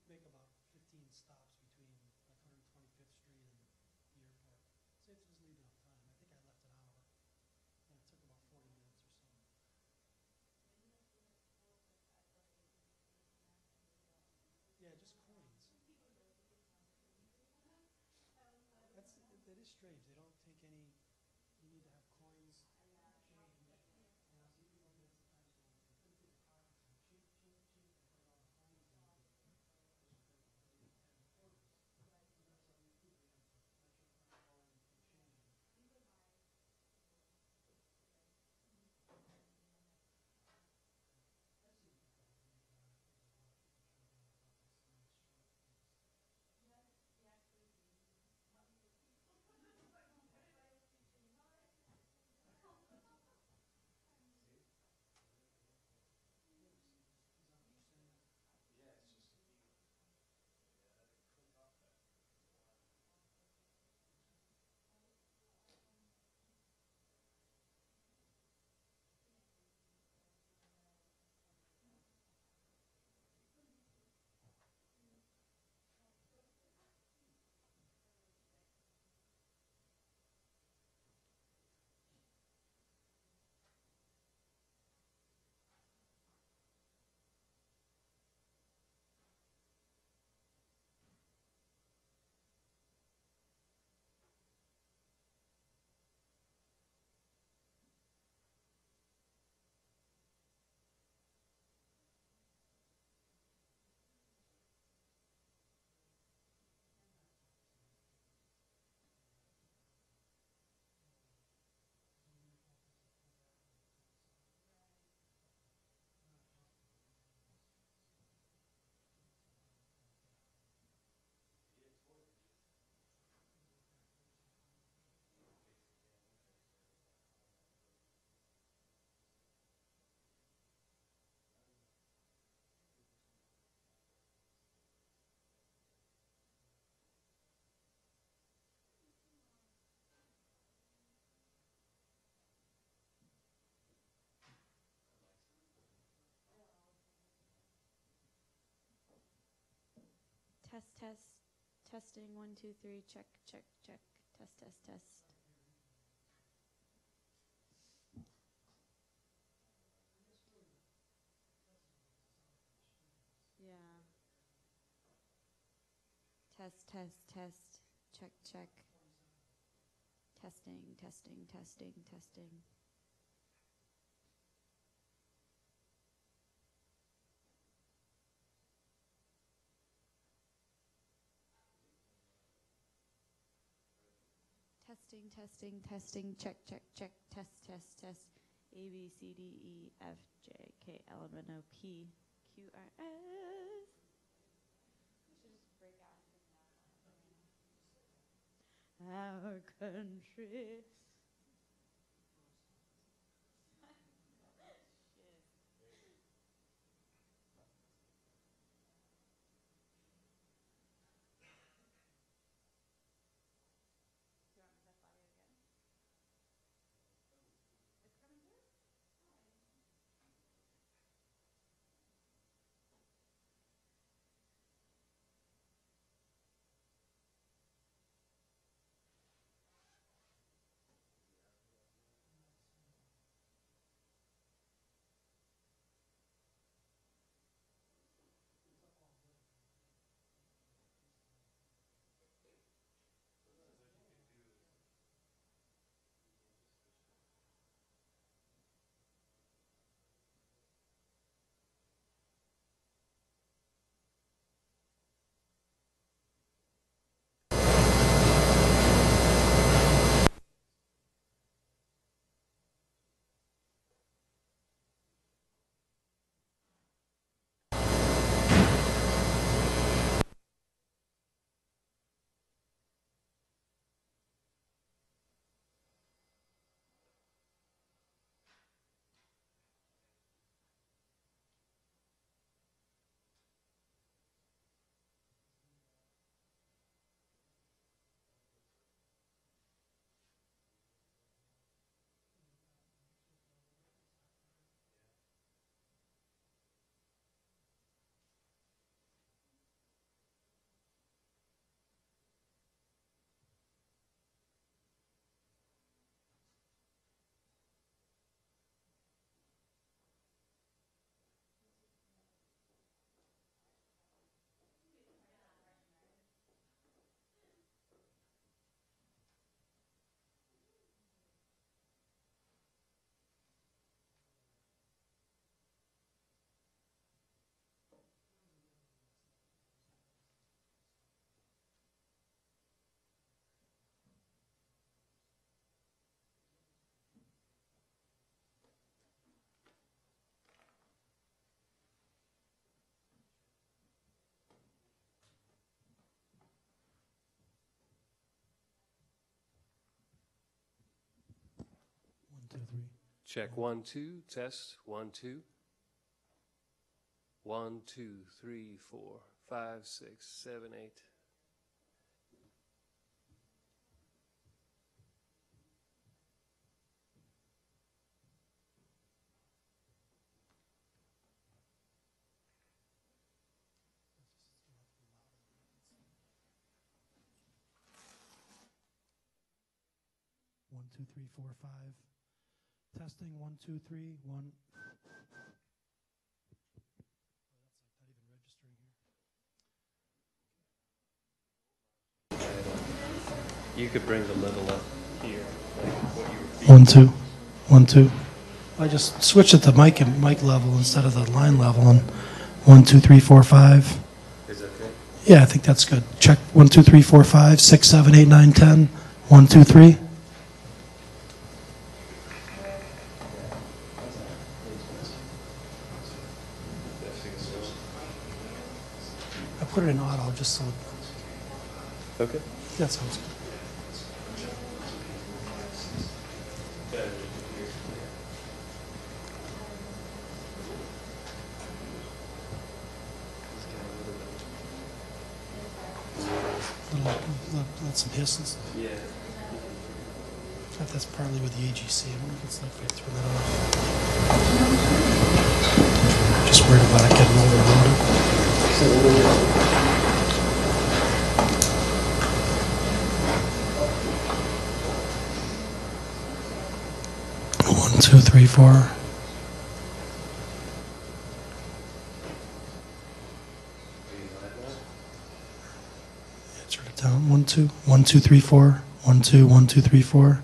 make about 15 stops between like 125th Street and the airport. So it was leaving enough time. I think I left an hour, and it took about 40 minutes or so. Yeah, just coins. That is strange. They don't take any. You need to have coins. Test. Testing 1, 2, 3. Check. Test. Yeah. Test. Check. Testing. Testing. Check. Test. A, B, C, D, E, F, J, K, L, M, N, O, P, Q, R, S. Our country. 2, 3. Check 1, 2. Test 1, 2. 1, 2, 3, 4, 5, 6, 7, 8. One, two, three, 4, 5. Testing 1, 2, 3, 1. That's like not even registering here. You could bring the level up here, like what you were feeling. 1, 2, 1, 2. I just switched it to mic and mic level instead of the line level. And 1, 2, 3, 4, 5. Is that good? Yeah, I think that's good. Check 1, 2, 3, 4, 5, 6, 7, 8, 9, 10. 1, 2, 3. I put it in auto just so Okay. that sounds good. Let some hiss and stuff. Yeah. If that's partly with the AGC. I wonder if it's like they threw that off. Just worried about it getting overloaded. 1, 2, 3, 4. Turn it down. 1, 2, 1, 2, 3, 4. 1, 2, 1, 2, 3, 4.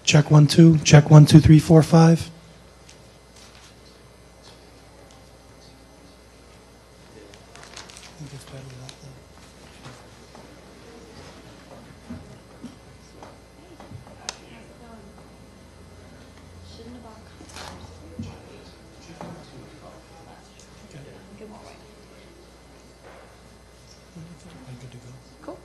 Check 1, 2. Check 1, 2, 3, 4, 5. I think it's better without that. Good to go. Cool.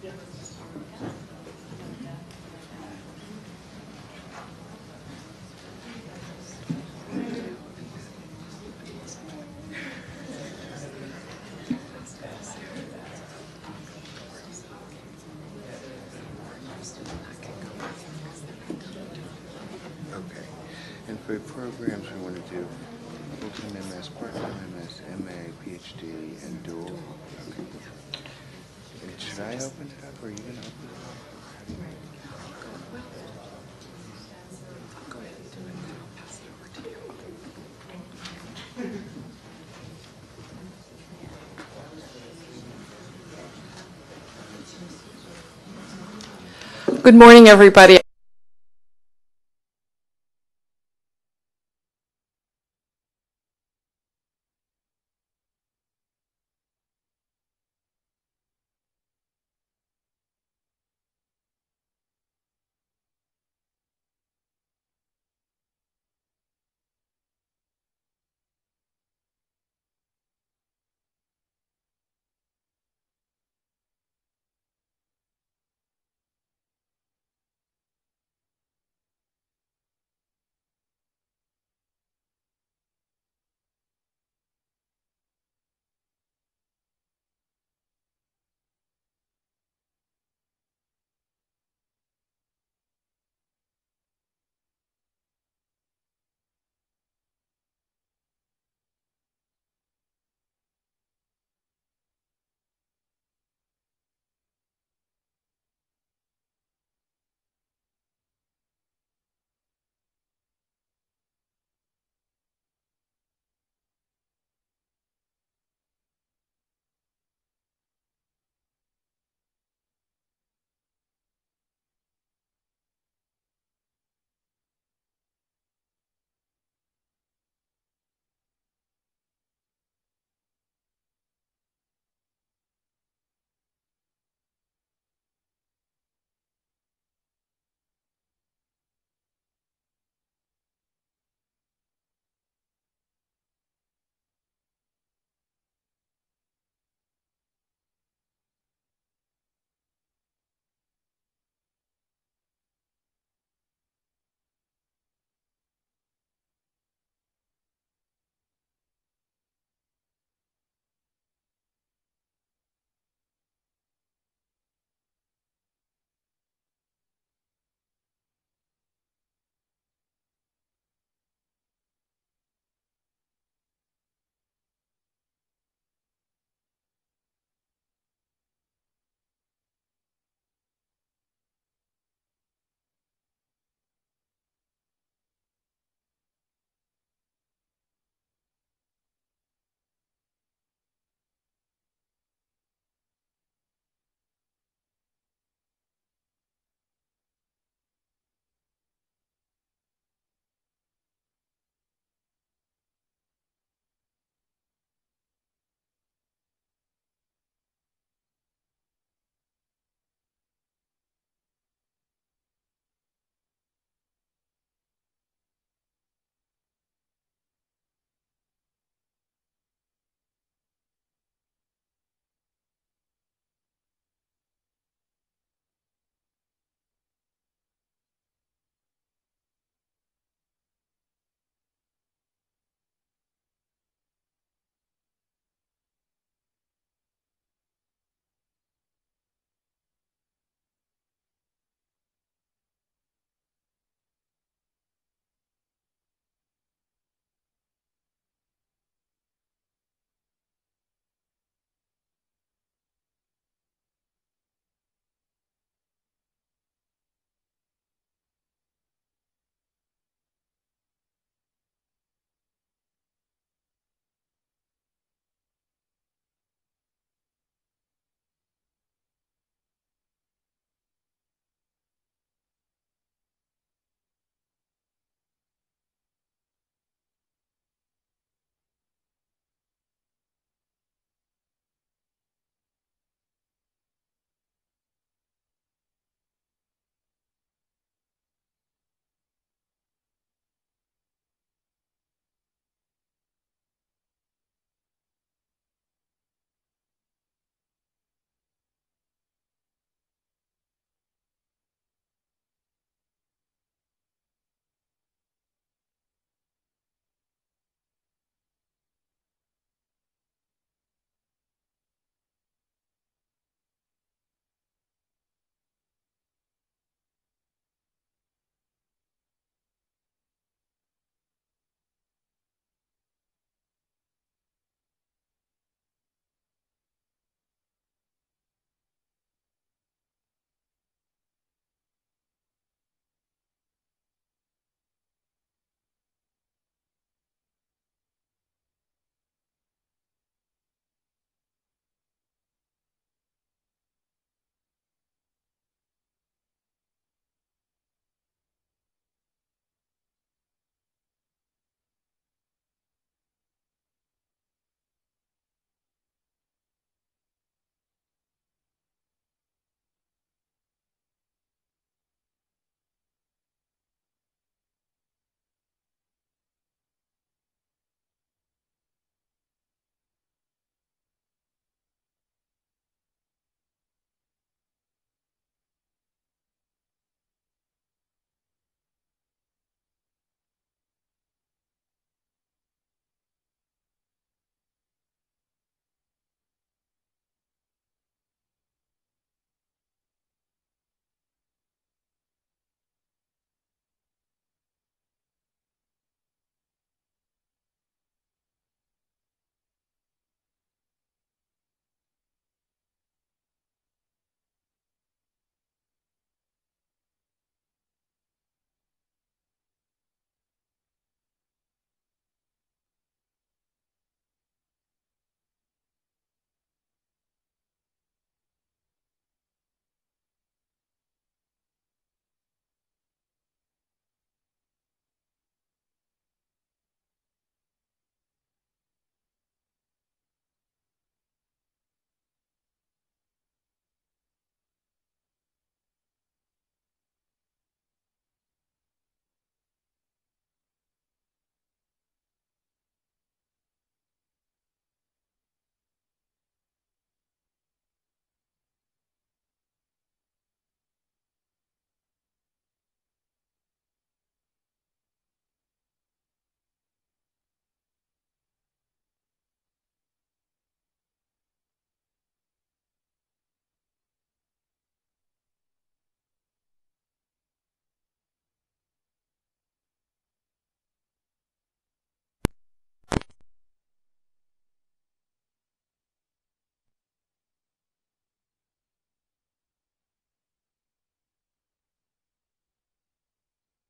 Okay. And for programs we want to do full-time MS, part-time MS, MA, PhD, and dual. Okay. And should I open it up or are you going to open it up? Good morning, everybody.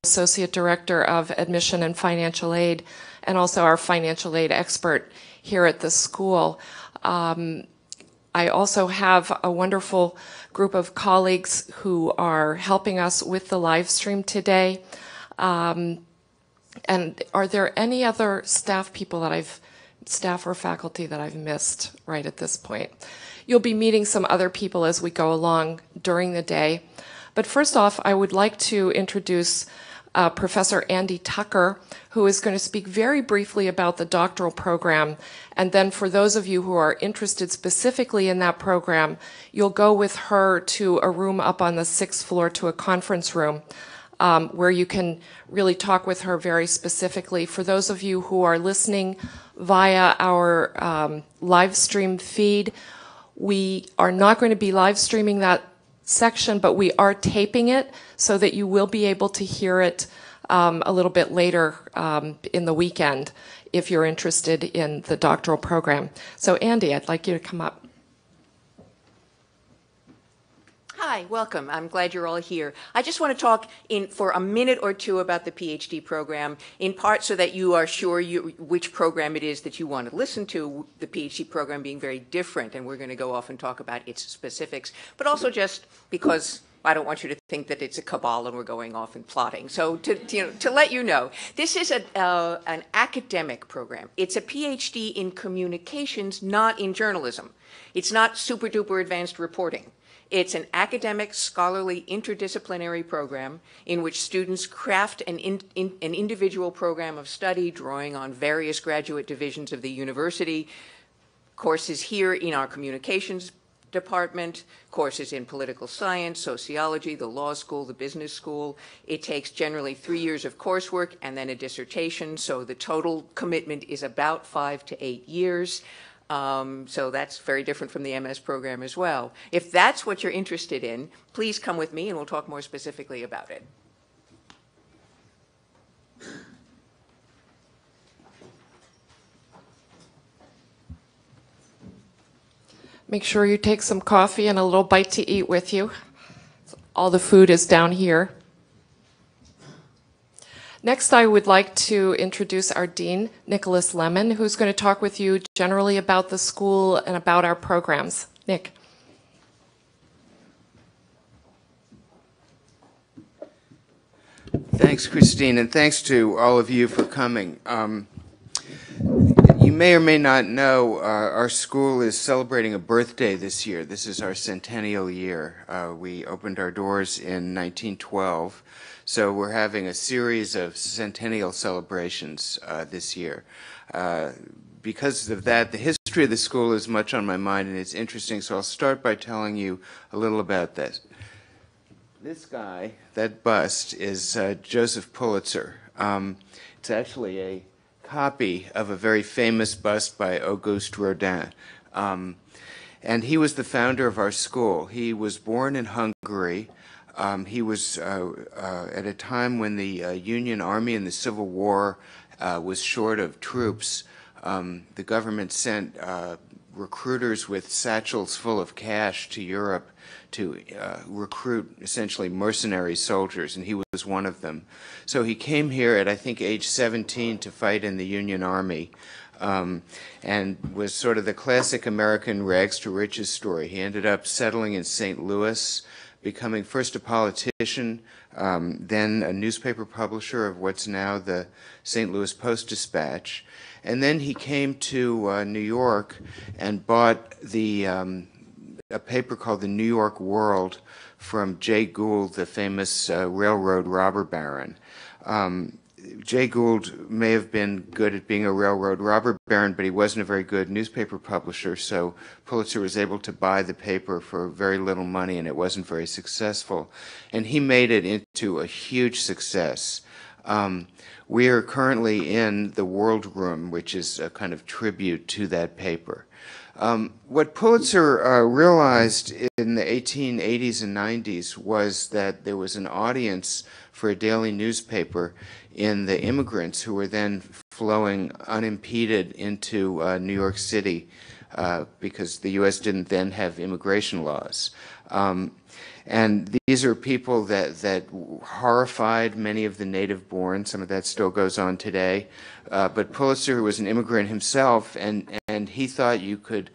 Associate Director of Admission and Financial Aid, and also our financial aid expert here at the school. I also have a wonderful group of colleagues who are helping us with the live stream today. And are there any other staff or faculty that I've missed right at this point? You'll be meeting some other people as we go along during the day. But first off, I would like to introduce Professor Andy Tucker, who is going to speak very briefly about the doctoral program. And then for those of you who are interested specifically in that program, you'll go with her to a room up on the 6th floor, to a conference room, where you can really talk with her very specifically. For those of you who are listening via our live stream feed, we are not going to be live streaming that section, but we are taping it so that you will be able to hear it a little bit later in the weekend if you're interested in the doctoral program. So Andy, I'd like you to come up. Hi, welcome. I'm glad you're all here. I just want to talk for a minute or two about the PhD program, in part so that you are sure which program it is that you want to listen to, the PhD program being very different, and we're going to go off and talk about its specifics, but also just because I don't want you to think that it's a cabal and we're going off and plotting. So to let you know, this is an academic program. It's a PhD in communications, not in journalism. It's not super duper advanced reporting. It's an academic, scholarly, interdisciplinary program in which students craft an individual program of study drawing on various graduate divisions of the university, courses here in our communications department, courses in political science, sociology, the law school, the business school. It takes generally 3 years of coursework and then a dissertation, so the total commitment is about 5 to 8 years. So that's very different from the MS program as well. If that's what you're interested in, please come with me and we'll talk more specifically about it. Make sure you take some coffee and a little bite to eat with you. All the food is down here. Next, I would like to introduce our Dean, Nicholas Lemon, who's going to talk with you generally about the school and about our programs. Nick. Thanks, Christine, and thanks to all of you for coming. You may or may not know our school is celebrating a birthday this year. This is our centennial year. We opened our doors in 1912. So we're having a series of centennial celebrations this year. Because of that, the history of the school is much on my mind, and it's interesting, so I'll start by telling you a little about this. This guy, that bust, is Joseph Pulitzer. It's actually a copy of a very famous bust by Auguste Rodin. And he was the founder of our school. He was born in Hungary. He was at a time when the Union Army in the Civil War was short of troops. The government sent recruiters with satchels full of cash to Europe to recruit essentially mercenary soldiers, and he was one of them. So he came here at, I think, age 17 to fight in the Union Army. And was sort of the classic American rags to riches story. He ended up settling in St. Louis, becoming first a politician, then a newspaper publisher of what's now the St. Louis Post-Dispatch. And then he came to New York and bought a paper called the New York World from Jay Gould, the famous railroad robber baron. Jay Gould may have been good at being a railroad robber baron, but he wasn't a very good newspaper publisher, so Pulitzer was able to buy the paper for very little money, and it wasn't very successful. And he made it into a huge success. We are currently in the World Room, which is a kind of tribute to that paper. What Pulitzer realized in the 1880s and 90s was that there was an audience for a daily newspaper in the immigrants who were then flowing unimpeded into New York City because the U.S. didn't then have immigration laws. And these are people that horrified many of the native-born. Some of that still goes on today. But Pulitzer was an immigrant himself, and he thought you could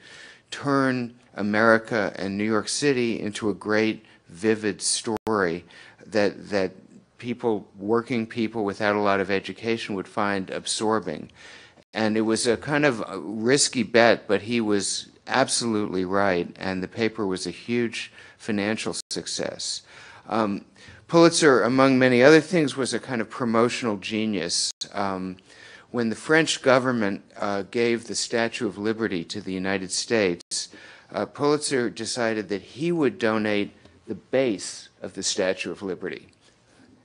turn America and New York City into a great, vivid story that people, working people without a lot of education, would find absorbing. And it was a kind of a risky bet, but he was absolutely right, and the paper was a huge financial success. Pulitzer, among many other things, was a kind of promotional genius. When the French government gave the Statue of Liberty to the United States, Pulitzer decided that he would donate the base of the Statue of Liberty.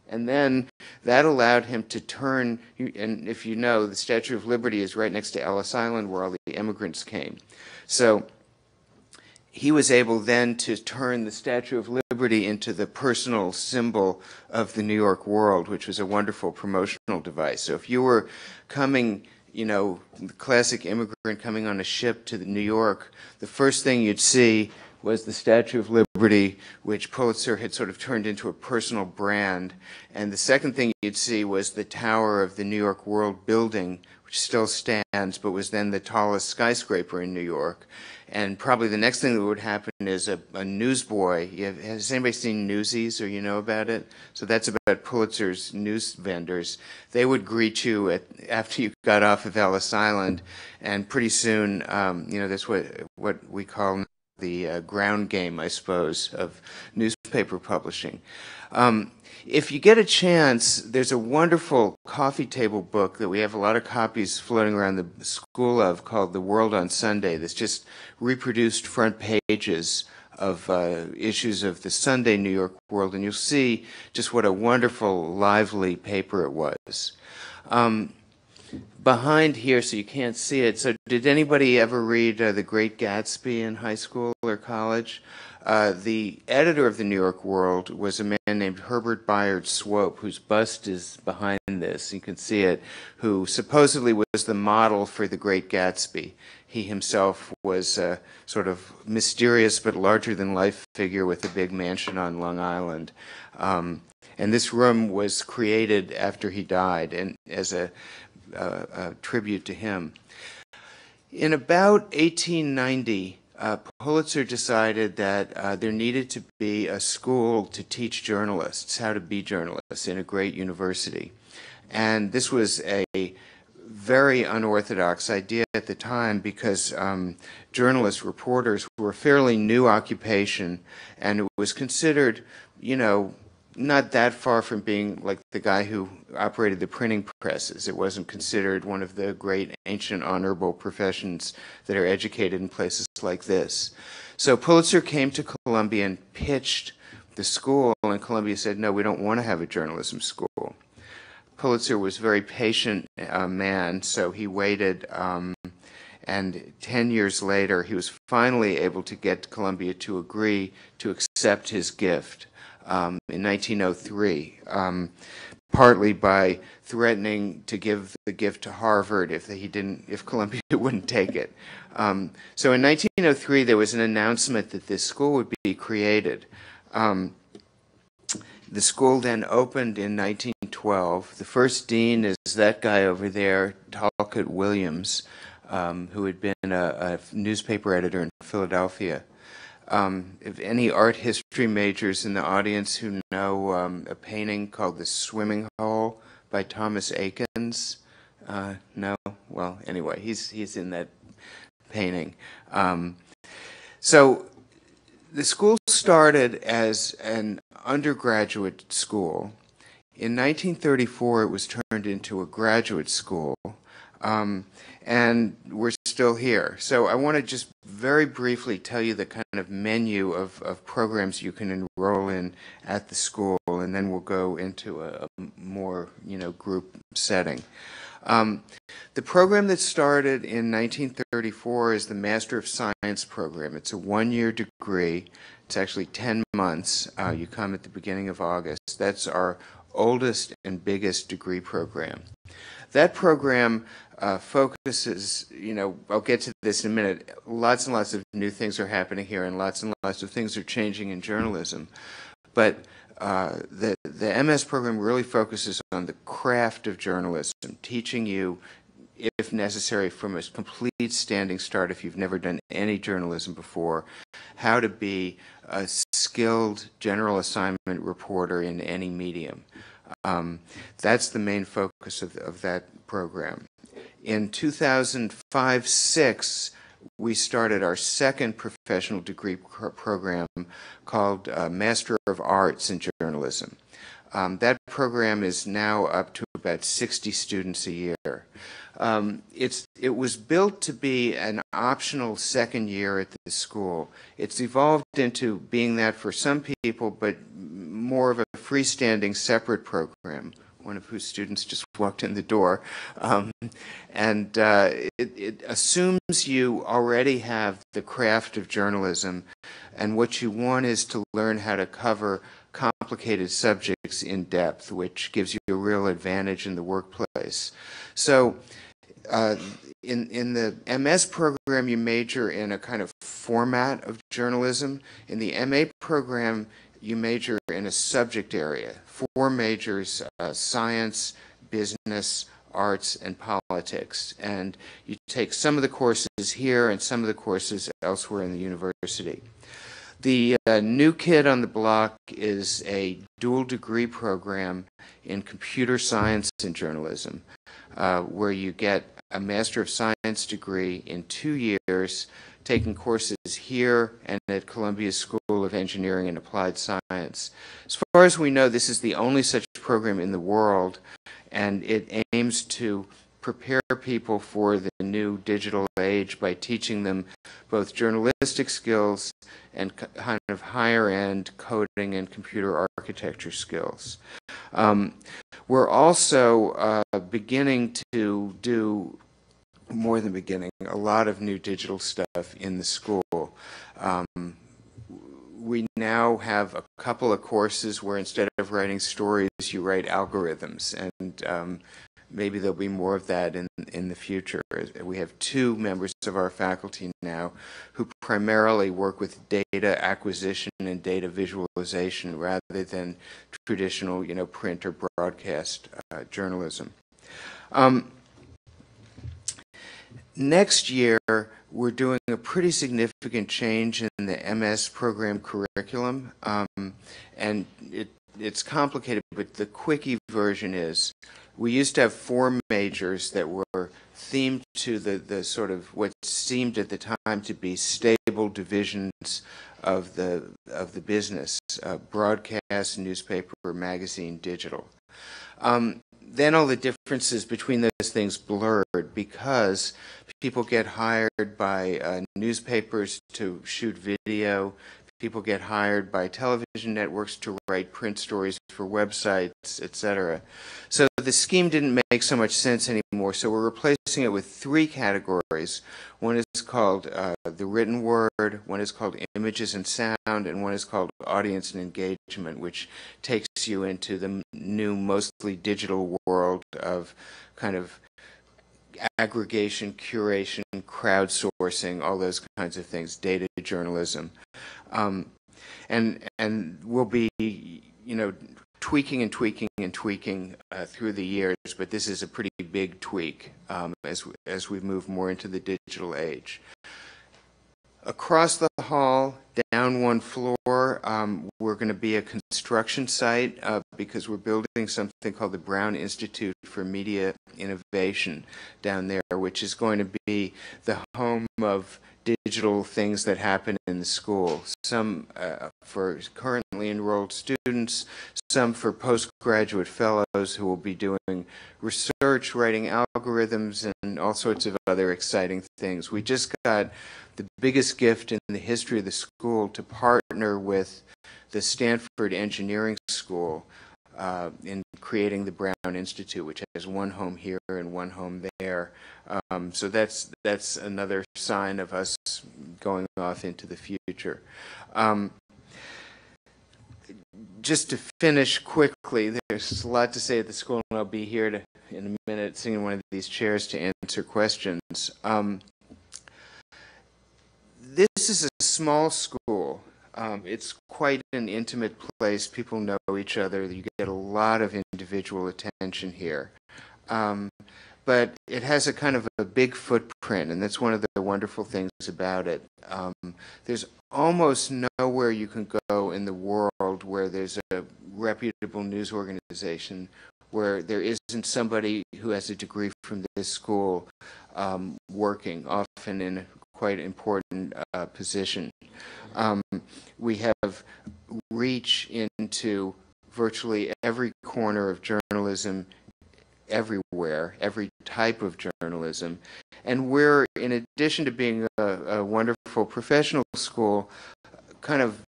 And then that allowed him to turn, and if you know, the Statue of Liberty is right next to Ellis Island where all the immigrants came. So he was able then to turn the Statue of Liberty into the personal symbol of the New York world, which was a wonderful promotional device. So if you were coming, you know, the classic immigrant coming on a ship to New York, the first thing you'd see was the Statue of Liberty, which Pulitzer had sort of turned into a personal brand. And the second thing you'd see was the tower of the New York World Building, which still stands, but was then the tallest skyscraper in New York. And probably the next thing that would happen is a newsboy. Has anybody seen Newsies, or you know about it? So that's about Pulitzer's news vendors. They would greet you after you got off of Ellis Island, and pretty soon, you know, that's what we call the ground game, I suppose, of newspaper publishing. If you get a chance, there's a wonderful coffee table book that we have a lot of copies floating around the school of called The World on Sunday that's just reproduced front pages of issues of the Sunday New York World, and you'll see just what a wonderful, lively paper it was. Behind here, so you can't see it, so did anybody ever read The Great Gatsby in high school or college? The editor of the New York World was a man named Herbert Bayard Swope, whose bust is behind this, you can see it, who supposedly was the model for The Great Gatsby. He himself was a sort of mysterious but larger-than-life figure with a big mansion on Long Island. And this room was created after he died, and as a tribute to him. In about 1890, Pulitzer decided that there needed to be a school to teach journalists how to be journalists in a great university. And this was a very unorthodox idea at the time because journalists, reporters were a fairly new occupation, and it was considered, you know, not that far from being like the guy who operated the printing presses. It wasn't considered one of the great ancient honorable professions that are educated in places like this. So Pulitzer came to Columbia and pitched the school, and Columbia said, no, we don't want to have a journalism school. Pulitzer was a very patient man, so he waited, and 10 years later he was finally able to get Columbia to agree to accept his gift. In 1903, partly by threatening to give the gift to Harvard if Columbia wouldn't take it. So in 1903, there was an announcement that this school would be created. The school then opened in 1912. The first dean is that guy over there, Talcott Williams, who had been a newspaper editor in Philadelphia. If any art history majors in the audience who know a painting called The Swimming Hole by Thomas Eakins? No? Well, anyway, he's in that painting. So the school started as an undergraduate school. In 1934, it was turned into a graduate school. And we're still here. So I want to just very briefly tell you the kind of menu of programs you can enroll in at the school, and then we'll go into a more, you know, group setting. The program that started in 1934 is the Master of Science program. It's a one-year degree. It's actually 10 months. You come at the beginning of August. That's our oldest and biggest degree program. that program focuses, I'll get to this in a minute, lots and lots of new things are happening here and lots of things are changing in journalism. But the MS program really focuses on the craft of journalism, teaching you, if necessary, from a complete standing start, if you've never done any journalism before, how to be a skilled general assignment reporter in any medium. That's the main focus of that program. In 2005-06, we started our second professional degree program called Master of Arts in Journalism. That program is now up to about 60 students a year. It was built to be an optional second year at the school. It's evolved into being that for some people, but more of a freestanding separate program, one of whose students just walked in the door. It assumes you already have the craft of journalism, and what you want is to learn how to cover complicated subjects in depth, which gives you a real advantage in the workplace. So in the MS program, you major in a kind of format of journalism. In the MA program, you major in a subject area. 4 majors, science, business, arts, and politics. And you take some of the courses here and some of the courses elsewhere in the university. The new kid on the block is a dual degree program in computer science and journalism, where you get a Master of Science degree in 2 years, taking courses here and at Columbia School of Engineering and Applied Science. As far as we know, this is the only such program in the world, and it aims to prepare people for the new digital age by teaching them both journalistic skills and kind of higher-end coding and computer architecture skills. We're also beginning to do, more than beginning, a lot of new digital stuff in the school. We now have a couple of courses where instead of writing stories, you write algorithms, and maybe there'll be more of that in the future. We have 2 members of our faculty now who primarily work with data acquisition and data visualization rather than traditional, print or broadcast journalism. Next year, we're doing a pretty significant change in the MS program curriculum, and it's complicated, but the quickie version is we used to have 4 majors that were themed to the sort of what seemed at the time to be stable divisions of the business, broadcast, newspaper, magazine, digital. Then all the differences between those things blurred because people get hired by newspapers to shoot video. People get hired by television networks to write print stories for websites, etc. So the scheme didn't make so much sense anymore, so we're replacing it with 3 categories. One is called the written word, one is called images and sound, and one is called audience and engagement, which takes you into the new, mostly digital world of kind of aggregation, curation, crowdsourcing, all those kinds of things, data journalism. And we'll be, tweaking and tweaking and tweaking through the years, but this is a pretty big tweak as we move more into the digital age. Across the hall, down 1 floor, we're going to be a construction site because we're building something called the Brown Institute for Media Innovation down there, which is going to be the home of digital things that happen in the school. Some for currently enrolled students, some for postgraduate fellows who will be doing research, writing algorithms, and all sorts of other exciting things. We just got the biggest gift in the history of the school to partner with the Stanford Engineering School in creating the Brown Institute, which has 1 home here and 1 home there. So that's another sign of us going off into the future. Just to finish quickly, there's a lot to say at the school, and I'll be here to in a minute, sitting in one of these chairs to answer questions. This is a small school. It's quite an intimate place. People know each other. You get a lot of individual attention here. But it has a kind of a big footprint, and that's one of the wonderful things about it. There's almost nowhere you can go in the world where there's a reputable news organization where there isn't somebody who has a degree from this school working, often in a quite important position. We have reach into virtually every corner of journalism everywhere, every type of journalism. And we're, in addition to being a wonderful professional school, kind of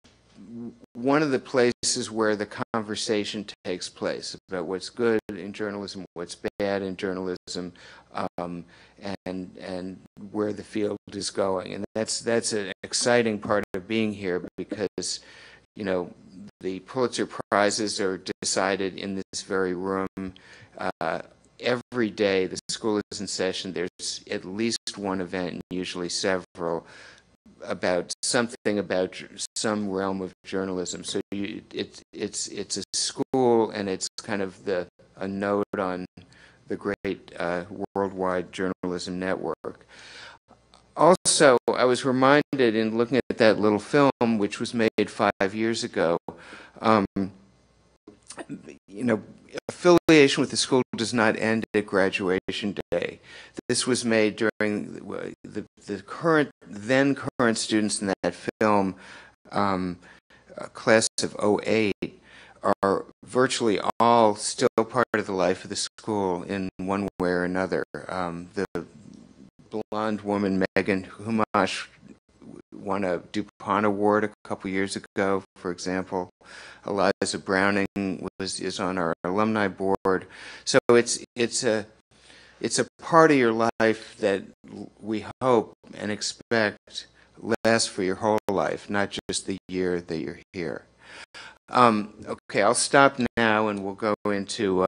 one of the places where the conversation takes place about what's good in journalism, what's bad in journalism, and where the field is going. And that's an exciting part of being here, because, you know, the Pulitzer Prizes are decided in this very room. Every day the school is in session, there's at least one event, usually several, about something about some realm of journalism. So it's a school, and it's kind of a node on the great worldwide journalism network. Also, I was reminded in looking at that little film, which was made 5 years ago, you know, affiliation with the school does not end at graduation day. This was made during the then current students in that film, class of '08, are virtually all still part of the life of the school in one way or another. The blonde woman, Megan Humash, won a DuPont Award a couple years ago, for example. Eliza Browning is on our alumni board. So it's a part of your life that we hope and expect lasts for your whole life, not just the year that you're here. Okay, I'll stop now and we'll go into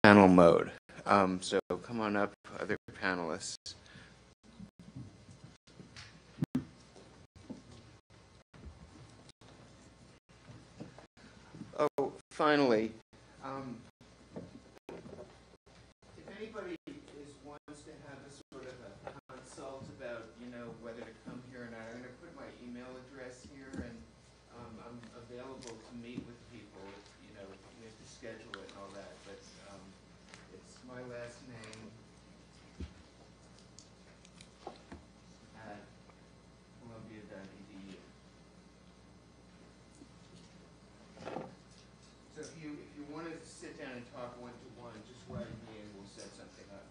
panel mode. So come on up, other panelists. Oh, finally, if anybody wants to have a sort of a consult about, you know, whether to come here or not, I'm going to put my email address here, and I'm available to meet with people. You know, we have to schedule it and all that, but it's my last name at Columbia.edu. So if you want to sit down and talk one-to-one, just write me and we'll set something up.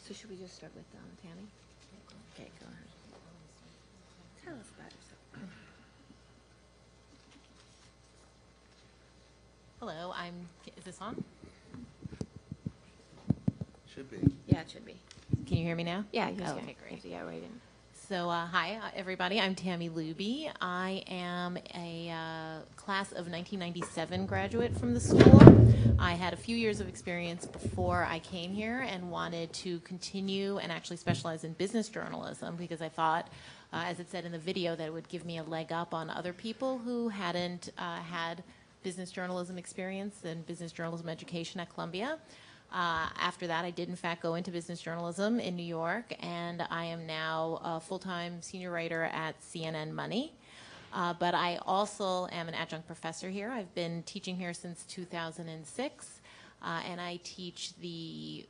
So should we just start with Tammy? Okay, go ahead. Tell us about yourself. Hello, is this on? Should be. Yeah, it should be. Can you hear me now? Yeah, you Okay, great. Yeah, right in. So, hi, everybody. I'm Tammy Luby. I am a class of 1997 graduate from the school. I had a few years of experience before I came here and wanted to continue and actually specialize in business journalism because I thought, as it said in the video, that it would give me a leg up on other people who hadn't had business journalism experience and business journalism education at Columbia. After that, I did in fact go into business journalism in New York, and I am now a full-time senior writer at CNN Money. But I also am an adjunct professor here. I've been teaching here since 2006, and I teach the,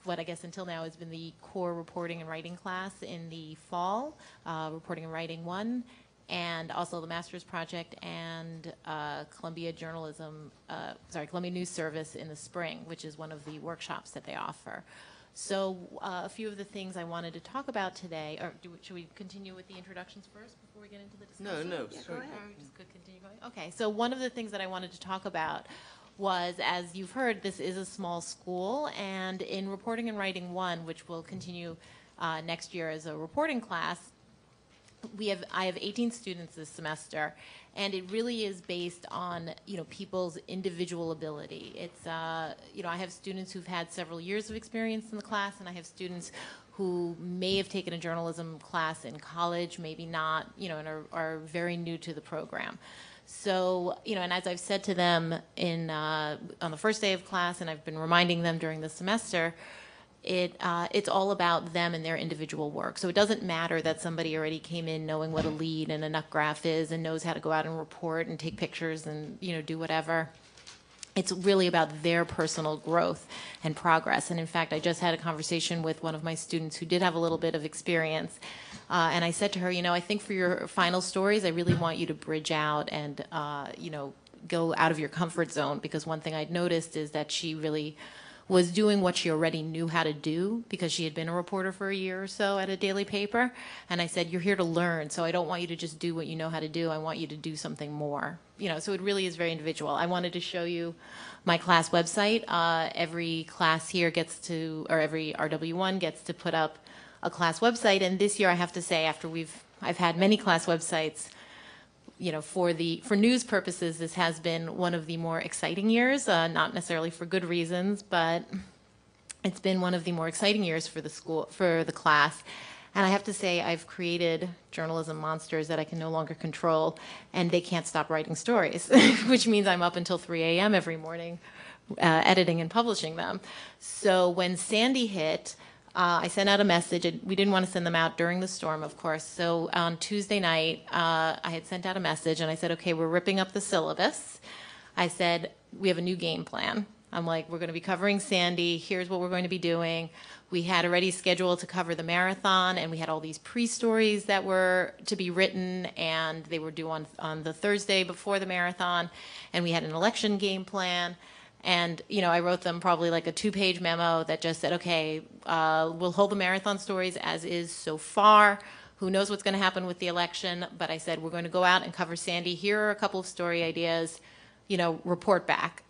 what I guess until now has been the core reporting and writing class in the fall, reporting and writing 1, and also the master's project and Columbia News Service in the spring, which is one of the workshops that they offer. So a few of the things I wanted to talk about today, or should we continue with the introductions first before we get into the discussion? No, Yeah, sorry. go ahead. Or we just could continue going? Okay, so one of the things that I wanted to talk about was, as you've heard, this is a small school, and in Reporting and Writing 1, which will continue next year as a reporting class, I have 18 students this semester, and it really is based on, people's individual ability. It's, I have students who've had several years of experience in the class, and I have students who may have taken a journalism class in college, maybe not, and are very new to the program. So, and as I've said to them on the first day of class, and I've been reminding them during the semester, it's all about them and their individual work. So it doesn't matter that somebody already came in knowing what a lead and a nut graph is and knows how to go out and report and take pictures and, do whatever. It's really about their personal growth and progress. And in fact, I just had a conversation with one of my students who did have a little bit of experience. And I said to her, I think for your final stories, I really want you to bridge out and, go out of your comfort zone, because one thing I'd noticed is that she really was doing what she already knew how to do because she had been a reporter for a year or so at a daily paper. And I said, you're here to learn, so I don't want you to just do what you know how to do. I want you to do something more. So it really is very individual. I wanted to show you my class website. Every class here gets to, or every RW1 gets to put up a class website. And this year, I have to say, after I've had many class websites, for news purposes, this has been one of the more exciting years, not necessarily for good reasons, but it's been one of the more exciting years for the school, for the class. And I have to say, I've created journalism monsters that I can no longer control, and they can't stop writing stories, which means I'm up until 3 a.m. every morning editing and publishing them. So when Sandy hit, I sent out a message. We didn't want to send them out during the storm, of course. So on Tuesday night, I had sent out a message, and I said, okay, we're ripping up the syllabus. I said, we have a new game plan. I'm like, we're going to be covering Sandy. Here's what we're going to be doing. We had already scheduled to cover the marathon, and we had all these pre-stories that were to be written, and they were due on the Thursday before the marathon, and we had an election game plan. And, I wrote them probably like a 2-page memo that just said, okay, we'll hold the marathon stories as is so far. Who knows what's going to happen with the election? But I said, we're going to go out and cover Sandy. Here are a couple of story ideas. Report back.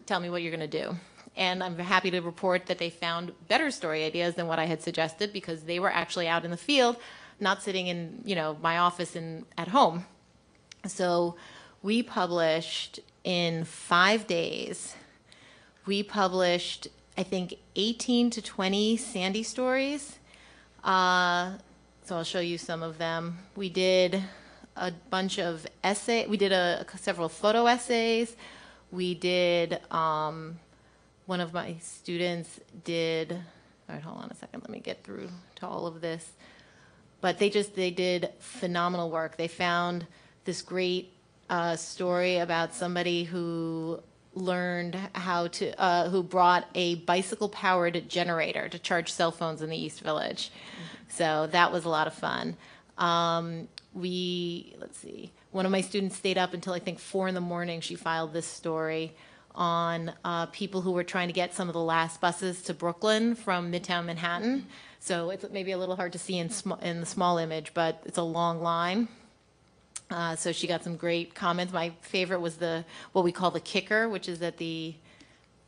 Tell me what you're going to do. And I'm happy to report that they found better story ideas than what I had suggested, because they were actually out in the field, not sitting in, my office at home. So we published in 5 days. We published, I think, 18 to 20 Sandy stories. So I'll show you some of them. We did a bunch of essays. We did several photo essays. We did, one of my students did, all right, hold on a second. Let me get through to all of this. But they did phenomenal work. They found this great story about somebody who learned who brought a bicycle-powered generator to charge cell phones in the East Village. So that was a lot of fun. Let's see, one of my students stayed up until I think 4 in the morning. She filed this story on people who were trying to get some of the last buses to Brooklyn from Midtown Manhattan. So it's maybe a little hard to see in the small image, but it's a long line. So she got some great comments. My favorite was what we call the kicker, which is at the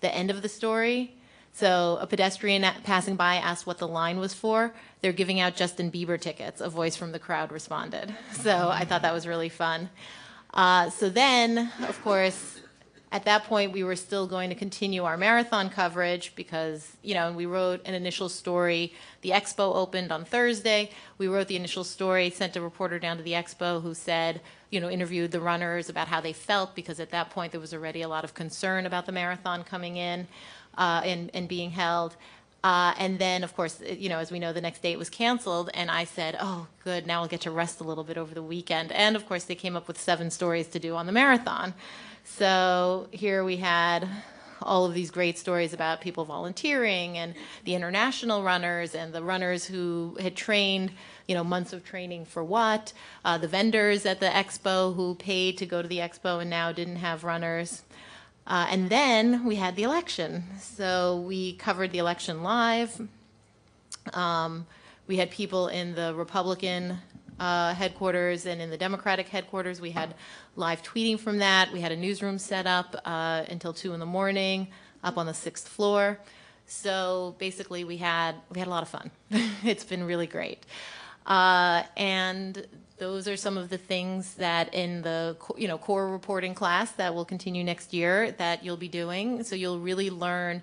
end of the story. So a pedestrian passing by asked what the line was for. They're giving out Justin Bieber tickets. A voice from the crowd responded. So I thought that was really fun. So then, of course, at that point, we were still going to continue our marathon coverage because, we wrote an initial story. The expo opened on Thursday. We wrote the initial story, sent a reporter down to the expo who said, interviewed the runners about how they felt, because at that point there was already a lot of concern about the marathon coming in and being held. And then, of course, as we know, the next day it was canceled, and I said, oh, good, now I'll get to rest a little bit over the weekend. And, of course, they came up with 7 stories to do on the marathon. So here we had all of these great stories about people volunteering and the international runners and the runners who had trained, months of training for what, the vendors at the expo who paid to go to the expo and now didn't have runners. And then we had the election. So we covered the election live. We had people in the Republican headquarters and in the Democratic headquarters. We had live tweeting from that. We had a newsroom set up until 2 in the morning up on the 6th floor. So basically we had a lot of fun. It's been really great. And those are some of the things that in the core reporting class that will continue next year that you'll be doing. So you'll really learn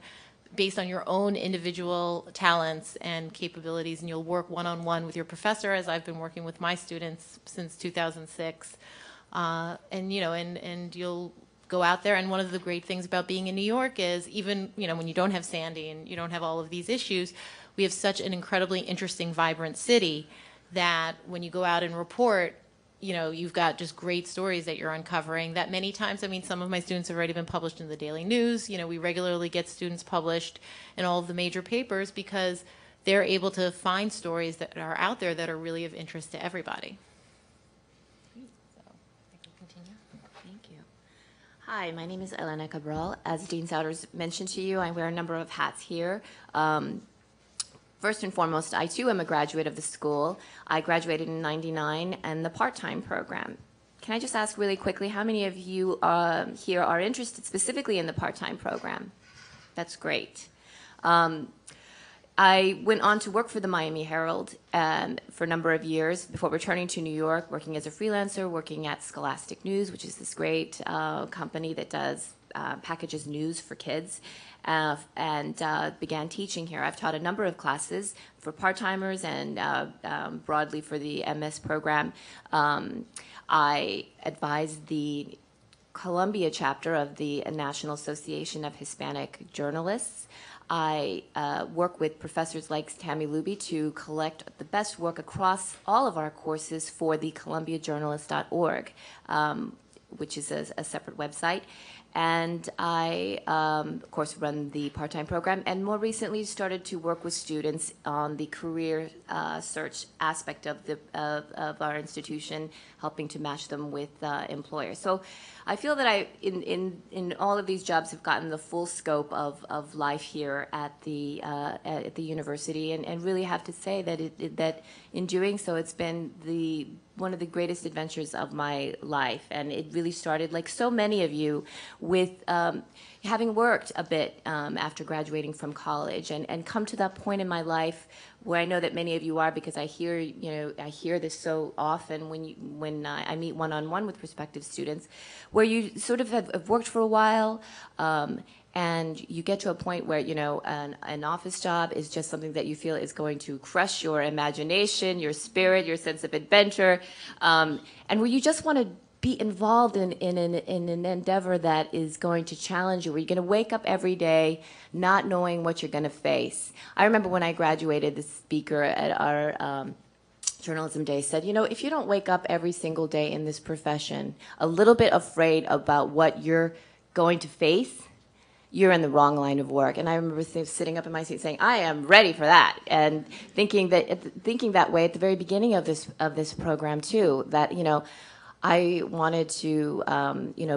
based on your own individual talents and capabilities, and you'll work one-on-one with your professor, as I've been working with my students since 2006. And you'll go out there, and one of the great things about being in New York is even, when you don't have Sandy and you don't have all of these issues, we have such an incredibly interesting, vibrant city that when you go out and report, you've got just great stories that you're uncovering that many times, some of my students have already been published in the Daily News. We regularly get students published in all of the major papers because they're able to find stories that are out there that are really of interest to everybody. So, I can continue. Thank you. Hi, my name is Elena Cabral. As Dean Souders mentioned to you, I wear a number of hats here. First and foremost, I too am a graduate of the school. I graduated in '99 and the part-time program. Can I just ask really quickly, how many of you here are interested specifically in the part-time program? That's great. I went on to work for the Miami Herald for a number of years before returning to New York, working as a freelancer, working at Scholastic News, which is this great company that does packages news for kids, and began teaching here. I've taught a number of classes for part-timers and broadly for the MS program. I advised the Columbia chapter of the National Association of Hispanic Journalists. I work with professors like Tammy Luby to collect the best work across all of our courses for the columbiajournalist.org, which is a separate website. And I, of course, run the part-time program, and more recently started to work with students on the career search aspect of our institution, helping to match them with employers. So I feel that in all of these jobs, have gotten the full scope of life here at the university, and really have to say that that in doing so, it's been one of the greatest adventures of my life. And it really started, like so many of you, with having worked a bit after graduating from college, and come to that point in my life where I know that many of you are, because I hear this so often when I meet one-on-one with prospective students, where you sort of have worked for a while, and you get to a point where, an office job is just something that you feel is going to crush your imagination, your spirit, your sense of adventure, and where you just want to be involved in an endeavor that is going to challenge you, where you're going to wake up every day not knowing what you're going to face. I remember when I graduated, the speaker at our journalism day said, if you don't wake up every single day in this profession a little bit afraid about what you're going to face, you're in the wrong line of work. And I remember sitting up in my seat saying, I am ready for that, and thinking that way at the very beginning of this program too, that I wanted to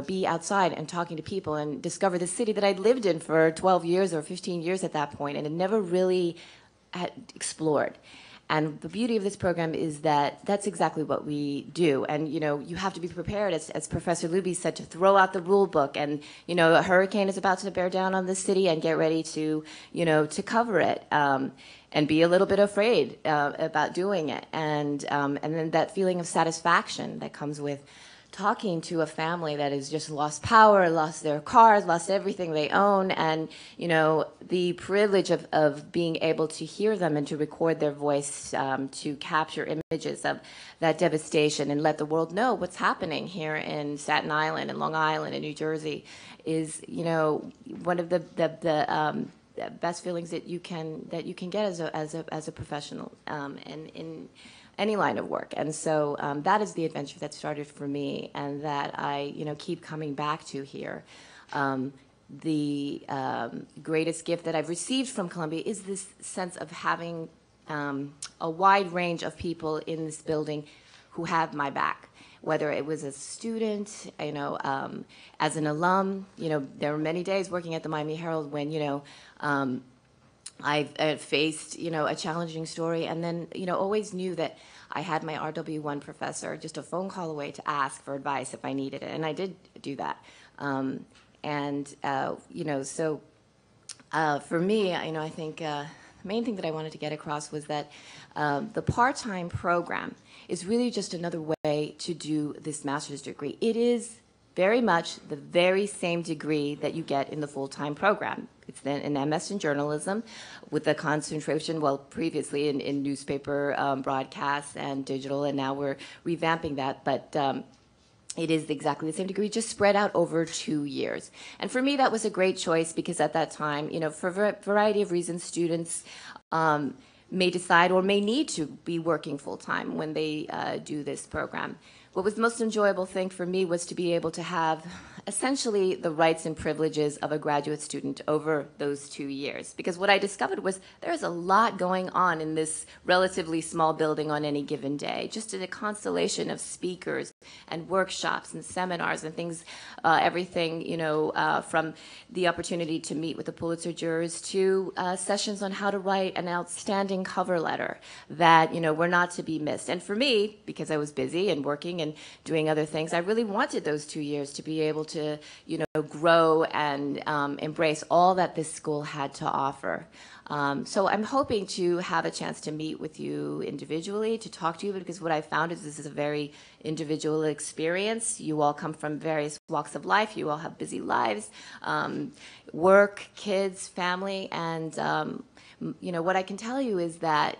be outside and talking to people and discover the city that I'd lived in for 12 years or 15 years at that point, and had never really had explored. And the beauty of this program is that that's exactly what we do. And, you have to be prepared, as Professor Luby said, to throw out the rule book. And, a hurricane is about to bear down on the city, and get ready to, to cover it. And be a little bit afraid about doing it. And then that feeling of satisfaction that comes with talking to a family that has just lost power, lost their cars, lost everything they own, and the privilege of being able to hear them and to record their voice, to capture images of that devastation and let the world know what's happening here in Staten Island and Long Island and New Jersey is one of the best feelings that you can get as a professional in any line of work. And so that is the adventure that started for me, and that I keep coming back to here. The greatest gift that I've received from Columbia is this sense of having a wide range of people in this building who have my back. Whether it was as a student, as an alum, there were many days working at the Miami Herald when, I faced, a challenging story, and then, always knew that I had my RW1 professor just a phone call away to ask for advice if I needed it, and I did do that. For me, I think the main thing that I wanted to get across was that the part-time program is really just another way to do this master's degree. It is very much the very same degree that you get in the full-time program. It's then an MS in journalism with a concentration, well, previously in newspaper broadcasts and digital, and now we're revamping that, but it is exactly the same degree, just spread out over 2 years. And for me, that was a great choice because at that time, for a variety of reasons, students may decide or may need to be working full-time when they do this program. What was the most enjoyable thing for me was to be able to have essentially the rights and privileges of a graduate student over those 2 years. Because what I discovered was there's a lot going on in this relatively small building on any given day, just in a constellation of speakers and workshops and seminars and things, everything, from the opportunity to meet with the Pulitzer jurors to sessions on how to write an outstanding cover letter that, were not to be missed. And for me, because I was busy and working and doing other things, I really wanted those 2 years to be able to, grow and embrace all that this school had to offer. So I'm hoping to have a chance to meet with you individually, to talk to you, because what I found is this is a very individual experience. You all come from various walks of life. You all have busy lives, work, kids, family, and what I can tell you is that,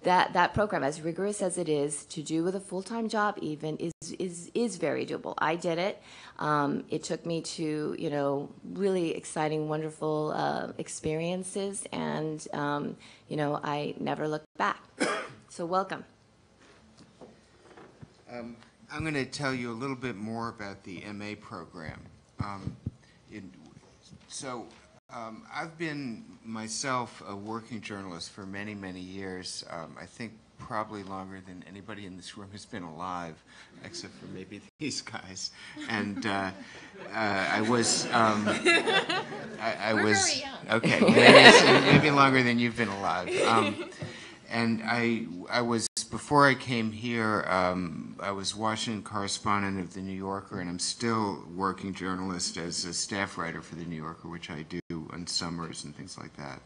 that program, as rigorous as it is, to do with a full-time job even, is very doable. I did it. It took me to, really exciting, wonderful experiences, and, I never looked back. So welcome. I'm going to tell you a little bit more about the MA program. I've been myself a working journalist for many, many years. I think probably longer than anybody in this room has been alive, except for maybe these guys. And I was, We're very young. Okay, maybe longer than you've been alive. And I was, before I came here, I was Washington correspondent of the New Yorker, and I'm still working journalist as a staff writer for the New Yorker, which I do on summers and things like that.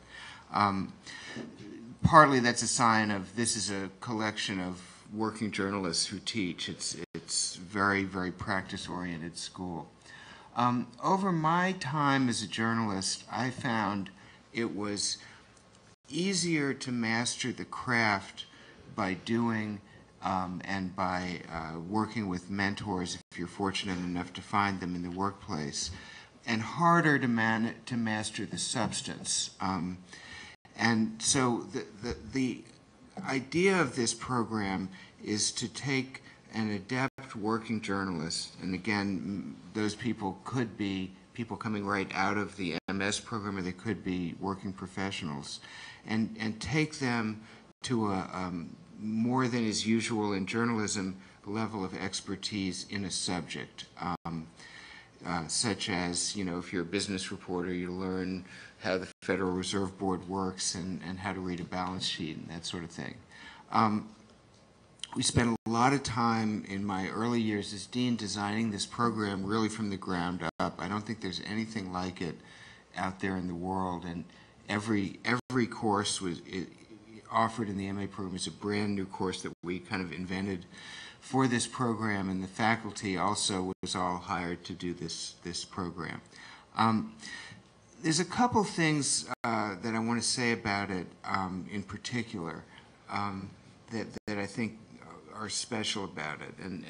Partly that's a sign of, this is a collection of working journalists who teach. It's very, very practice-oriented school. Over my time as a journalist, I found it was easier to master the craft by doing and by working with mentors, if you're fortunate enough to find them in the workplace, and harder to master the substance. And so the idea of this program is to take an adept working journalist, and again, those people could be people coming right out of the MS program, or they could be working professionals, and take them to a more than is usual in journalism level of expertise in a subject, such as, if you're a business reporter, you learn how the Federal Reserve Board works and how to read a balance sheet and that sort of thing. We spent a lot of time in my early years as dean designing this program really from the ground up. I don't think there's anything like it out there in the world, and every course was offered in the MA program is a brand new course that we kind of invented for this program, and the faculty also was all hired to do this program. There's a couple things that I want to say about it in particular that I think are special about it, and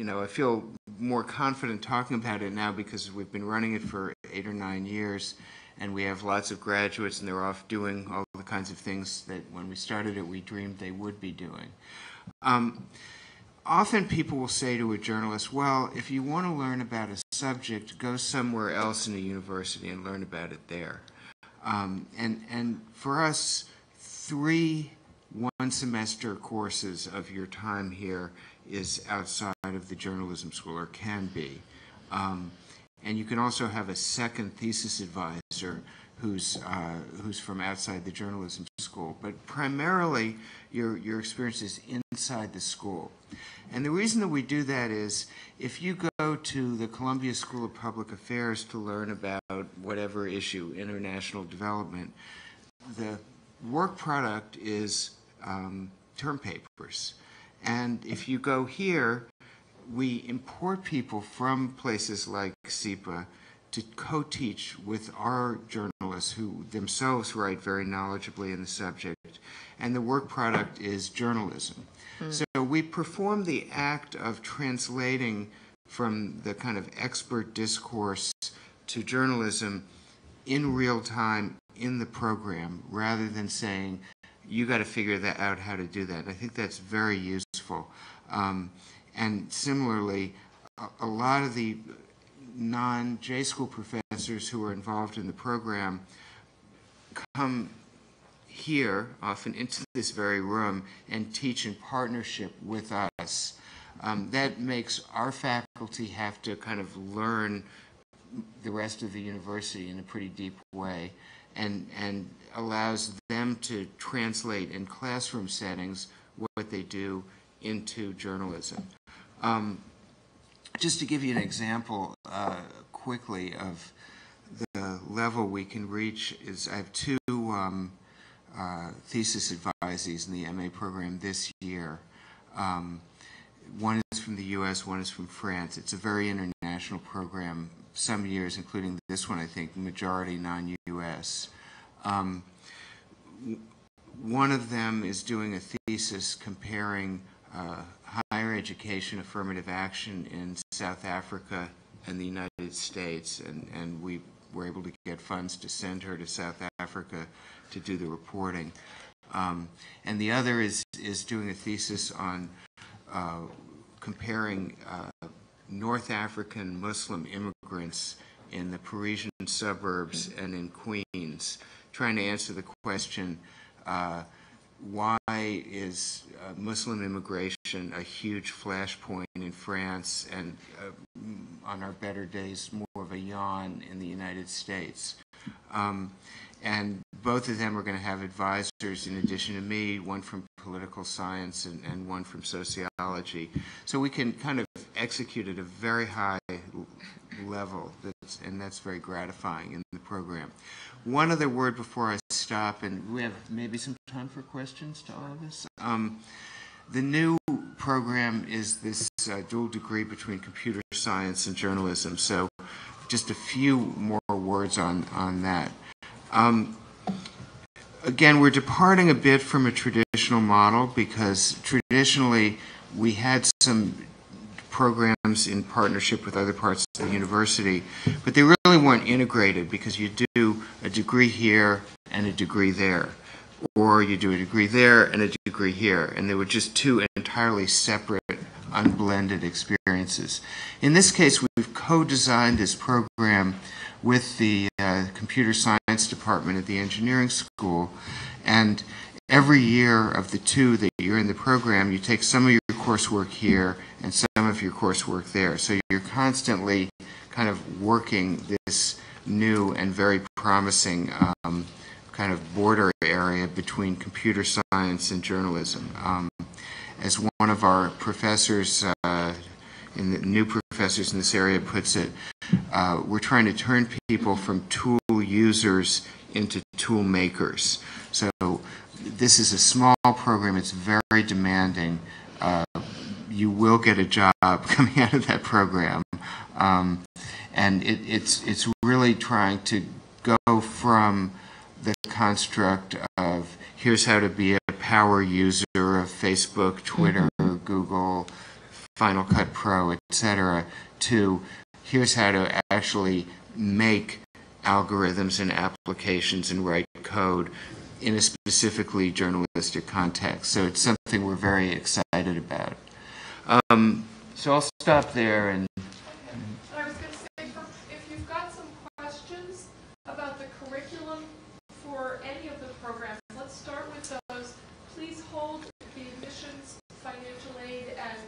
I feel more confident talking about it now because we've been running it for 8 or 9 years, and we have lots of graduates, and they're off doing all the kinds of things that when we started it we dreamed they would be doing. Often people will say to a journalist, well, if you want to learn about a subject, go somewhere else in a university and learn about it there. And for us, 3 one-semester courses of your time here is outside of the journalism school, or can be. And you can also have a second thesis advisor who's from outside the journalism school, but primarily your experience is inside the school. And the reason that we do that is if you go to the Columbia School of Public Affairs to learn about whatever issue, international development, the work product is term papers. And if you go here, we import people from places like SIPA to co-teach with our journalists who themselves write very knowledgeably in the subject. And the work product is journalism. So we perform the act of translating from the kind of expert discourse to journalism in real time in the program, rather than saying, you got to figure that out how to do that. I think that's very useful. And similarly, a lot of the non-J school professors who are involved in the program come here, often into this very room, and teach in partnership with us. That makes our faculty have to kind of learn the rest of the university in a pretty deep way, and allows them to translate in classroom settings what they do into journalism. Just to give you an example quickly of the level we can reach is I have two thesis advisees in the MA program this year. One is from the US, one is from France. It's a very international program, some years, including this one, I think, majority non-US. One of them is doing a thesis comparing higher education affirmative action in South Africa and the United States, and we were able to get funds to send her to South Africa to do the reporting. And the other is doing a thesis on comparing North African Muslim immigrants in the Parisian suburbs and in Queens, trying to answer the question, why is Muslim immigration a huge flashpoint in France and on our better days more of a yawn in the United States? And both of them are going to have advisors in addition to me, one from political science and one from sociology. So we can kind of execute at a very high level, and that's very gratifying in the program. One other word before I stop, and we have maybe some time for questions to all of this. The new program is this dual degree between computer science and journalism, so just a few more words on that. Again, we're departing a bit from a traditional model because traditionally we had some programs in partnership with other parts of the university, but they really weren't integrated because you do a degree here and a degree there, or you do a degree there and a degree here, and they were just two entirely separate, unblended experiences. In this case, we've co-designed this program with the computer science department at the engineering school, and every year of the two that you're in the program, you take some of your coursework here and some of your coursework there. So you're constantly kind of working this new and very promising kind of border area between computer science and journalism. As one of our professors, in the new professors in this area puts it, we're trying to turn people from tool users into tool makers. So this is a small program. It's very demanding. You will get a job coming out of that program. And it's really trying to go from the construct of here's how to be a power user of Facebook, Twitter, Google, Final Cut Pro, etc., to here's how to actually make algorithms and applications and write code in a specifically journalistic context. So it's something we're very excited about. So I'll stop there. And I was going to say, if you've got some questions about the curriculum for any of the programs, let's start with those. Please hold the admissions, financial aid, and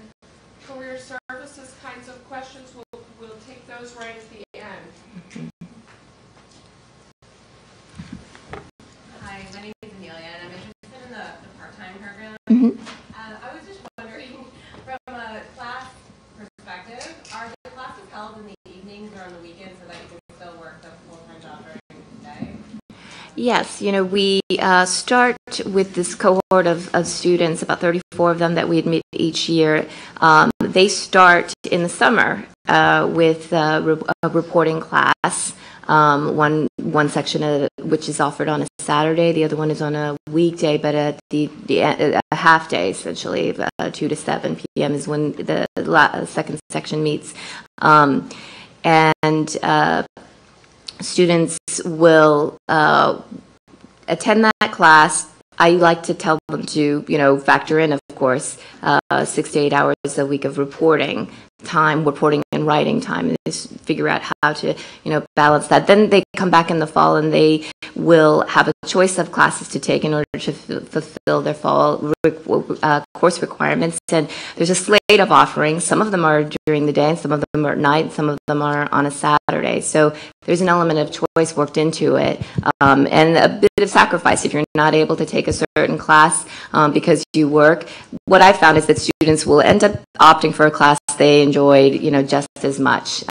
career services kinds of questions. We'll take those right at the end. still work a full-time job during the day? Yes, we start with this cohort of students, about 34 of them that we admit each year. They start in the summer with a reporting class. One section which is offered on a Saturday, the other one is on a weekday, but at a half day, essentially, 2 to 7 p.m. is when the second section meets. And students will attend that class. I like to tell them to, factor in, of course, 6 to 8 hours a week of reporting and writing time, and just figure out how to, balance that. Then they come back in the fall and they will have a choice of classes to take in order to fulfill their fall course requirements. And there's a slate of offerings. Some of them are during the day, and some of them are at night, and some of them are on a Saturday. So there's an element of choice worked into it, and a bit of sacrifice if you're not able to take a certain class because you work. What I found is that students will end up opting for a class they enjoyed, just as much.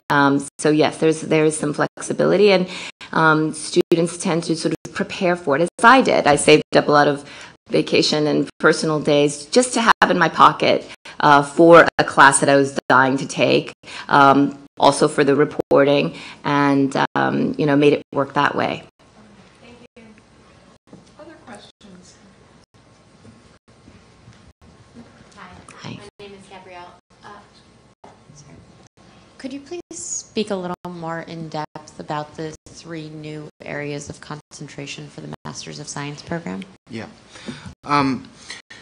So yes, there is some flexibility, and students tend to sort of prepare for it, as I did. I saved up a lot of vacation and personal days just to have in my pocket for a class that I was dying to take, also for the reporting, and made it work that way. Thank you. Other questions? Hi. My name is Gabrielle. Sorry. Could you please speak a little more in depth about the 3 new areas of concentration for the Masters of Science program? Yeah.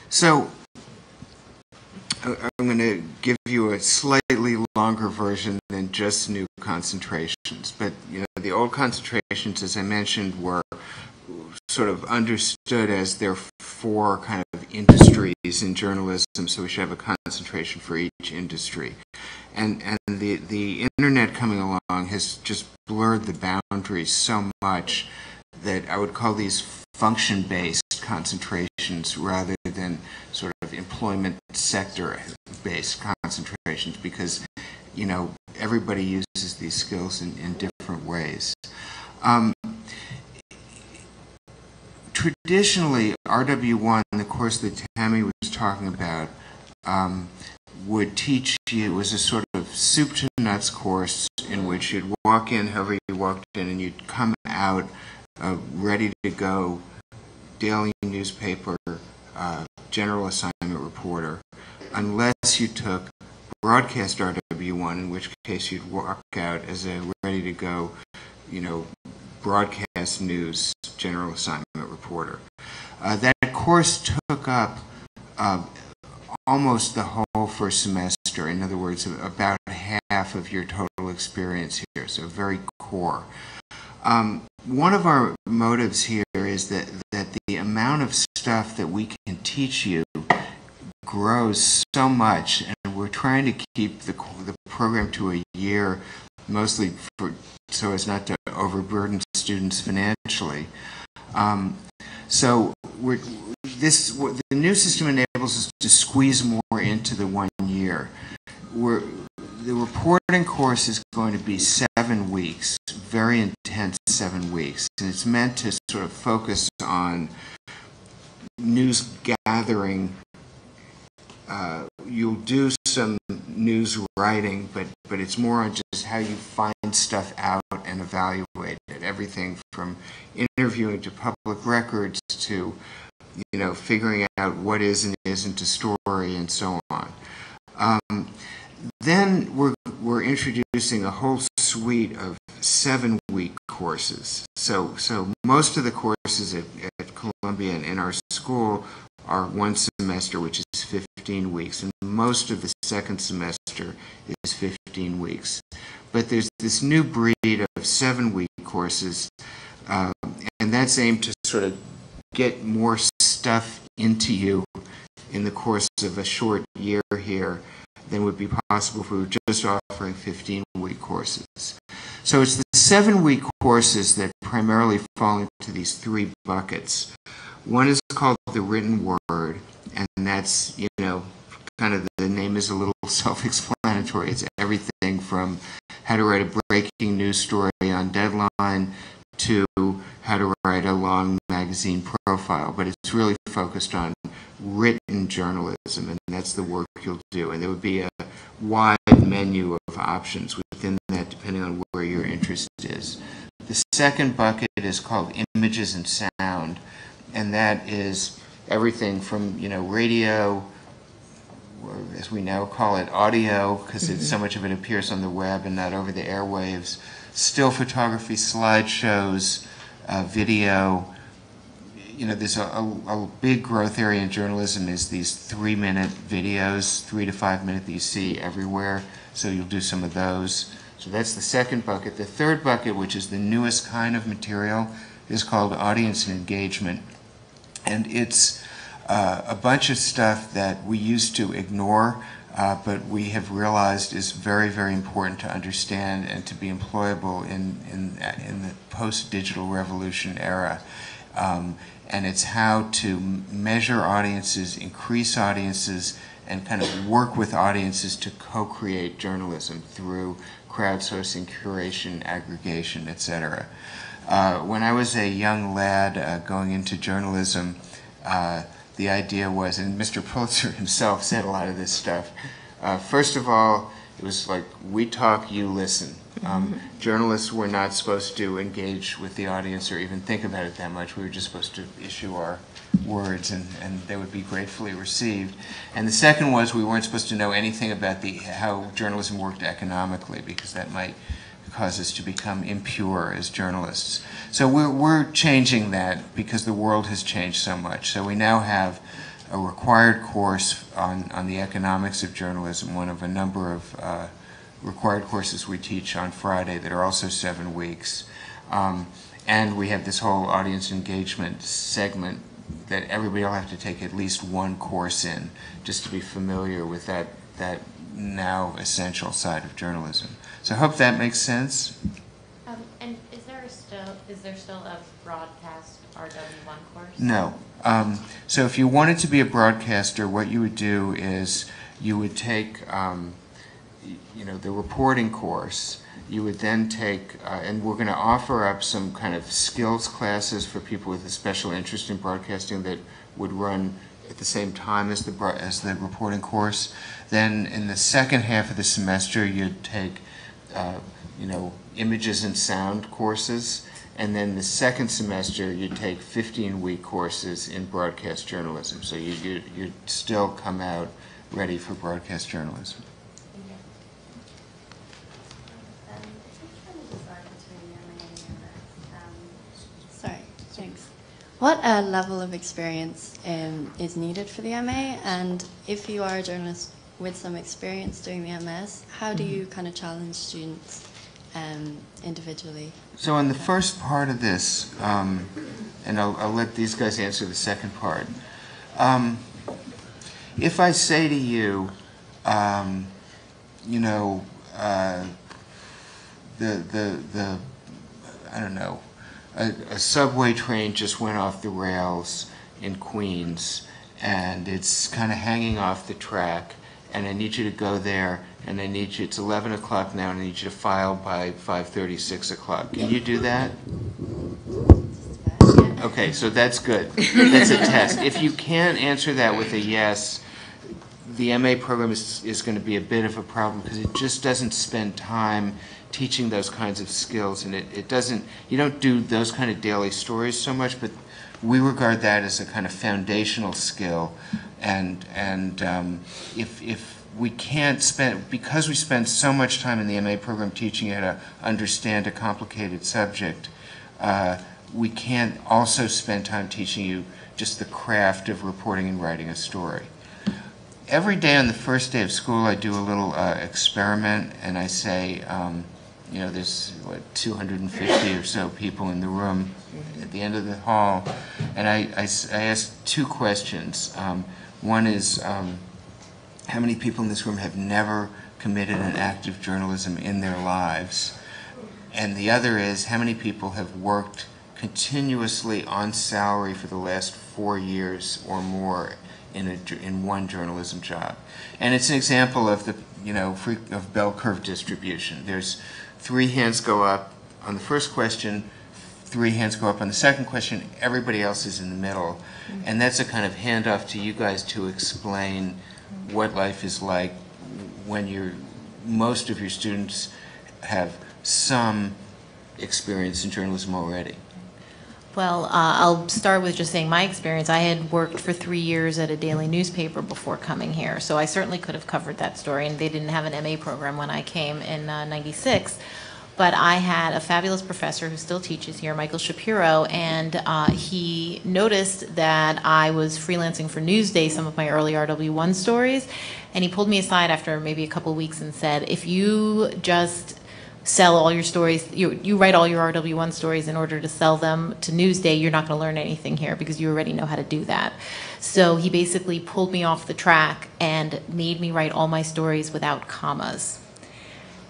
So I'm going to give you a slightly longer version than just new concentrations. But the old concentrations, as I mentioned, were sort of understood as there are 4 kind of industries in journalism, so we should have a concentration for each industry. And the internet coming along has just blurred the boundaries so much that I would call these function-based concentrations rather than sort of employment sector-based concentrations, because everybody uses these skills in different ways. Traditionally, RW1, the course that Tammy was talking about, would teach you, it was a sort of soup to nuts course in which you'd walk in however you walked in, and you'd come out ready to go daily newspaper, general assignment reporter, unless you took broadcast RW1, in which case you'd walk out as a ready to go, broadcast news general assignment reporter. That course took up almost the whole first semester. In other words, about half of your total experience here, so very core. One of our motives here is that the amount of stuff that we can teach you grows so much, and we're trying to keep the program to a year, mostly so as not to overburden students financially. So the new system enables us to squeeze more into the 1 year. The reporting course is going to be 7 weeks, very intense 7 weeks, and it's meant to sort of focus on news gathering. You'll do some news writing, but it's more on just how you find stuff out and evaluate it. Everything from interviewing to public records to, figuring out what is and isn't a story and so on. Then we're introducing a whole suite of 7-week courses. So most of the courses at Columbia and in our school are 1 semester, which is 15 weeks, and most of the second semester is 15 weeks. But there's this new breed of 7-week courses, and that's aimed to sort of get more stuff into you in the course of a short year here than would be possible if we were just offering 15-week courses. So it's the 7-week courses that primarily fall into these 3 buckets. One is called the written word, and that's, kind of the name is a little self-explanatory. It's everything from how to write a breaking news story on deadline to how to write a long magazine profile, but it's really focused on written journalism, and that's the work you'll do. And there would be a wide menu of options within that depending on where your interest is. The second bucket is called images and sound, and that is everything from, you know, radio, or as we now call it, audio, because so much of it appears on the web and not over the airwaves, still photography, slideshows, video. You know, there's a big growth area in journalism is these 3-minute videos, 3 to 5 minute that you see everywhere. So you'll do some of those. So that's the second bucket. The third bucket, which is the newest kind of material, is called audience and engagement. And it's a bunch of stuff that we used to ignore, but we have realized is very, very important to understand and to be employable in the post-digital revolution era. And it's how to measure audiences, increase audiences, and kind of work with audiences to co-create journalism through crowdsourcing, curation, aggregation, etc. When I was a young lad going into journalism, the idea was, and Mr. Pulitzer himself said a lot of this stuff, first of all, it was like, we talk, you listen. Journalists were not supposed to engage with the audience or even think about it that much. We were just supposed to issue our words, and they would be gratefully received. And the second was we weren't supposed to know anything about how journalism worked economically, because that might cause us to become impure as journalists. So we're changing that because the world has changed so much. So we now have a required course on the economics of journalism, one of a number of required courses we teach on Friday that are also 7 weeks. And we have this whole audience engagement segment that everybody will have to take at least one course in just to be familiar with that now essential side of journalism. So I hope that makes sense. And is there still a broadcast RW1 course? No. So if you wanted to be a broadcaster, what you would do is you would take you know, the reporting course. You would then take, and we're going to offer up some kind of skills classes for people with a special interest in broadcasting that would run at the same time as the reporting course. Then in the second half of the semester, you'd take, you know, images and sound courses, and then the second semester, you'd take 15-week courses in broadcast journalism. So you'd still come out ready for broadcast journalism. Sorry, thanks. What level of experience is needed for the MA? And if you are a journalist with some experience doing the MS, how do you kind of challenge students individually? So in the first part of this, and I'll let these guys answer the second part. If I say to you, you know, I don't know, a subway train just went off the rails in Queens, and it's kind of hanging off the track, and I need you to go there, and I need you, it's 11 o'clock now, and I need you to file by 5:30, 6 o'clock. Can you do that? Okay, so that's good. That's a test. If you can't answer that with a yes, the MA program is going to be a bit of a problem because it just doesn't spend time teaching those kinds of skills, and it doesn't, you don't do those kind of daily stories so much, but we regard that as a kind of foundational skill, and if we can't spend, because we spend so much time in the MA program teaching you how to understand a complicated subject, we can't also spend time teaching you just the craft of reporting and writing a story. Every day on the first day of school, I do a little experiment, and I say, you know, there's, what, 250 or so people in the room at the end of the hall, and I ask 2 questions. One is, how many people in this room have never committed an act of journalism in their lives? And the other is, how many people have worked continuously on salary for the last 4 years or more in one journalism job? And it's an example of of bell curve distribution. There's 3 hands go up on the first question, 3 hands go up on the second question, everybody else is in the middle. And that's a kind of handoff to you guys to explain what life is like when most of your students have some experience in journalism already. Well, I'll start with just saying my experience. I had worked for 3 years at a daily newspaper before coming here, so I certainly could have covered that story, and they didn't have an MA program when I came in '96. But I had a fabulous professor who still teaches here, Michael Shapiro, and he noticed that I was freelancing for Newsday some of my early RW1 stories, and he pulled me aside after maybe a couple weeks and said, if you just sell all your stories, you write all your RW1 stories in order to sell them to Newsday, you're not going to learn anything here because you already know how to do that. So he basically pulled me off the track and made me write all my stories without commas.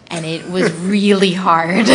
And it was really hard.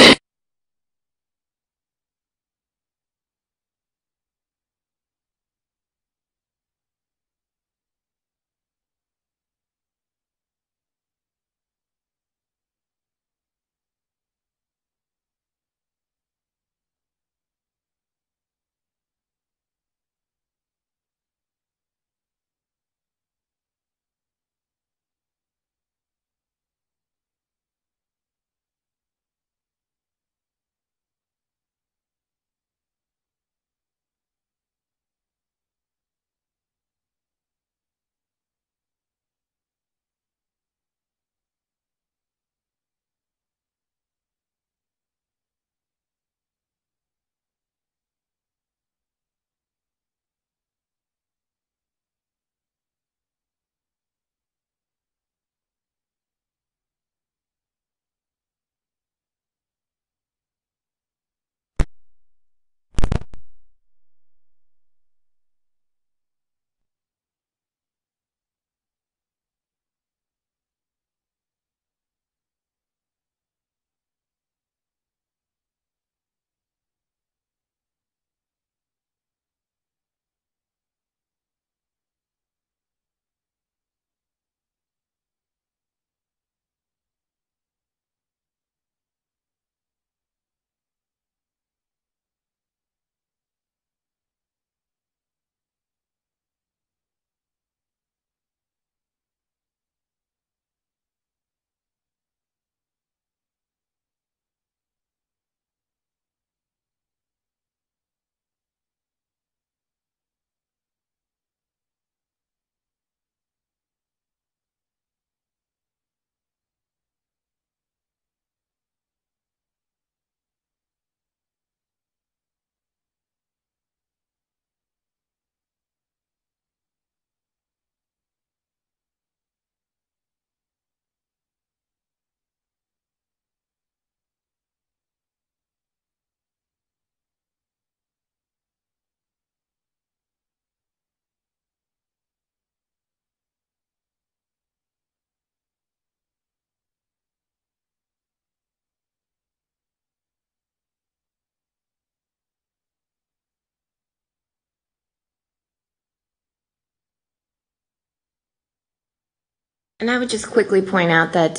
And I would just quickly point out that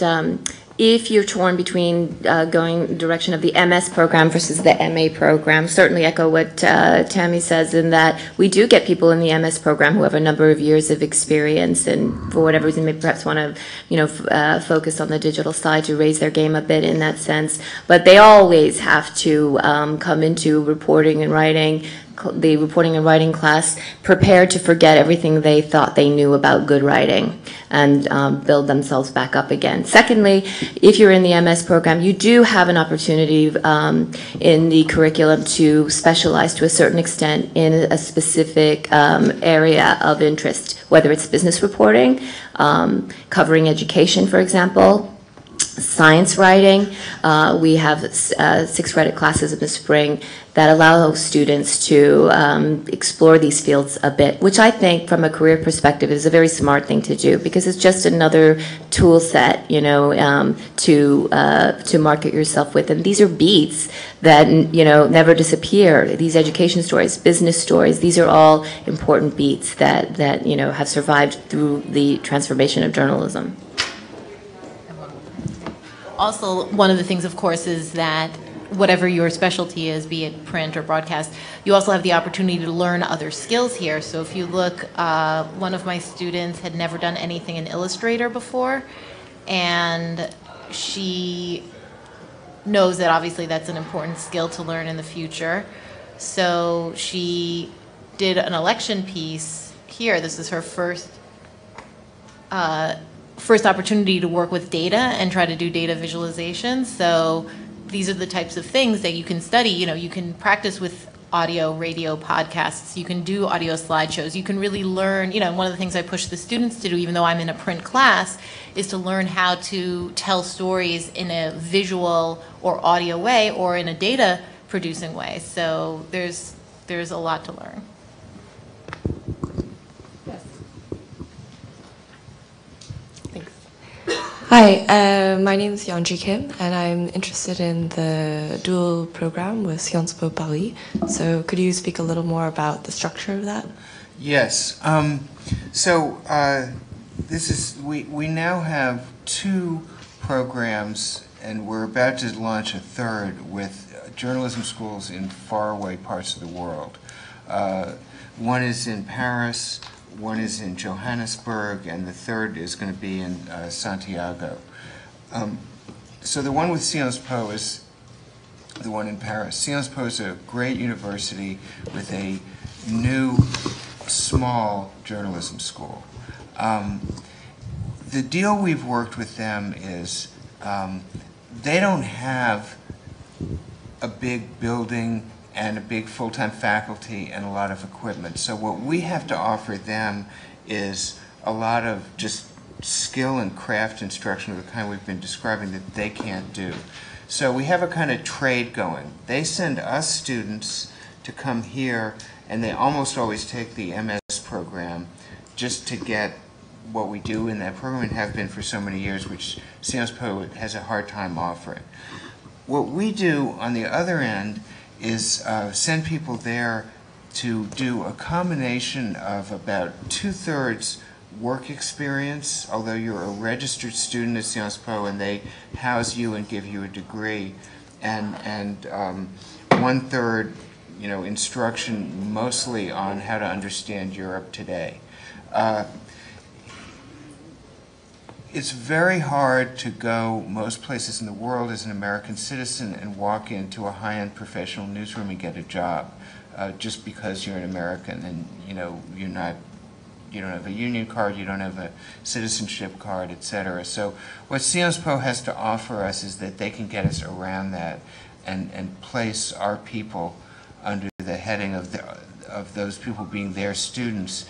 if you're torn between going the direction of the MS program versus the MA program, certainly echo what Tammy says in that we do get people in the MS program who have a number of years of experience and for whatever reason may perhaps want to focus on the digital side to raise their game a bit in that sense. But they always have to come into reporting and writing, the reporting and writing class, prepared to forget everything they thought they knew about good writing and build themselves back up again. Secondly, if you're in the MS program, you do have an opportunity in the curriculum to specialize to a certain extent in a specific area of interest, whether it's business reporting, covering education, for example, science writing. We have 6 credit classes in the spring that allow students to explore these fields a bit, which I think from a career perspective is a very smart thing to do because it's just another tool set, to market yourself with. And these are beats that, never disappear. These education stories, business stories, these are all important beats that have survived through the transformation of journalism. Also, one of the things, of course, is that whatever your specialty is, be it print or broadcast, you also have the opportunity to learn other skills here. So if you look, one of my students had never done anything in Illustrator before, and she knows that obviously that's an important skill to learn in the future. So she did an election piece here. This is her first opportunity to work with data and try to do data visualization. So these are the types of things that you can study. You know, you can practice with audio, radio, podcasts. You can do audio slideshows. You can really learn, you know, one of the things I push the students to do, even though I'm in a print class, is to learn how to tell stories in a visual or audio way or in a data producing way. So there's a lot to learn. Yes. Thanks. Hi, my name is Yeonji Kim, and I'm interested in the dual program with Sciences Po Paris. So could you speak a little more about the structure of that? Yes. We now have 2 programs, and we're about to launch a third with journalism schools in faraway parts of the world. One is in Paris, one is in Johannesburg, and the third is going to be in Santiago. So the one with Sciences Po is the one in Paris. Sciences Po is a great university with a new, small journalism school. The deal we've worked with them is they don't have a big building and a big full-time faculty and a lot of equipment. So what we have to offer them is a lot of just skill and craft instruction of the kind we've been describing that they can't do. So we have a kind of trade going. They send us students to come here, and they almost always take the MS program just to get what we do in that program and have been for so many years, which Sciences Po has a hard time offering. What we do on the other end is send people there to do a combination of about 2/3 work experience, although you're a registered student at Sciences Po and they house you and give you a degree, and 1/3, you know, instruction mostly on how to understand Europe today. It's very hard to go most places in the world as an American citizen and walk into a high-end professional newsroom and get a job just because you're an American and you don't have a union card, you don't have a citizenship card, etc. So what Sciences Po has to offer us is that they can get us around that and place our people under the heading of those people being their students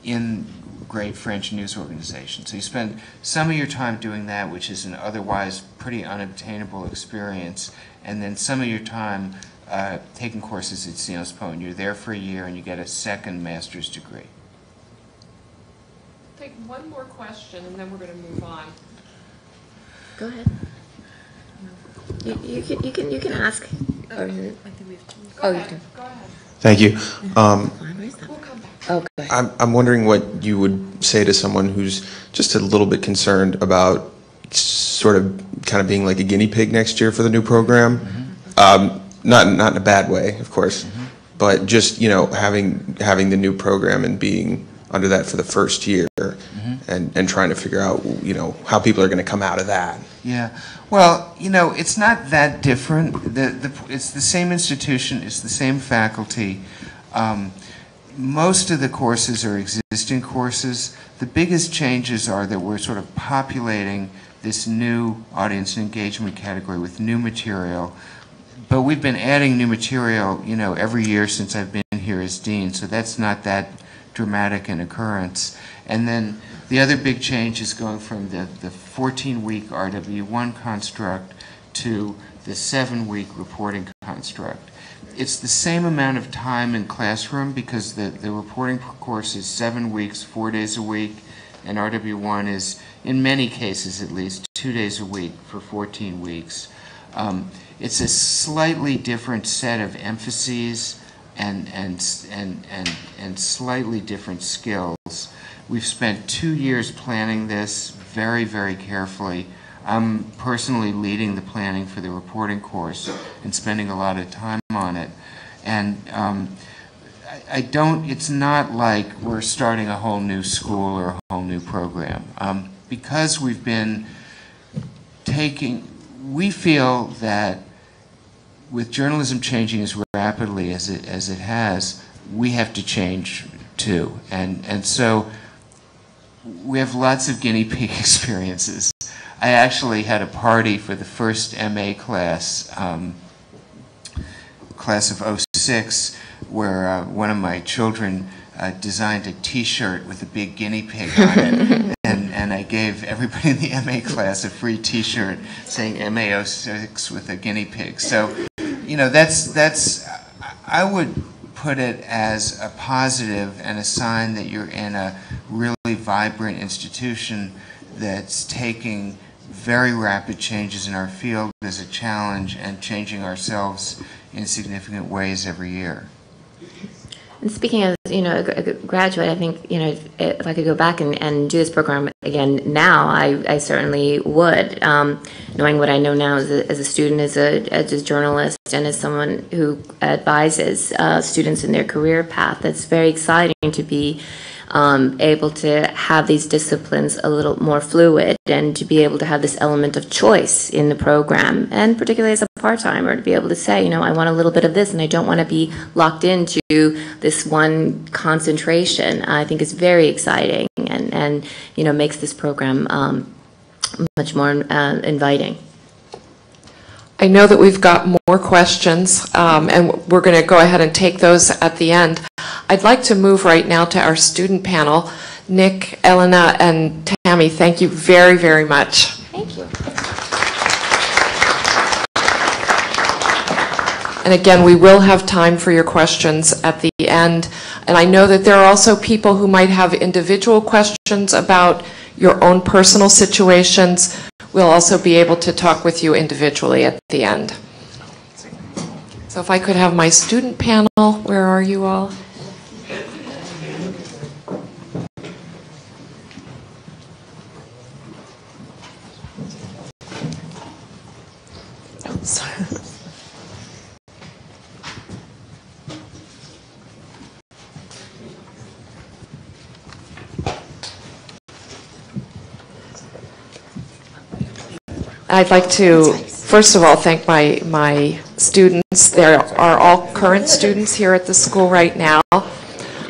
in great French news organizations. So you spend some of your time doing that, which is an otherwise pretty unobtainable experience, and then some of your time taking courses at Sciences Po, and you're there for a year and you get a second master's degree. Take one more question and then we're going to move on. Go ahead. You can ask. I think we have two. Go ahead. Go ahead. Thank you. We'll come back. Okay. I'm wondering what you would say to someone who's just a little bit concerned about sort of kind of being like a guinea pig next year for the new program. Mm-hmm. Not in a bad way, of course, mm-hmm. but just having the new program and being under that for the first year, mm-hmm. and trying to figure out how people are going to come out of that. Yeah, well, it's not that different. It's the same institution, it's the same faculty. Most of the courses are existing courses. The biggest changes are that we're sort of populating this new audience engagement category with new material. But we've been adding new material, every year since I've been here as dean, so that's not that dramatic an occurrence. And then the other big change is going from the 14-week RW1 construct to the 7-week reporting construct. It's the same amount of time in classroom because the reporting course is 7 weeks, 4 days a week, and RW1 is, in many cases at least, 2 days a week for 14 weeks. It's a slightly different set of emphases and slightly different skills. We've spent 2 years planning this very, very carefully. I'm personally leading the planning for the reporting course and spending a lot of time on it. And I don't, it's not like we're starting a whole new school or a whole new program. Because we've been we feel that with journalism changing as rapidly as it has, we have to change too. And so we have lots of guinea pig experiences. I actually had a party for the first MA class, class of '06, where one of my children designed a T-shirt with a big guinea pig on it, and I gave everybody in the MA class a free T-shirt saying MA 06 with a guinea pig. So, you know, that's I would put it as a positive and a sign that you're in a really vibrant institution that's taking very rapid changes in our field as a challenge and changing ourselves in significant ways every year. And speaking of, you know, a graduate, I think, you know, if I could go back and do this program again now, I certainly would. Knowing what I know now as a student, as a journalist, and as someone who advises students in their career path, it's very exciting to be able to have these disciplines a little more fluid and to be able to have this element of choice in the program, and particularly as a part-timer, to be able to say, you know, I want a little bit of this and I don't want to be locked into this one concentration. I think is very exciting and you know, makes this program much more inviting. I know that we've got more questions, and we're going to go ahead and take those at the end. I'd like to move right now to our student panel. Nick, Elena, and Tammy, thank you very, very much. Thank you. And again, we will have time for your questions at the end. And I know that there are also people who might have individual questions about your own personal situations. We'll also be able to talk with you individually at the end. So if I could have my student panel, where are you all? Oh, sorry. I'd like to, first of all, thank my students. They are all current students here at the school right now.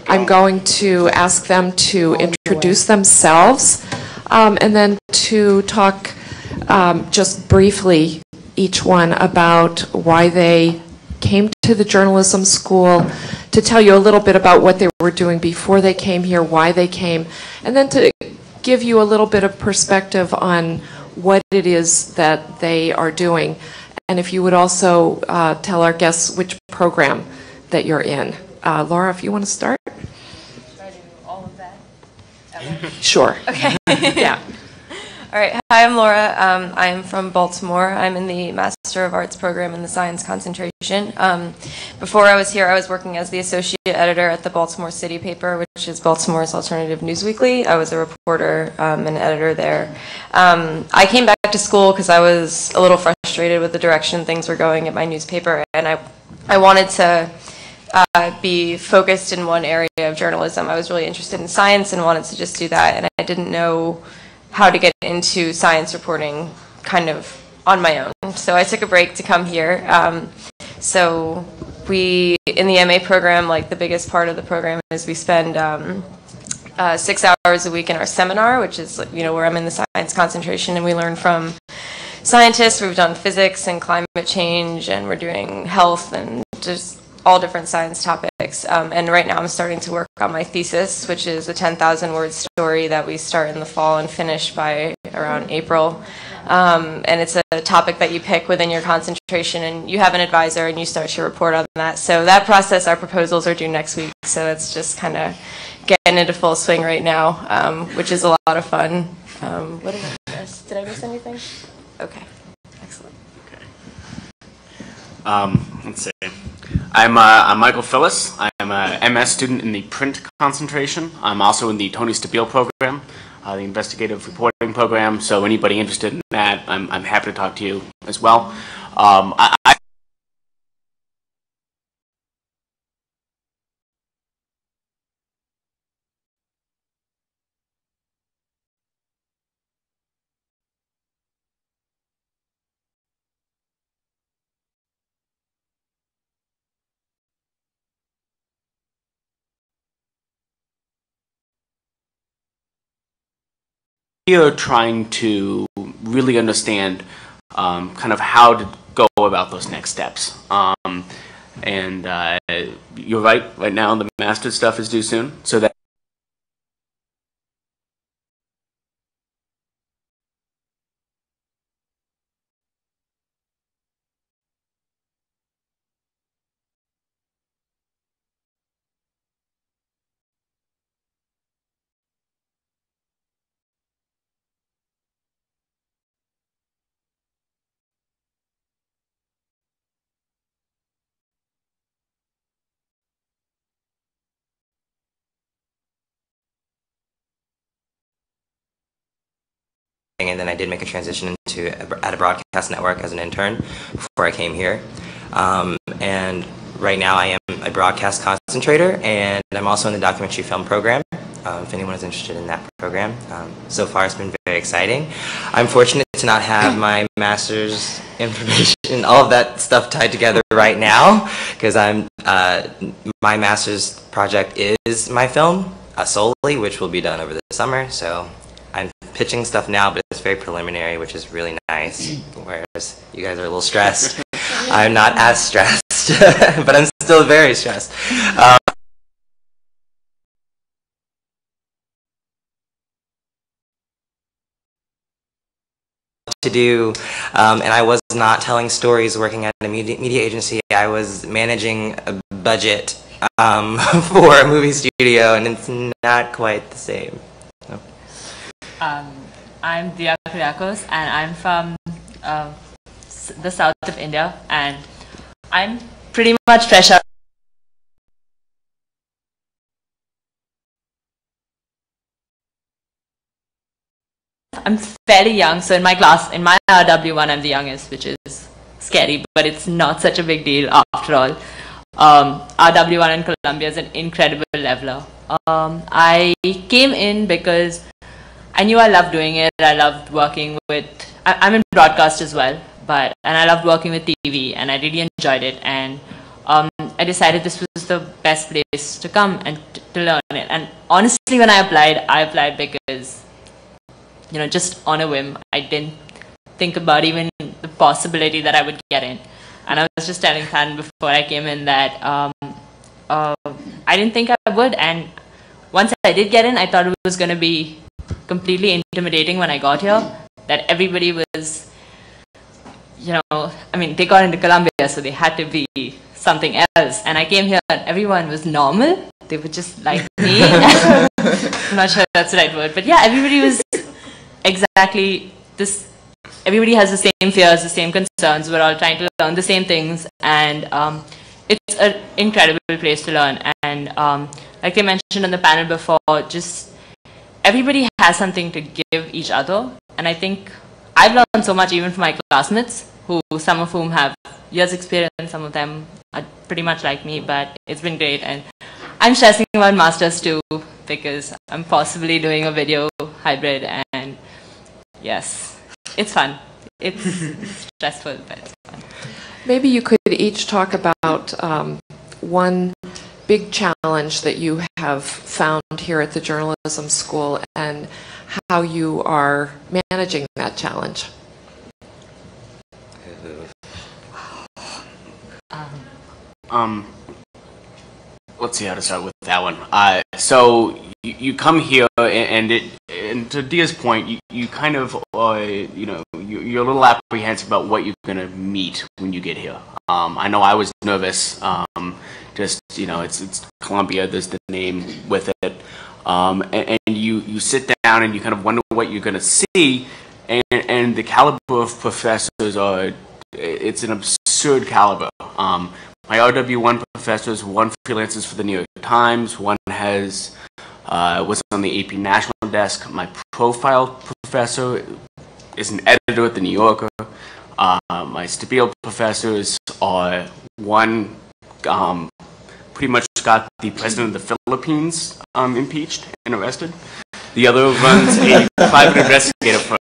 I'm going to ask them to introduce themselves and then to talk just briefly, each one, about why they came to the journalism school, to tell you a little bit about what they were doing before they came here, why they came, and then to give you a little bit of perspective on what it is that they are doing. And if you would also tell our guests which program that you're in. Laura, if you want to start. Should I do all of that? Sure. Okay. Yeah. All right. Hi, I'm Laura. I am from Baltimore. I'm in the Master of Arts program in the Science concentration. Before I was here, I was working as the associate editor at the Baltimore City paper, which is Baltimore's alternative news weekly. I was a reporter and editor there. I came back to school because I was a little frustrated with the direction things were going at my newspaper, and I wanted to be focused in one area of journalism. I was really interested in science and wanted to just do that, and I didn't know how to get into science reporting kind of on my own. So I took a break to come here. So we, in the MA program, like the biggest part of the program is we spend 6 hours a week in our seminar, which is, you know, where I'm in the science concentration, and we learn from scientists. We've done physics and climate change, and we're doing health and just all different science topics. And right now I'm starting to work on my thesis, which is a 10,000 word story that we start in the fall and finish by around April. And it's a topic that you pick within your concentration, and you have an advisor and you start your report on that. So that process, our proposals are due next week. So it's just kind of getting into full swing right now, which is a lot of fun. What did I miss? Did I miss anything? Okay, excellent. Let's see. I'm Michael Phyllis. I'm a MS student in the print concentration. I'm also in the Tony Stabile program. the investigative reporting program. So anybody interested in that, I'm happy to talk to you as well. I we are trying to really understand kind of how to go about those next steps. And you're right. Right now, the master's stuff is due soon, so that. And then I did make a transition at a broadcast network as an intern before I came here. And right now I am a broadcast concentrator, and I'm also in the documentary film program, if anyone is interested in that program. So far it's been very exciting. I'm fortunate to not have my master's information, all of that stuff tied together right now, because my master's project is my film solely, which will be done over the summer. So I'm pitching stuff now, but it's very preliminary, which is really nice, whereas you guys are a little stressed. I'm not as stressed, but I'm still very stressed. To do, and I was not telling stories working at a media agency. I was managing a budget for a movie studio, and it's not quite the same. No. I'm Dia Kyriakos, and I'm from the south of India, and I'm pretty much fresh out. I'm fairly young, so in my class, in my RW1, I'm the youngest, which is scary, but it's not such a big deal after all. RW1 in Columbia is an incredible leveler. I came in because I knew I loved doing it. I loved working with, I'm in broadcast as well, and I loved working with TV, and I really enjoyed it. And I decided this was the best place to come and to learn it. And honestly, when I applied because, you know, just on a whim. I didn't think about even the possibility that I would get in. And I was just telling Tan before I came in that I didn't think I would. And once I did get in, I thought it was going to be completely intimidating when I got here. That everybody was, you know, I mean, they got into Columbia, so they had to be something else. And I came here and everyone was normal. They were just like me. I'm not sure if that's the right word. But yeah, everybody was exactly this. Everybody has the same fears, the same concerns. We're all trying to learn the same things. And it's an incredible place to learn. And like they mentioned on the panel before, just everybody has something to give each other. And I think I've learned so much even from my classmates, some of whom have years experience, some of them are pretty much like me, but it's been great. And I'm stressing about masters too, because I'm possibly doing a video hybrid, and yes, it's fun. It's stressful, but it's fun. Maybe you could each talk about one big challenge that you have found here at the journalism school and how you are managing that challenge. Let's see how to start with that one. So you come here, and to Dia's point, you kind of, you know, you're a little apprehensive about what you're going to meet when you get here. I know I was nervous. Just, you know, it's Columbia. There's the name with it, and you sit down and you kind of wonder what you're going to see, and the caliber of professors it's an absurd caliber. My RW1 professors, one freelances for the New York Times, one has was on the AP National Desk. My profile professor is an editor at the New Yorker. My Stabile professors are one pretty much got the president of the Philippines impeached and arrested. The other runs a private investigator firm.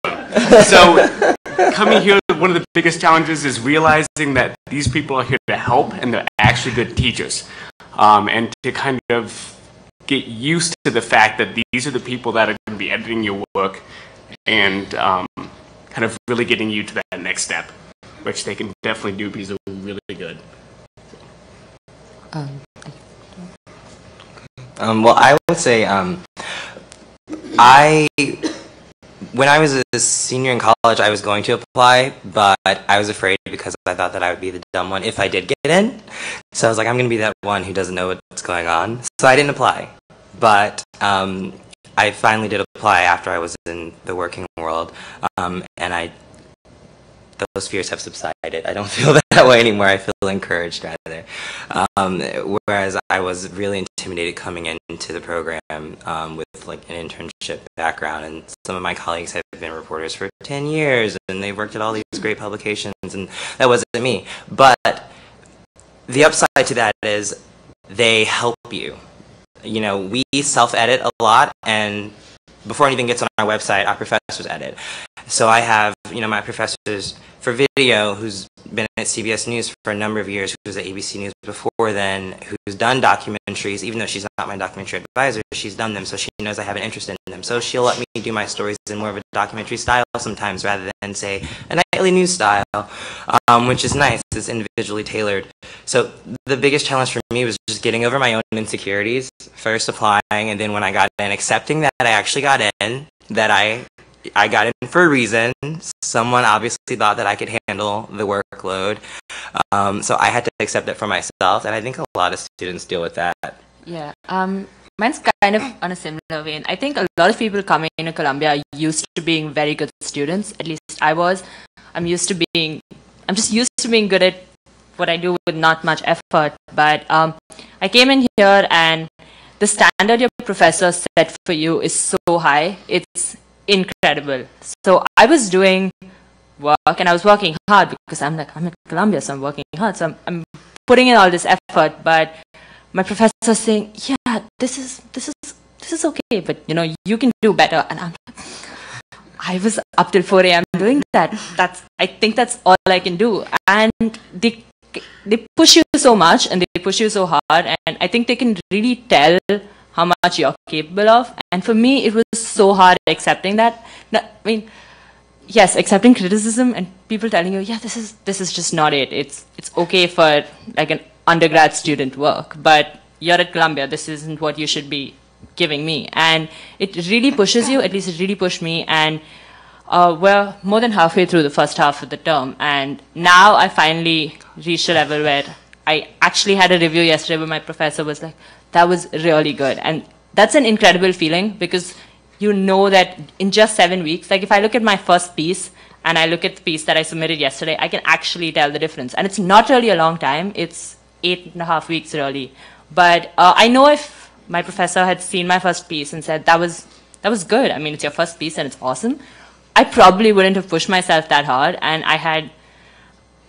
So coming here, one of the biggest challenges is realizing that these people are here to help and they're actually good teachers. And to kind of get used to the fact that these are the people that are going to be editing your work and kind of really getting you to that next step, which they can definitely do because they're really good. Well, I would say when I was a senior in college, I was going to apply, but I was afraid because I thought that I would be the dumb one if I did get in. So I was like, I'm going to be that one who doesn't know what's going on. So I didn't apply. But I finally did apply after I was in the working world, and those fears have subsided. I don't feel that way anymore. I feel encouraged, rather. Whereas I was really intimidated coming into the program with like an internship background, and some of my colleagues have been reporters for 10 years, and they've worked at all these great publications, and that wasn't me. But the upside to that is they help you. You know, we self-edit a lot, and before anything gets on our website, our professors edit. So I have, you know, my professors for video who's been at CBS News for a number of years, who was at ABC News before then, who's done documentaries. Even though she's not my documentary advisor, she's done them, so she knows I have an interest in them. So she'll let me do my stories in more of a documentary style sometimes, rather than, say, a nightly news style, which is nice. It's individually tailored. So the biggest challenge for me was just getting over my own insecurities, first applying, and then when I got in, accepting that I actually got in, that I got in for a reason. Someone obviously thought that I could handle the workload. So I had to accept it for myself, and I think a lot of students deal with that. Yeah. Mine's kind of on a similar vein. I think a lot of people coming into Columbia are used to being very good students. At least I was. I'm just used to being good at what I do with not much effort. But I came in here, and the standard your professor set for you is so high. It's incredible. So I was doing work, and I was working hard because I'm at Columbia, so I'm working hard. So I'm putting in all this effort, but my professor's saying, yeah, this is okay, but you know, you can do better. And I'm like, I was up till 4 a.m. doing that. I think that's all I can do. And they push you so much, and they push you so hard, and I think they can really tell how much you're capable of. And for me, it was so hard accepting that. I mean, yes, accepting criticism and people telling you, yeah, this is just not it. It's okay for like an undergrad student work, but you're at Columbia, this isn't what you should be giving me. And it really pushes you, at least it really pushed me. And we're more than halfway through the first half of the term, and now I finally reached a level where I actually had a review yesterday where my professor was like, that was really good. And that's an incredible feeling, because you know that in just 7 weeks, like if I look at my first piece and I look at the piece that I submitted yesterday, I can actually tell the difference. And it's not really a long time, it's 8.5 weeks really. But I know if my professor had seen my first piece and said, that was good, I mean, it's your first piece and it's awesome, I probably wouldn't have pushed myself that hard. And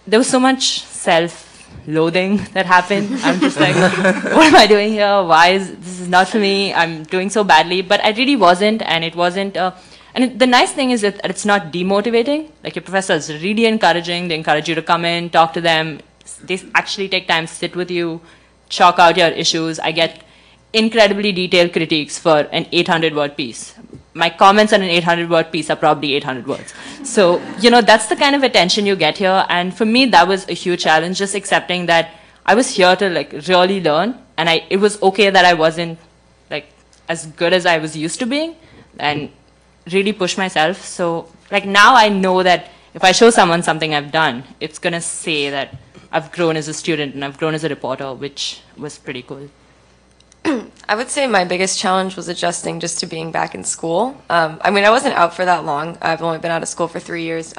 there was so much self-loathing that happened. I'm just like, what am I doing here? This is not for me. I'm doing so badly. But I really wasn't, and it wasn't. And the nice thing is that it's not demotivating. Like, your professor is really encouraging. They encourage you to come in, talk to them. They actually take time, sit with you, chalk out your issues. I get incredibly detailed critiques for an 800-word piece. My comments on an 800-word piece are probably 800 words. So, you know, that's the kind of attention you get here. And for me, that was a huge challenge, just accepting that I was here to, like, really learn. And it was okay that I wasn't, like, as good as I was used to being, and really push myself. So, like, now I know that if I show someone something I've done, it's going to say that I've grown as a student and I've grown as a reporter, which was pretty cool. I would say my biggest challenge was adjusting just to being back in school. I mean, I wasn't out for that long. I've only been out of school for 3 years.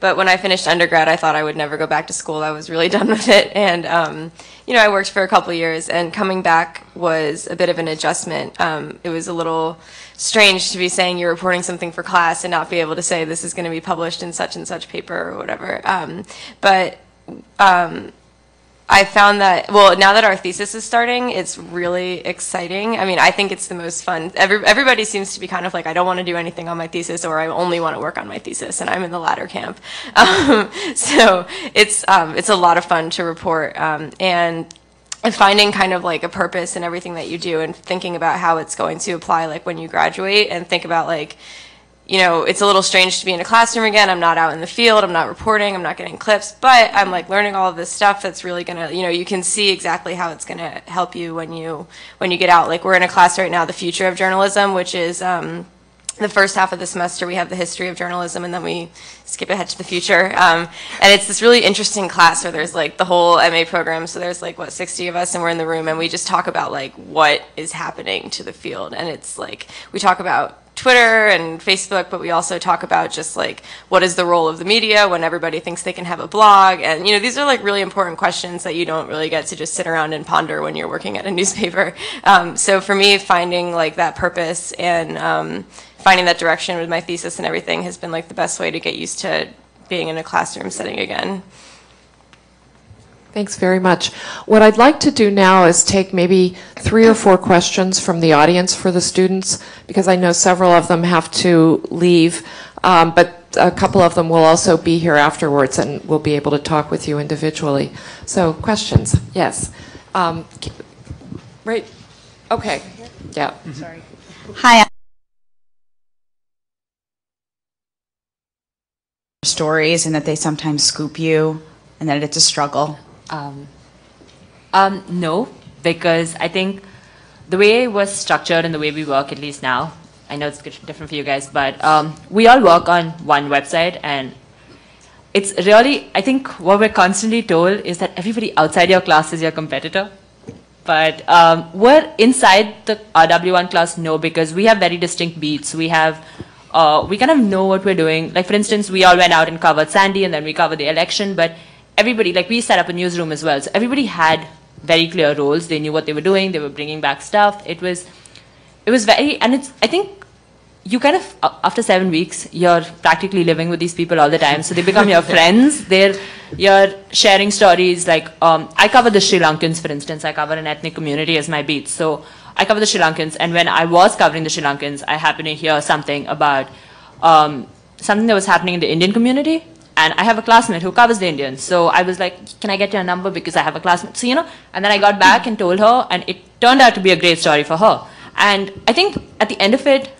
But when I finished undergrad, I thought I would never go back to school. I was really done with it. And, I worked for a couple years, and coming back was a bit of an adjustment. It was a little strange to be saying you're reporting something for class and not be able to say this is going to be published in such and such paper or whatever. I found that, well, now that our thesis is starting, it's really exciting. I mean, I think it's the most fun. Everybody seems to be kind of like, I don't want to do anything on my thesis, or I only want to work on my thesis, and I'm in the latter camp. So it's a lot of fun to report, and finding kind of like a purpose in everything that you do, and thinking about how it's going to apply, like when you graduate, and think about like, it's a little strange to be in a classroom again. I'm not out in the field. I'm not reporting. I'm not getting clips, but I'm like learning all of this stuff that's really gonna, you can see exactly how it's gonna help you when you get out. Like we're in a class right now, the future of journalism, which is the first half of the semester we have the history of journalism, and then we skip ahead to the future. And it's this really interesting class where there's like the whole MA program. So there's like 60 of us, and we're in the room, and we just talk about like what is happening to the field. And it's like we talk about Twitter and Facebook, but we also talk about just like what is the role of the media when everybody thinks they can have a blog, and these are like really important questions that you don't really get to just sit around and ponder when you're working at a newspaper. So for me, finding like that purpose and finding that direction with my thesis and everything has been like the best way to get used to being in a classroom setting again. Thanks very much. What I'd like to do now is take maybe 3 or 4 questions from the audience for the students, because I know several of them have to leave, but a couple of them will also be here afterwards, and we'll be able to talk with you individually. So questions? Yes. Right. Okay. Yeah. Sorry. Hi. Stories, and that they sometimes scoop you, and that it's a struggle. No, because I think the way it was structured and the way we work, at least now, I know it's different for you guys, but we all work on one website, and it's really, I think what we're constantly told is that everybody outside your class is your competitor. But we're inside the RW1 class, no, because we have very distinct beats. We have, we kind of know what we're doing. Like, for instance, we all went out and covered Sandy, and then we covered the election, but everybody, like we set up a newsroom as well. So everybody had very clear roles. They knew what they were doing. They were bringing back stuff. It was very, and I think you kind of, after 7 weeks, you're practically living with these people all the time. So they become your friends. You're sharing stories. Like, I cover the Sri Lankans, for instance. I cover an ethnic community as my beat. So I cover the Sri Lankans. And when I was covering the Sri Lankans, I happened to hear something about something that was happening in the Indian community. And I have a classmate who covers the Indians. So I was like, can I get your number because I have a classmate? So, and then I got back and told her, and it turned out to be a great story for her. And I think at the end of it,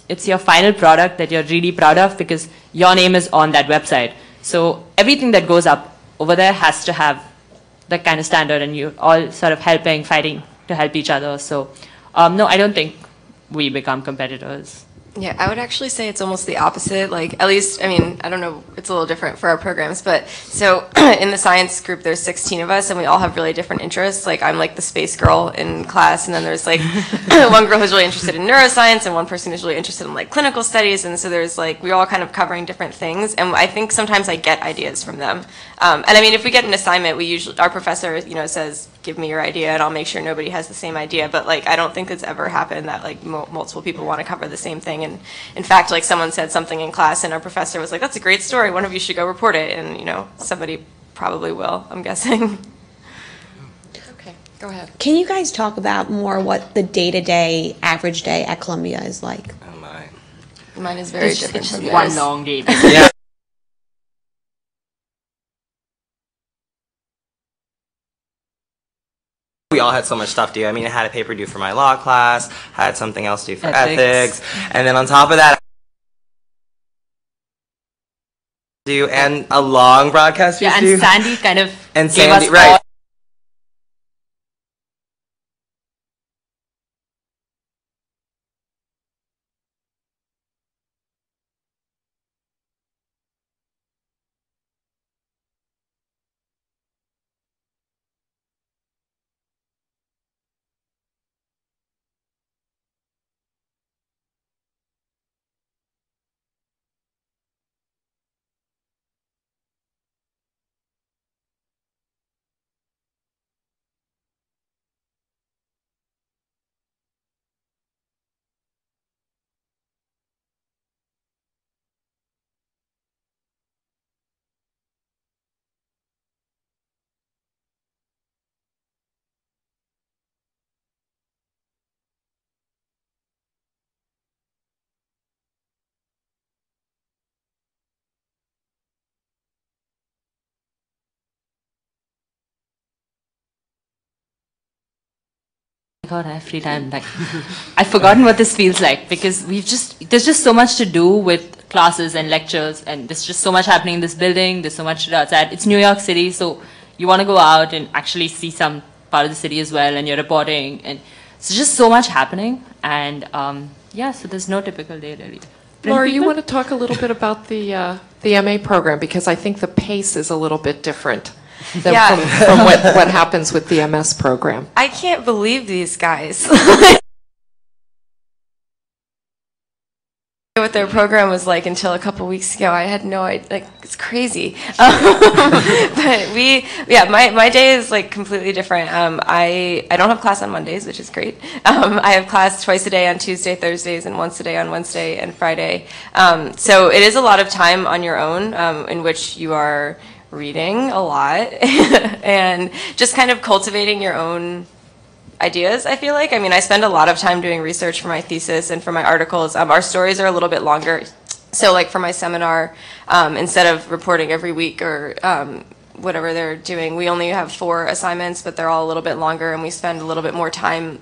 it's your final product that you're really proud of because your name is on that website. So everything that goes up over there has to have that kind of standard, and you're all sort of helping, fighting to help each other. So no, I don't think we become competitors. Yeah, I would actually say it's almost the opposite. Like, at least, I mean, I don't know, it's a little different for our programs, but so in the science group, there's 16 of us, and we all have really different interests. Like, I'm like the space girl in class, and then there's like one girl who's really interested in neuroscience, and one person who's really interested in like clinical studies, and so there's like, we're all kind of covering different things, and I think sometimes I get ideas from them. And I mean, if we get an assignment, our professor, says, give me your idea, and I'll make sure nobody has the same idea, but like, I don't think it's ever happened that like multiple people want to cover the same thing. And in fact, like someone said something in class and our professor was like, that's a great story, one of you should go report it. And somebody probably will, I'm guessing. Okay, go ahead. Can you guys talk about more what the day-to-day, average day at Columbia is like? Oh my. Mine is very different It's from one yours. long day. Yeah. We all had so much stuff due. I mean, I had a paper due for my law class, had something else due for ethics, and then on top of that, due and a long broadcast. Yeah, and due. Sandy kind of and gave Sandy, us right? all God, I have free time. Like, I've forgotten what this feels like because there's just so much to do with classes and lectures, and there's just so much happening in this building. There's so much to do outside. It's New York City, so you want to go out and actually see some part of the city as well, and you're reporting, and it's just so much happening. And yeah, so there's no typical day really. Laura, you want to talk a little bit about the MA program, because I think the pace is a little bit different than from what happens with the MS program. I can't believe these guys. What their program was like until a couple weeks ago. I had no idea. Like, it's crazy. But my day is like completely different. I don't have class on Mondays, which is great. I have class twice a day on Tuesday, Thursdays, and once a day on Wednesday and Friday. So it is a lot of time on your own in which you are reading a lot and just kind of cultivating your own ideas, I feel like. I mean, I spend a lot of time doing research for my thesis and for my articles. Our stories are a little bit longer. So like for my seminar, instead of reporting every week or whatever they're doing, we only have 4 assignments, but they're all a little bit longer, and we spend a little bit more time.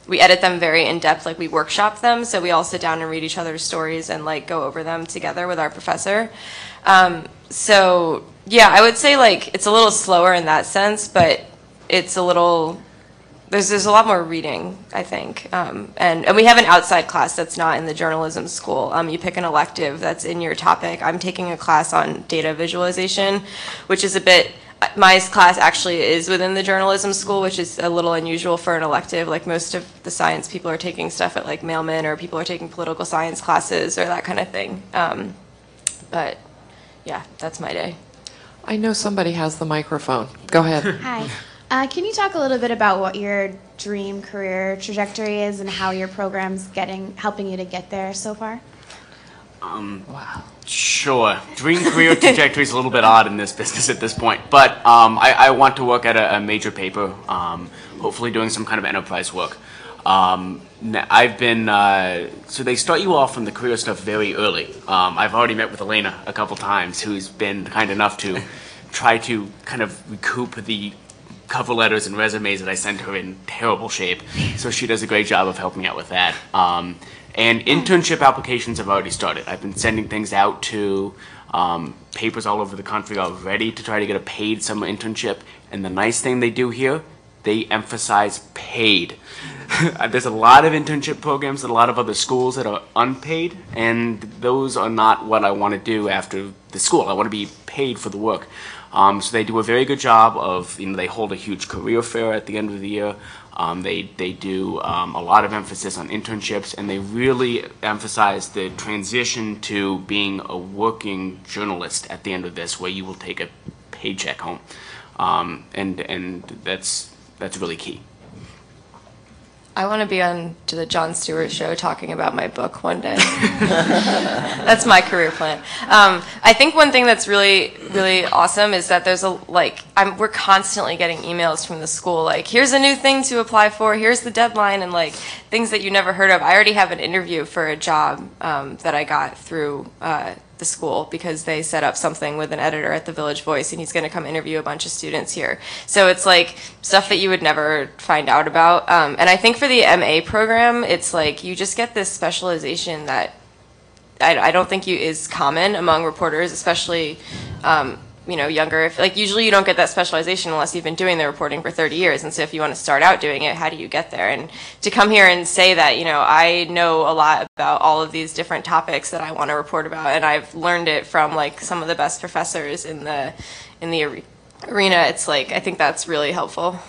We edit them very in depth, like we workshop them, so we all sit down and read each other's stories and like go over them together with our professor. So yeah, I would say like it's a little slower in that sense, but it's a little, there's a lot more reading, I think. And we have an outside class that's not in the journalism school. You pick an elective that's in your topic. I'm taking a class on data visualization, which is a bit, my class actually is within the journalism school, which is a little unusual for an elective. Like most of the science people are taking stuff at like Mailman, or people are taking political science classes or that kind of thing. But yeah, that's my day. I know somebody has the microphone. Go ahead. Hi. Can you talk a little bit about what your dream career trajectory is and how your program's helping you to get there so far? Wow. Sure. Dream career trajectory is a little bit odd in this business at this point, but I want to work at a major paper, hopefully doing some kind of enterprise work. I've been, so they start you off on the career stuff very early. I've already met with Elena a couple times, who's been kind enough to try to kind of recoup the cover letters and resumes that I sent her in terrible shape. So she does a great job of helping out with that. And internship applications have already started. I've been sending things out to papers all over the country already to try to get a paid summer internship. And the nice thing they do here, they emphasize paid. There's a lot of internship programs at a lot of other schools that are unpaid, and those are not what I want to do after the school. I want to be paid for the work. So they do a very good job of, they hold a huge career fair at the end of the year. They do a lot of emphasis on internships, and they really emphasize the transition to being a working journalist at the end of this, where you will take a paycheck home. And that's really key. I want to be on to the Jon Stewart show talking about my book one day. That's my career plan. I think one thing that's really, really awesome is that there's we're constantly getting emails from the school, like, here's a new thing to apply for, here's the deadline, and like things that you never heard of. I already have an interview for a job that I got through the school because they set up something with an editor at the Village Voice, and he's going to come interview a bunch of students here. So it's like stuff that you would never find out about. And I think for the MA program, it's like you just get this specialization that I don't think is common among reporters, especially younger. Usually you don't get that specialization unless you've been doing the reporting for 30 years. And so if you want to start out doing it, how do you get there? And to come here and say that, I know a lot about all of these different topics that I want to report about, and I've learned it from like some of the best professors in the arena. It's like, I think that's really helpful.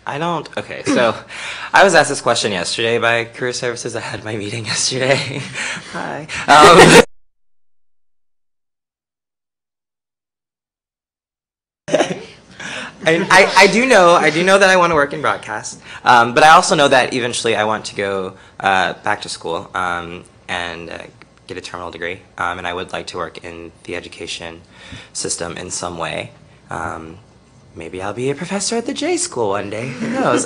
Okay, so I was asked this question yesterday by Career Services. I had my meeting yesterday. Hi. I do know that I want to work in broadcast, but I also know that eventually I want to go back to school and get a terminal degree, and I would like to work in the education system in some way. Maybe I'll be a professor at the J School one day. Who knows?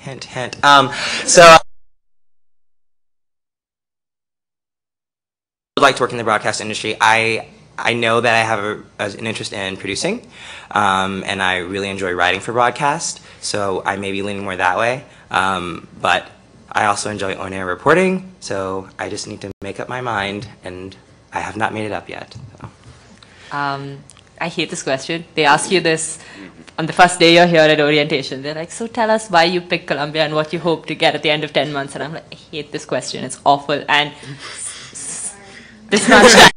Hint, hint. So I would like to work in the broadcast industry. I I know that I have an interest in producing, and I really enjoy writing for broadcast, so I may be leaning more that way. But I also enjoy on-air reporting, so I just need to make up my mind, and I have not made it up yet. So. I hate this question. They ask you this on the first day you're here at orientation. They're like, so tell us why you picked Columbia and what you hope to get at the end of 10 months. And I'm like, I hate this question. It's awful. And this much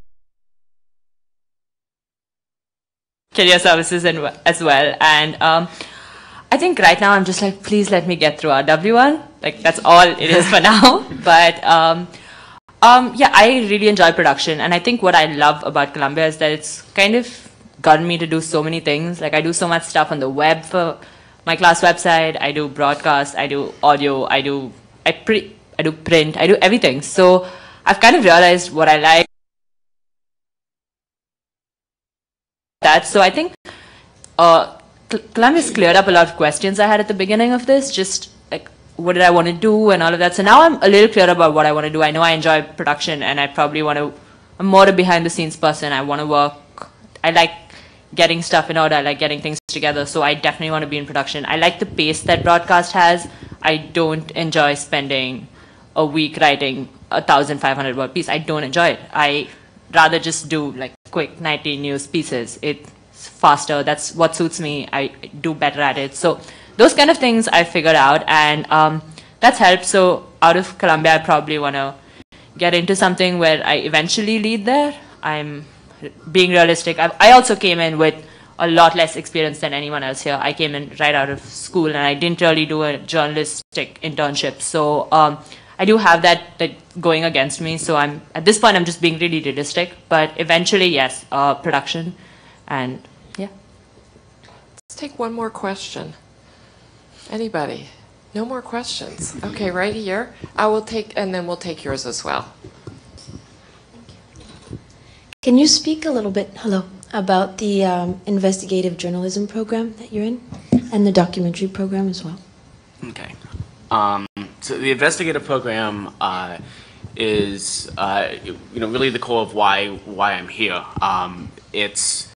career services as well. And I think right now I'm just like, please let me get through RW1. Like, that's all it is for now. But yeah, I really enjoy production. And I think what I love about Columbia is that it's kind of gotten me to do so many things. Like, I do so much stuff on the web for my class website. I do broadcast, I do audio, I do print, I do everything. So I've kind of realized what I like. So I think Columbia's cleared up a lot of questions I had at the beginning of this, just like what did I want to do and all of that. So now I'm a little clearer about what I want to do. I know I enjoy production, and I probably want to, I'm more a behind the scenes person. I want to work, I like getting stuff in order, I like getting things together, so I definitely want to be in production. I like the pace that broadcast has. I don't enjoy spending a week writing a 1,500 word piece. I don't enjoy it. I rather just do like quick nightly news pieces. It's faster, that's what suits me, I do better at it. So those kind of things I figured out, and that's helped. So out of Columbia, I probably want to get into something where I eventually lead there. I'm being realistic. I also came in with a lot less experience than anyone else here. I came in right out of school, and I didn't really do a journalistic internship. So I do have that going against me. So at this point, I'm just being really realistic. But eventually, yes, production, and yeah. Let's take one more question. Anybody? No more questions. Okay, right here. I will take, and then we'll take yours as well. Can you speak a little bit, about the investigative journalism program that you're in, and the documentary program as well? Okay. So the investigative program is, really the core of why I'm here. It's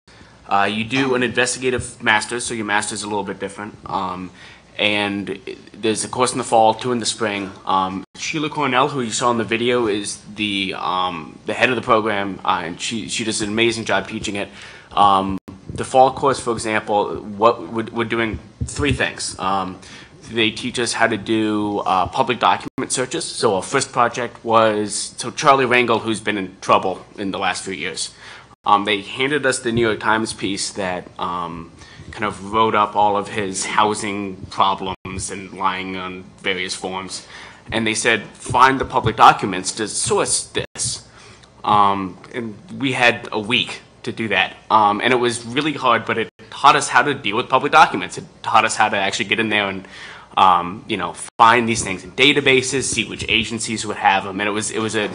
you do an investigative master's, so your master's is a little bit different. And there's a course in the fall, 2 in the spring. Sheila Cornell, who you saw in the video, is the head of the program, and she does an amazing job teaching it. The fall course, for example, we're doing 3 things. They teach us how to do public document searches. So our first project was, Charlie Rangel, who's been in trouble in the last few years. They handed us the New York Times piece that kind of wrote up all of his housing problems and lying on various forms. And they said, find the public documents to source this. And we had a week to do that. And it was really hard, but it taught us how to deal with public documents. It taught us how to actually get in there and find these things in databases, see which agencies would have them. And it was a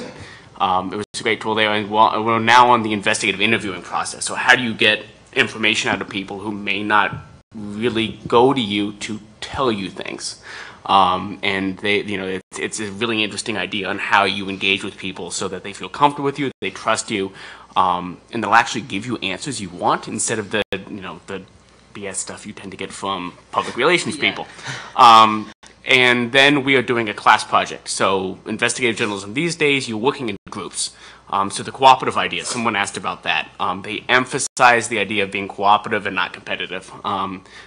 great tool there. And we're now on the investigative interviewing process. So how do you get information out of people who may not really go to you to tell you things? And it's a really interesting idea on how you engage with people so that they feel comfortable with you, they trust you, and they'll actually give you answers you want instead of the BS stuff you tend to get from public relations people. And then we are doing a class project. So investigative journalism these days, you're working in groups. So the cooperative idea, someone asked about that. They emphasize the idea of being cooperative and not competitive.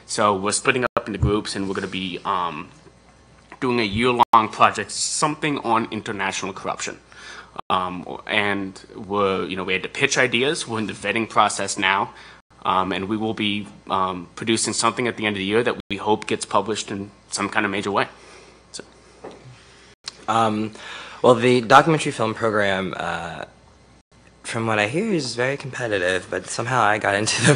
So we're splitting up into groups, and we're going to be doing a year-long project, something on international corruption. And we had to pitch ideas. We're in the vetting process now. And we will be producing something at the end of the year that we hope gets published in some kind of major way. So. Well, the documentary film program, from what I hear, is very competitive, but somehow I got into the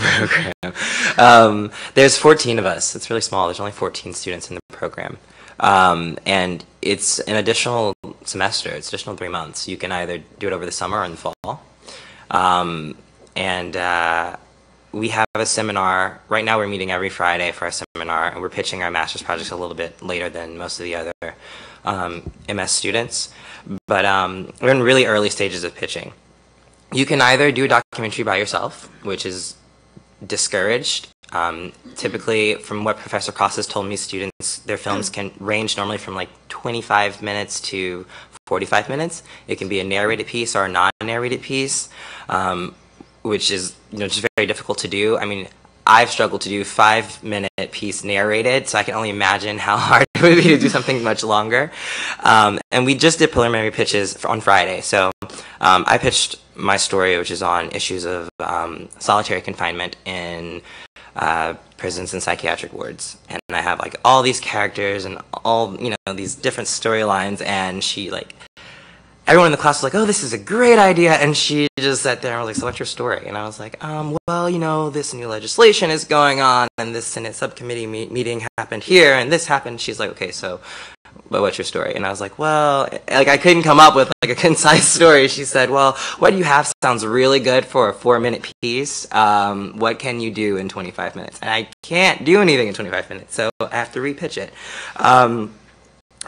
program. There's 14 of us. It's really small. There's only 14 students in the program. And it's an additional semester. It's additional 3 months. You can either do it over the summer or in the fall. We have a seminar. Right now we're meeting every Friday for our seminar, and we're pitching our master's projects a little bit later than most of the other MS students. But we're in really early stages of pitching. you can either do a documentary by yourself, which is discouraged. Typically, from what Professor Costas told me, students, their films can range normally from like 25 minutes to 45 minutes. It can be a narrated piece or a non-narrated piece, which is just very difficult to do. I mean, I've struggled to do 5-minute piece narrated, so I can only imagine how hard it would be to do something much longer. And we just did preliminary pitches on Friday. So I pitched my story, which is on issues of solitary confinement in prisons and psychiatric wards. And I have like all these characters and all, these different storylines, and she everyone in the class was like, oh, this is a great idea. And she just sat there and was like, so what's your story? And I was like, well, this new legislation is going on, and this Senate subcommittee meeting happened here, and this happened. She's like, okay, so, but what's your story? And I was like, well, I couldn't come up with a concise story. She said, well, what you have sounds really good for a 4-minute piece. What can you do in 25 minutes? And I can't do anything in 25 minutes, so I have to repitch it.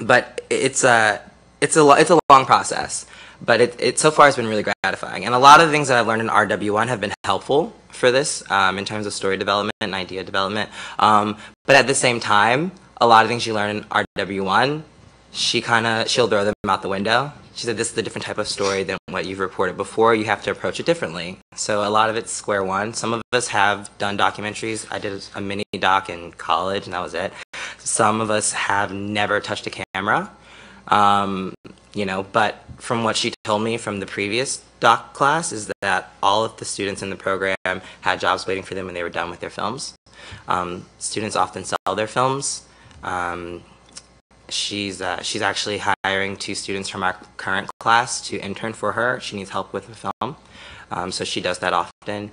But it's a long process, but it so far has been really gratifying. And a lot of the things that I've learned in RW1 have been helpful for this in terms of story development and idea development. But at the same time, a lot of things you learn in RW1, she'll throw them out the window. She said, this is a different type of story than what you've reported before. You have to approach it differently. So a lot of it's square one. Some of us have done documentaries. I did a mini doc in college, and that was it. Some of us have never touched a camera. But from what she told me from the previous doc class is that all of the students in the program had jobs waiting for them when they were done with their films. Students often sell their films. She's actually hiring 2 students from our current class to intern for her. She needs help with the film, so she does that often.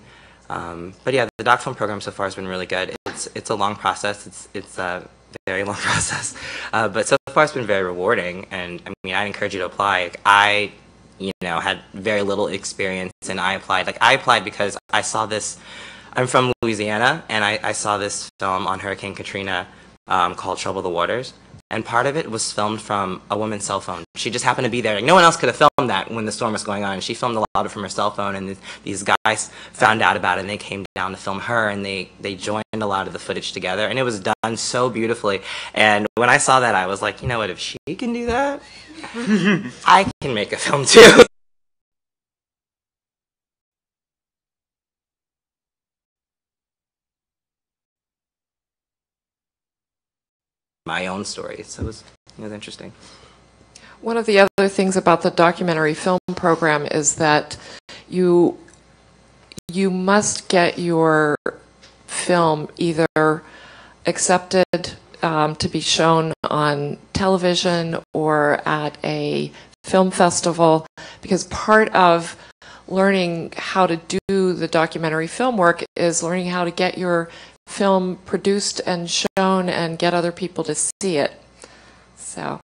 But yeah, the doc film program so far has been really good. It's a long process. It's a very long process, but so far it's been very rewarding. And I mean, I'd encourage you to apply. I had very little experience, and I applied. I applied because I saw this. I'm from Louisiana, and I saw this film on Hurricane Katrina called Trouble the Waters. And part of it was filmed from a woman's cell phone. She just happened to be there. No one else could have filmed that when the storm was going on. She filmed a lot of it from her cell phone, and these guys found out about it, and they came down to film her, and they joined a lot of the footage together, and it was done so beautifully. And when I saw that, I was like, you know what, if she can do that, I can make a film too. My own story, so it was interesting. One of the other things about the documentary film program is that you must get your film either accepted to be shown on television or at a film festival, because part of learning how to do the documentary film work is learning how to get your film produced and shown and get other people to see it. So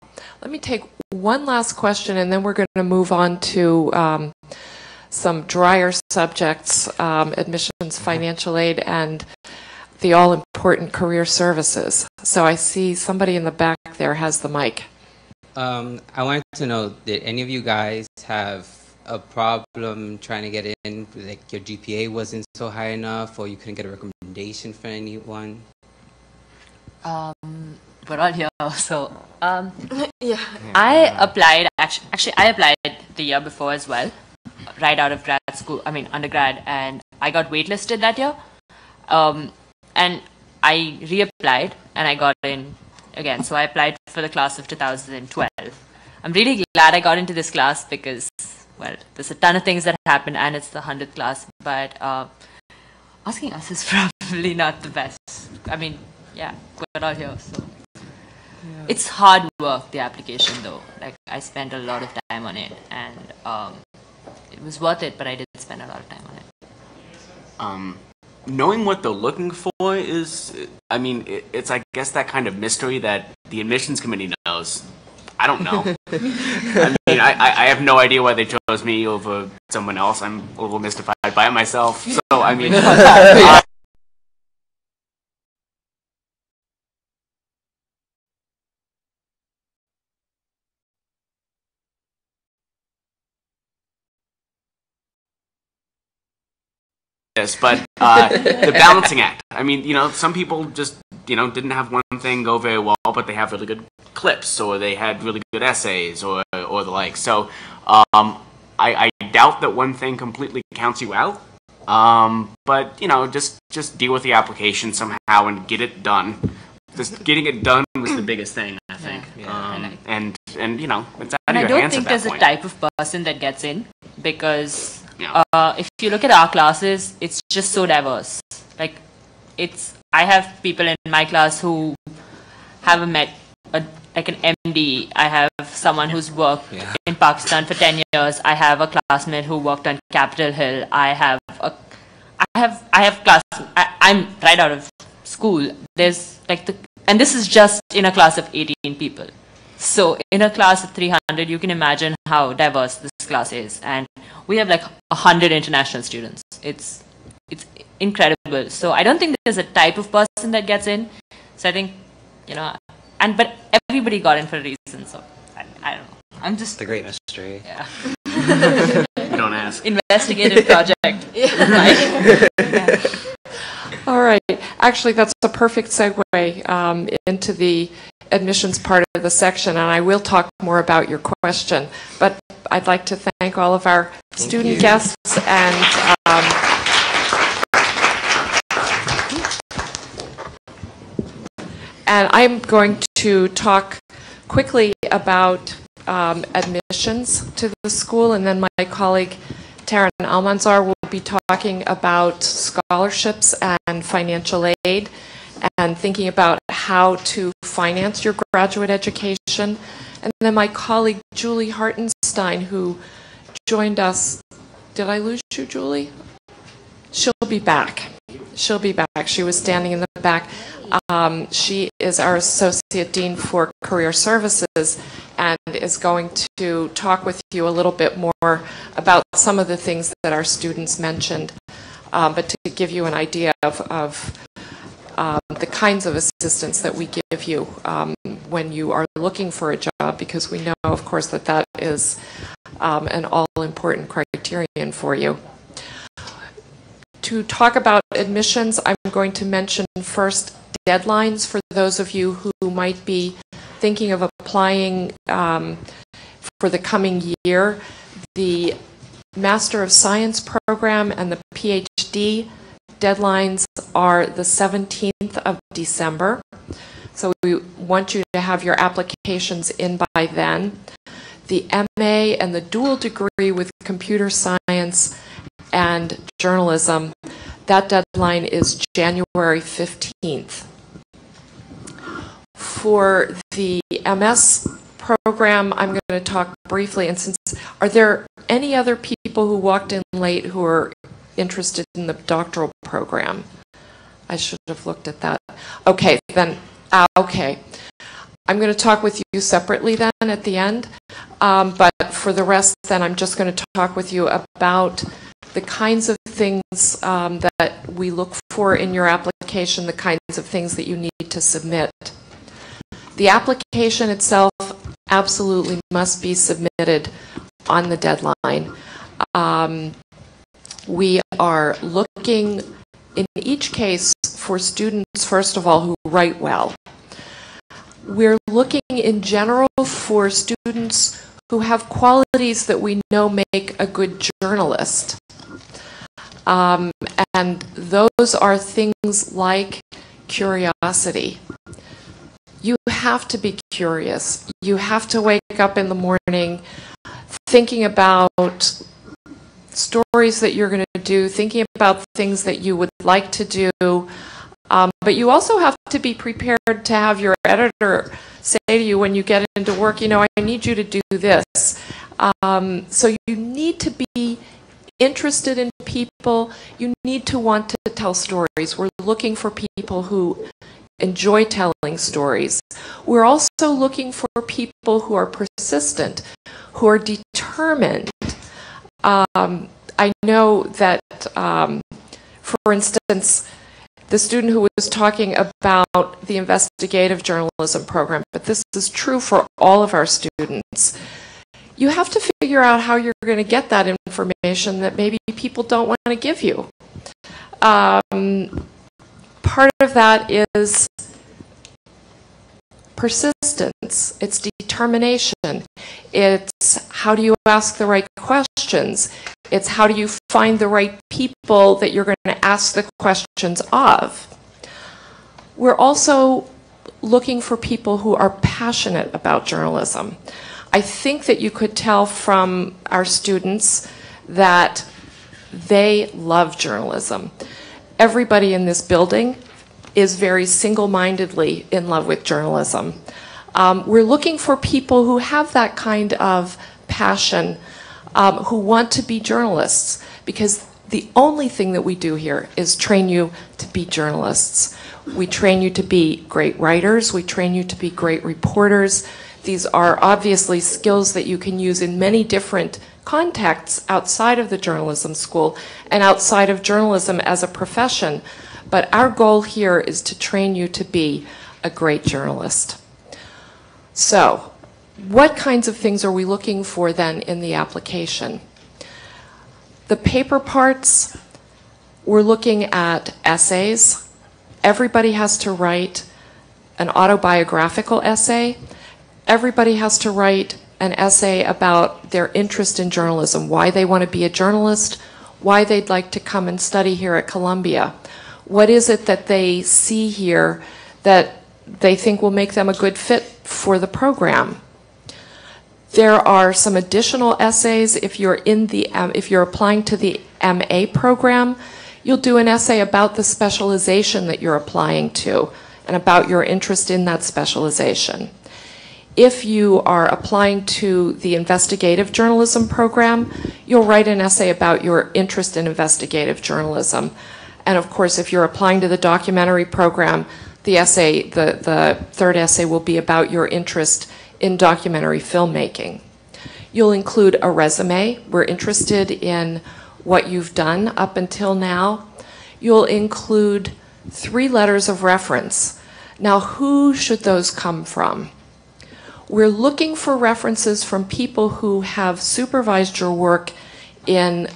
let me take one last question, and then we're going to move on to some drier subjects, admissions, financial aid, and the all-important career services. So I see somebody in the back there has the mic. I wanted to know, did any of you guys have a problem trying to get in, like your GPA wasn't so high enough, or you couldn't get a recommendation for anyone? We're all here, so yeah. I applied, actually I applied the year before as well, right out of undergrad, and I got waitlisted that year. And I reapplied, and I got in again. So I applied for the class of 2012. I'm really glad I got into this class because, well, there's a ton of things that happened, and it's the 100th class, but asking us is probably not the best. I mean, yeah, we're all here, so. Yeah. It's hard work, the application, though. Like, I spent a lot of time on it, and it was worth it, but I did spend a lot of time on it. Knowing what they're looking for is, I mean, it's, I guess, that kind of mystery that the admissions committee knows. I don't know. I mean, I have no idea why they chose me over someone else. I'm a little mystified by it myself. So, I mean... this, but the balancing act. I mean, some people just, didn't have one thing go very well, but they have really good clips, or they had really good essays, or the like. So I doubt that one thing completely counts you out. But just deal with the application somehow and get it done. Just getting it done was the biggest thing, I think. And it's out of your hands at that point. And I don't think there's a type of person that gets in, because if you look at our classes, it's just so diverse. Like, I have people in my class who have met like an MD. I have someone who's worked in Pakistan for 10 years. I have a classmate who worked on Capitol Hill. I'm right out of school. There's and this is just in a class of 18 people. So in a class of 300, you can imagine how diverse this class is. And we have 100 international students. It's incredible. So I don't think there's a type of person that gets in. So I think, but everybody got in for a reason. So I don't know. I'm just the great mystery. Yeah. You don't ask. Investigative project. All right. Actually, that's a perfect segue into the admissions part of the section, and I will talk more about your question. But I'd like to thank all of our student guests and I'm going to talk quickly about admissions to the school, and then my colleague Taryn Almanzar will be talking about scholarships and financial aid and thinking about how to finance your graduate education. And then my colleague Julie Hartenstein, who joined us. Did I lose you, Julie? She'll be back. She'll be back. She was standing in the back. She is our Associate Dean for Career Services and is going to talk with you a little bit more about some of the things that our students mentioned, but to give you an idea of the kinds of assistance that we give you when you are looking for a job, because we know, of course, that that is an all-important criterion for you. To talk about admissions, I'm going to mention first deadlines for those of you who might be thinking of applying for the coming year. The Master of Science program and the PhD deadlines are the 17th of December. So we want you to have your applications in by then. The MA and the dual degree with computer science and journalism, that deadline is January 15th. For the MS program, I'm going to talk briefly, and are there any other people who walked in late who are interested in the doctoral program? I should have looked at that. Okay, then, okay. I'm going to talk with you separately then at the end, but for the rest then I'm just going to talk with you about the kinds of things that we look for in your application, the kinds of things that you need to submit. The application itself absolutely must be submitted on the deadline. We are looking in each case for students, first of all, who write well. We're looking in general for students who have qualities that we know make a good journalist. And those are things like curiosity. You have to be curious. You have to wake up in the morning thinking about stories that you're going to do, thinking about things that you would like to do. But you also have to be prepared to have your editor say to you when you get into work, I need you to do this. So you need to be interested in people. You need to want to tell stories. We're looking for people who enjoy telling stories. We're also looking for people who are persistent, who are determined. I know that, for instance, the student who was talking about the investigative journalism program, but this is true for all of our students. You have to figure out how you're going to get that information that maybe people don't want to give you. Part of that is persistence, it's determination, it's how do you ask the right questions, it's how do you find the right people that you're going to ask the questions of. We're also looking for people who are passionate about journalism. I think that you could tell from our students that they love journalism. Everybody in this building is very single-mindedly in love with journalism. We're looking for people who have that kind of passion, who want to be journalists, because the only thing that we do here is train you to be journalists. We train you to be great writers, we train you to be great reporters. These are obviously skills that you can use in many different contexts outside of the journalism school and outside of journalism as a profession. But our goal here is to train you to be a great journalist. So, what kinds of things are we looking for then in the application? The paper parts, we're looking at essays. Everybody has to write an autobiographical essay. Everybody has to write an essay about their interest in journalism, why they want to be a journalist, why they'd like to come and study here at Columbia. What is it that they see here that they think will make them a good fit for the program? There are some additional essays. If you're applying to the MA program, you'll do an essay about the specialization that you're applying to and about your interest in that specialization. If you are applying to the investigative journalism program, you'll write an essay about your interest in investigative journalism. And of course, if you're applying to the documentary program, the essay, the third essay will be about your interest in documentary filmmaking. You'll include a resume. We're interested in what you've done up until now. You'll include 3 letters of reference. Now, who should those come from? We're looking for references from people who have supervised your work in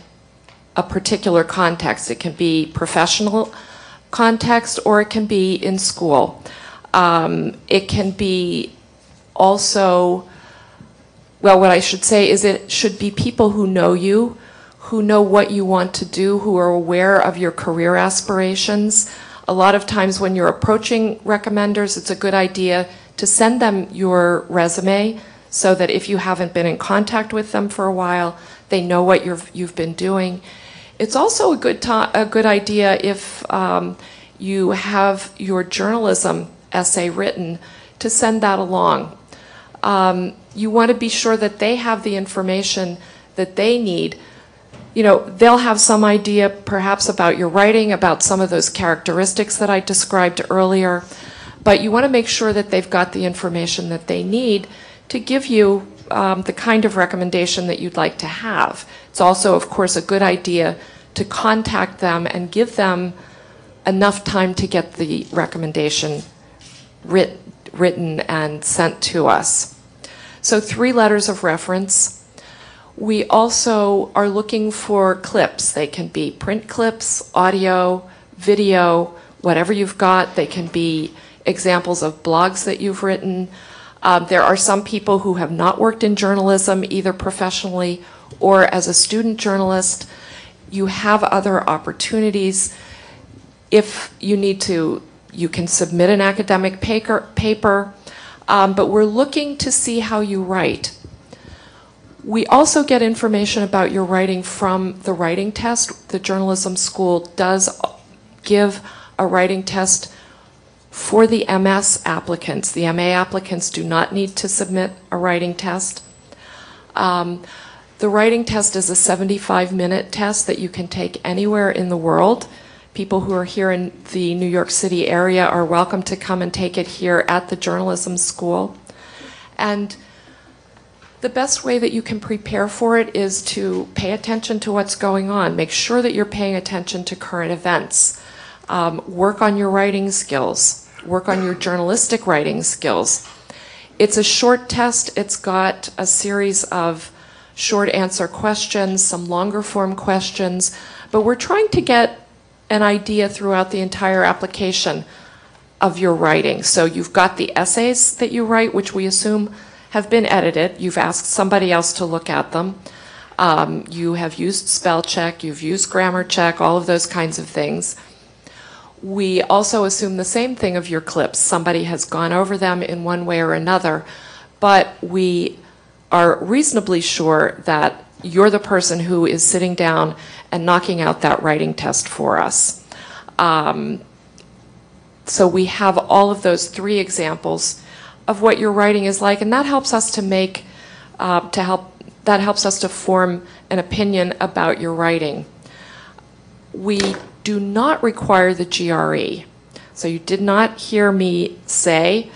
a particular context. It can be professional context or it can be in school. It can be also, well, what I should say is it should be people who know you, who know what you want to do, who are aware of your career aspirations. A lot of times when you're approaching recommenders, it's a good idea to send them your resume so that if you haven't been in contact with them for a while, they know what you've been doing. It's also a good idea if you have your journalism essay written to send that along. You want to be sure that they have the information that they need. You know, they'll have some idea perhaps about your writing, about some of those characteristics that I described earlier, but you want to make sure that they've got the information that they need to give you the kind of recommendation that you'd like to have. It's also, of course, a good idea to contact them and give them enough time to get the recommendation written and sent to us. So 3 letters of reference. We also are looking for clips. They can be print clips, audio, video, whatever you've got. They can be examples of blogs that you've written. There are some people who have not worked in journalism, either professionally or as a student journalist. You have other opportunities. If you need to, you can submit an academic paper, but we're looking to see how you write. We also get information about your writing from the writing test. The journalism school does give a writing test for the MS applicants. The MA applicants do not need to submit a writing test. The writing test is a 75-minute test that you can take anywhere in the world. People who are here in the New York City area are welcome to come and take it here at the journalism school. And the best way that you can prepare for it is to pay attention to what's going on. Make sure that you're paying attention to current events. Work on your writing skills. Work on your journalistic writing skills. It's a short test. It's got a series of short answer questions, some longer form questions, but we're trying to get an idea throughout the entire application of your writing. So you've got the essays that you write, which we assume have been edited. You've asked somebody else to look at them. You have used spell check, you've used grammar check, all of those kinds of things. We also assume the same thing of your clips. Somebody has gone over them in one way or another, but we are reasonably sure that you're the person who is sitting down and knocking out that writing test for us. So we have all of those three examples of what your writing is like, and that helps us to make, that helps us to form an opinion about your writing. We do not require the GRE. So you did not hear me say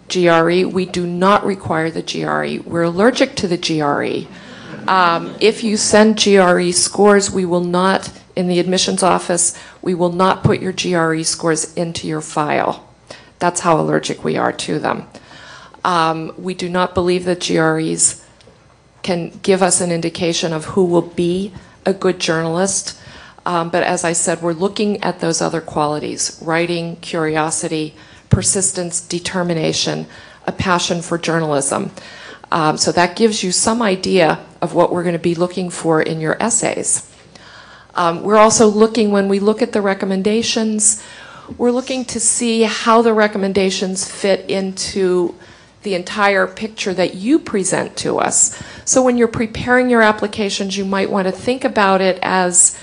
GRE. We do not require the GRE. We're allergic to the GRE. If you send GRE scores, we will not, in the admissions office, we will not put your GRE scores into your file. That's how allergic we are to them. We do not believe that GREs can give us an indication of who will be a good journalist. But as I said, we're looking at those other qualities: writing, curiosity, persistence, determination, a passion for journalism. So that gives you some idea of what we're going to be looking for in your essays. We're also looking, when we look at the recommendations, we're looking to see how the recommendations fit into the entire picture that you present to us. So when you're preparing your applications, you might want to think about it as,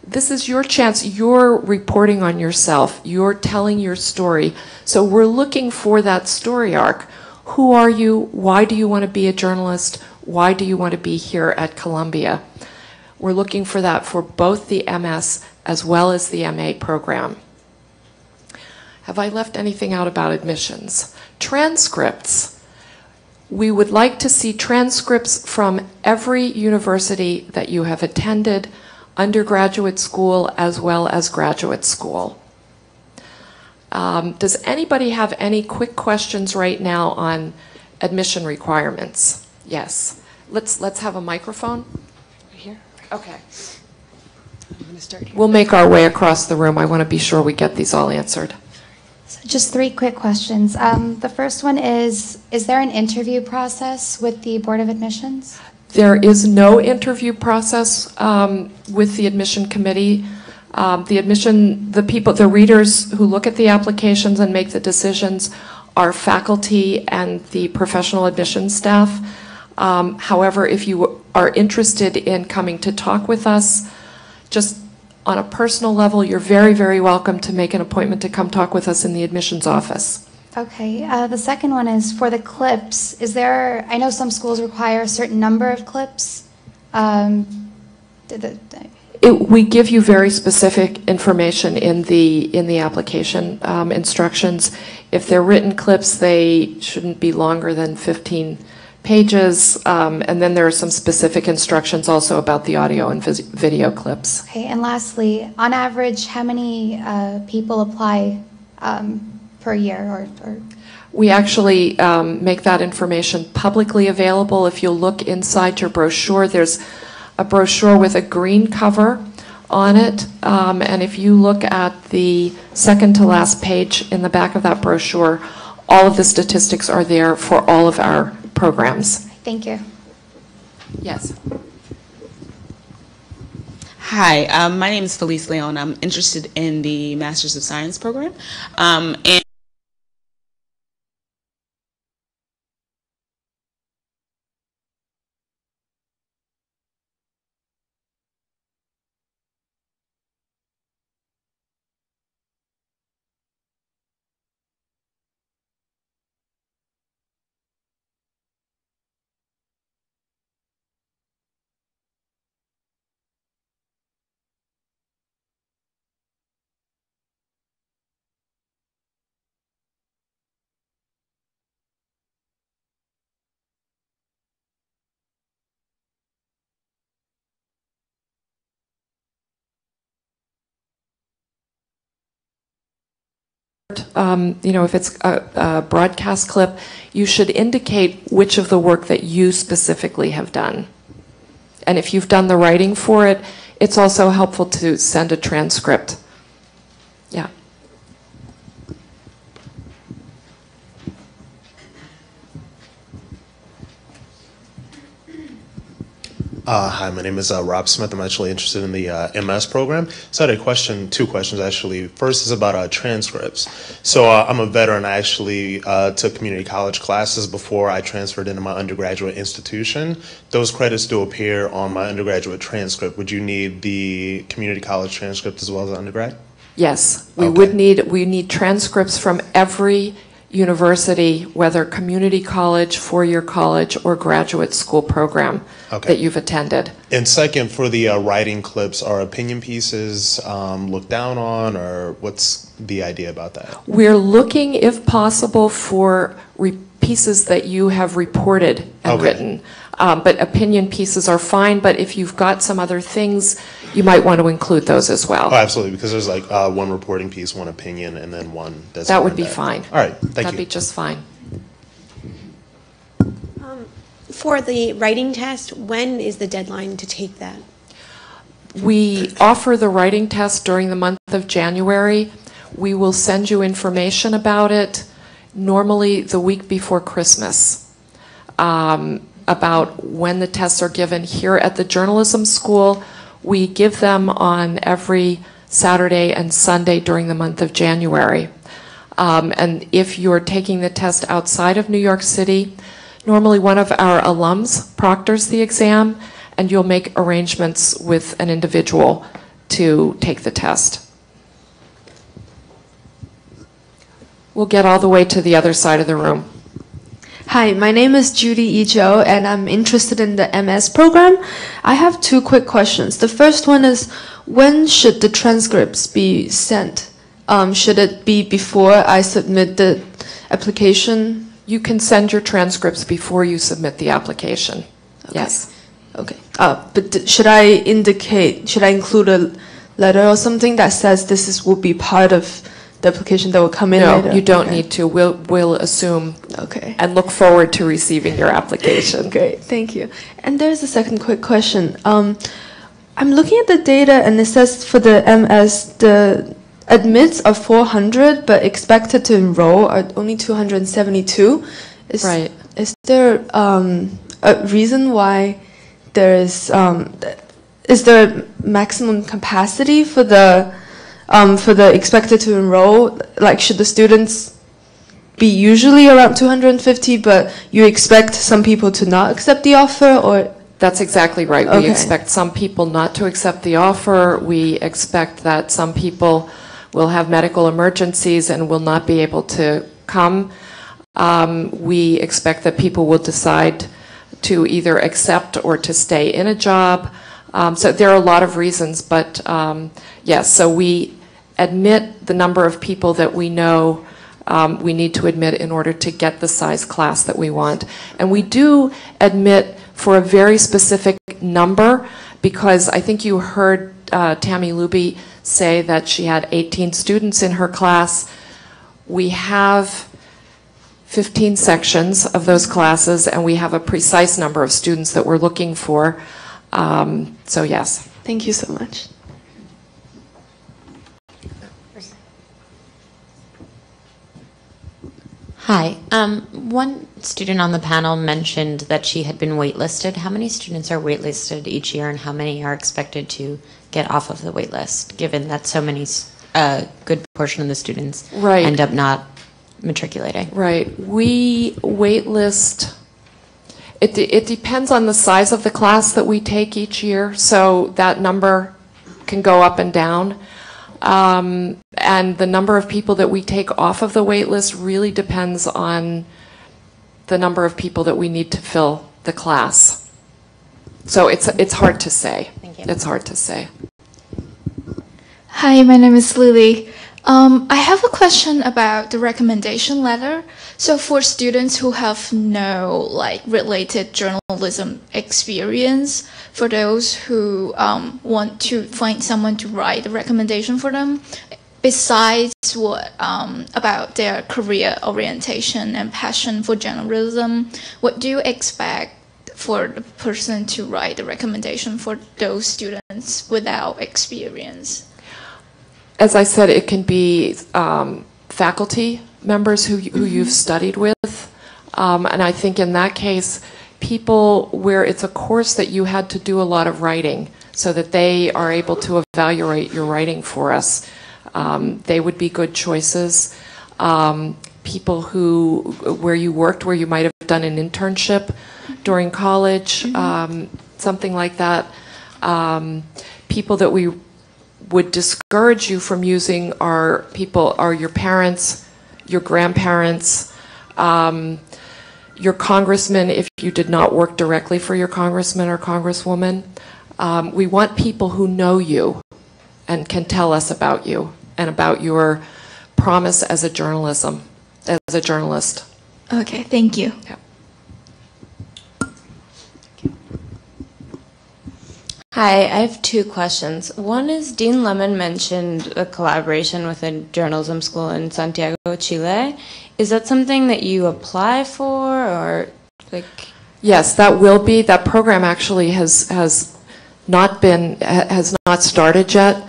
this is your chance. You're reporting on yourself. You're telling your story. So we're looking for that story arc. Who are you? Why do you want to be a journalist? Why do you want to be here at Columbia? We're looking for that for both the MS as well as the MA program. Have I left anything out about admissions? Transcripts. We would like to see transcripts from every university that you have attended, undergraduate school as well as graduate school. Does anybody have any quick questions right now on admission requirements? Yes. Let's have a microphone. Right here? Okay. I'm going to start here. We'll make our way across the room. I want to be sure we get these all answered. So just 3 quick questions. The first one is there an interview process with the Board of Admissions? There is no interview process with the admission committee. The readers who look at the applications and make the decisions are faculty and the professional admissions staff. However, if you are interested in coming to talk with us, just on a personal level, you're very, very welcome to make an appointment to come talk with us in the admissions office. Okay. The second one is for the clips. I know some schools require a certain number of clips. We give you very specific information in the application instructions. If they're written clips, they shouldn't be longer than 15 pages, and then there are some specific instructions also about the audio and video clips. Okay, and lastly, on average, how many people apply per year? Or We actually make that information publicly available. If you'll look inside your brochure, there's a brochure with a green cover on it, and if you look at the second to last page in the back of that brochure, all of the statistics are there for all of our programs. Thank you. Yes. Hi, my name is Felice Leon. I'm interested in the Masters of Science program. And if it's a broadcast clip, you should indicate which of the work that you specifically have done. And if you've done the writing for it, it's also helpful to send a transcript. Yeah. Hi, my name is Rob Smith. I'm actually interested in the MS program. So I had a question, two questions actually. First is about transcripts. So I'm a veteran. I actually took community college classes before I transferred into my undergraduate institution. Those credits do appear on my undergraduate transcript. Would you need the community college transcript as well as undergrad? Yes, we need transcripts from every university, whether community college, four-year college, or graduate school program that you've attended. And second, for the writing clips, are opinion pieces looked down on, or what's the idea about that? We're looking, if possible, for pieces that you have reported and written. But opinion pieces are fine, but if you've got some other things, you might want to include those as well. Oh, absolutely, because there's like one reporting piece, one opinion, and then one that's that more would be in-depth. fine. All right, thank you. That'd be just fine. For the writing test, when is the deadline to take that? We offer the writing test during the month of January. We will send you information about it normally the week before Christmas, about when the tests are given. Here at the journalism school, we give them on every Saturday and Sunday during the month of January. And if you're taking the test outside of New York City, normally one of our alums proctors the exam, and you'll make arrangements with an individual to take the test. We'll get all the way to the other side of the room. Hi, my name is Judy Ijo, and I'm interested in the MS program. I have two quick questions. The first one is, when should the transcripts be sent? Should it be before I submit the application? You can send your transcripts before you submit the application. Okay. Yes. Okay. But should I include a letter or something that says will be part of the application that will come in later? No, you don't need to. We'll assume and look forward to receiving your application. Great, thank you. And there's a second quick question. I'm looking at the data, and it says for the MS, the admits are 400, but expected to enroll are only 272. Right. Is there a reason why there is there maximum capacity for the expected to enroll? Like, should the students be usually around 250, but you expect some people to not accept the offer, or? That's exactly right. We expect some people not to accept the offer. We expect that some people will have medical emergencies and will not be able to come. We expect that people will decide to either accept or to stay in a job. So there are a lot of reasons, but yes, so we admit the number of people that we know we need to admit in order to get the size class that we want. And we do admit for a very specific number, because I think you heard Tammy Luby say that she had 18 students in her class. We have 15 sections of those classes, and we have a precise number of students that we're looking for. So yes. Thank you so much. Hi. One student on the panel mentioned that she had been waitlisted. How many students are waitlisted each year, and how many are expected to get off of the waitlist, given that so many, a good portion of the students end up not matriculating? Right. We waitlist. It depends on the size of the class that we take each year, so that number can go up and down. And the number of people that we take off of the wait list really depends on the number of people that we need to fill the class. So it's hard to say. Thank you. It's hard to say. Hi, my name is Lily. I have a question about the recommendation letter. So for students who have no related journalism experience, for those who want to find someone to write a recommendation for them, besides what about their career orientation and passion for journalism, what do you expect for the person to write the recommendation for those students without experience? As I said, it can be faculty members who you've studied with. And I think in that case, people where it's a course that you had to do a lot of writing so that they are able to evaluate your writing for us, they would be good choices. People where you worked, where you might have done an internship during college, something like that. People that we would discourage you from using are your parents, your grandparents, your congressman if you did not work directly for your congressman or congresswoman. We want people who know you and can tell us about you and about your promise as a journalist. Okay, thank you. Yeah. Hi, I have two questions. One is Dean Lemon mentioned a collaboration with a journalism school in Santiago, Chile. Is that something that you apply for, or like? Yes, that will be. That program actually has not started yet,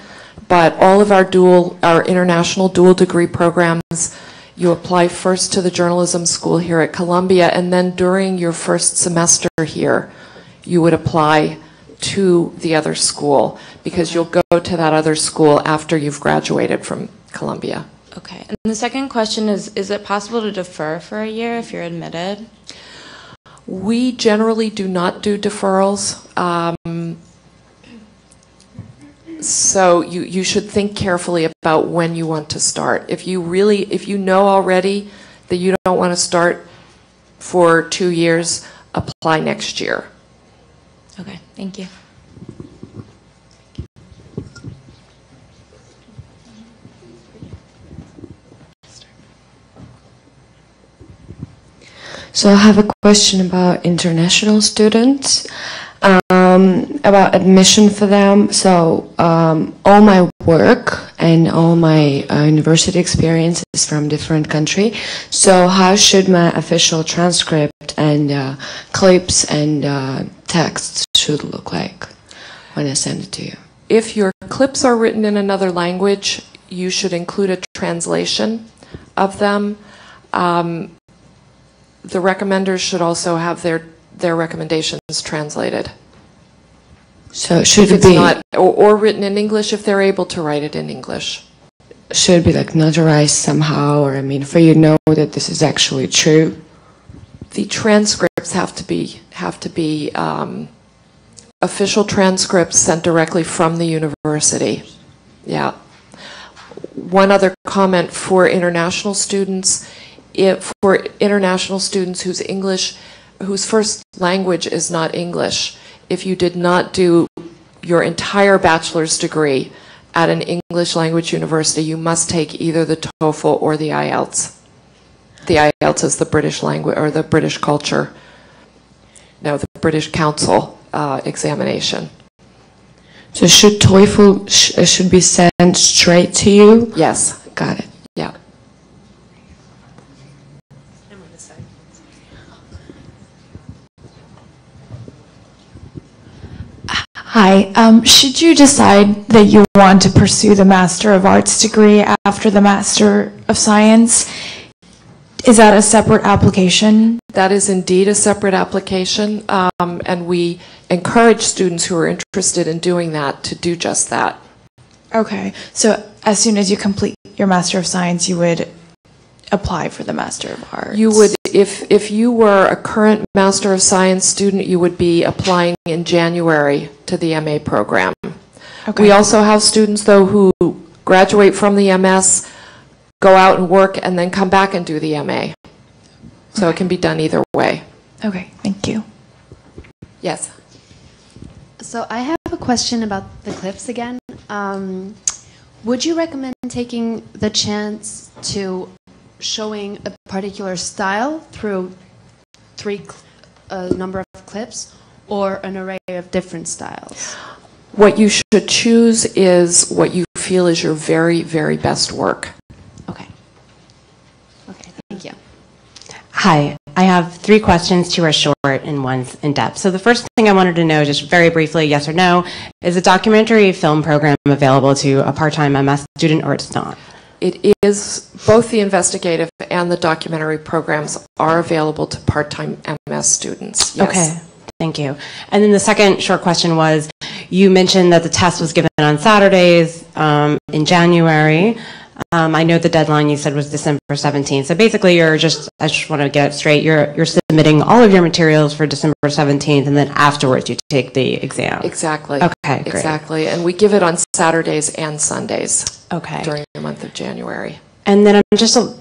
but all of our international dual degree programs, you apply first to the journalism school here at Columbia, and then during your first semester here, you would apply to the other school, because you'll go to that other school after you've graduated from Columbia. Okay. And the second question is it possible to defer for a year if you're admitted? We generally do not do deferrals. So you should think carefully about when you want to start. If you know already that you don't want to start for 2 years, apply next year. Okay, thank you. So I have a question about international students, about admission for them. So all my work and all my university experience is from different country. So how should my official transcript and clips and texts should look like when I send it to you? If your clips are written in another language, you should include a translation of them. The recommenders should also have their recommendations translated. So should if it be not, or written in English if they're able to write it in English? Should it be like notarized somehow, or I mean, for you to know that this is actually true? The transcripts have to be official transcripts sent directly from the university. Yeah. One other comment for international students. For international students whose first language is not English, if you did not do your entire bachelor's degree at an English language university, you must take either the TOEFL or the IELTS. The IELTS is the British language, or the British culture, no, the British Council examination. So should TOEFL should be sent straight to you? Yes. Got it. Yeah. Hi. Should you decide that you want to pursue the Master of Arts degree after the Master of Science, is that a separate application? That is indeed a separate application, and we encourage students who are interested in doing that to do just that. Okay. So as soon as you complete your Master of Science, you would apply for the Master of Arts? You would, if you were a current Master of Science student, you would be applying in January to the MA program. Okay. We also have students, though, who graduate from the MS, go out and work, and then come back and do the MA. So it can be done either way. Okay, thank you. Yes. So I have a question about the clips again. Would you recommend taking the chance to showing a particular style through a number of clips, or an array of different styles? What you should choose is what you feel is your very, very best work. Okay. Okay, thank you. Hi, I have 3 questions, 2 are short and 1's in depth. So the first thing I wanted to know, just very briefly, yes or no, is a documentary film program available to a part-time MS student or it's not? It is, both the investigative and the documentary programs are available to part-time MS students. Yes. Okay, thank you. And then the second short question was, you mentioned that the test was given on Saturdays in January. I know the deadline you said was December 17th. So basically I just want to get it straight. You're submitting all of your materials for December 17th and then afterwards you take the exam. Exactly. Okay, great. Exactly. And we give it on Saturdays and Sundays. Okay. During the month of January. And then I'm just a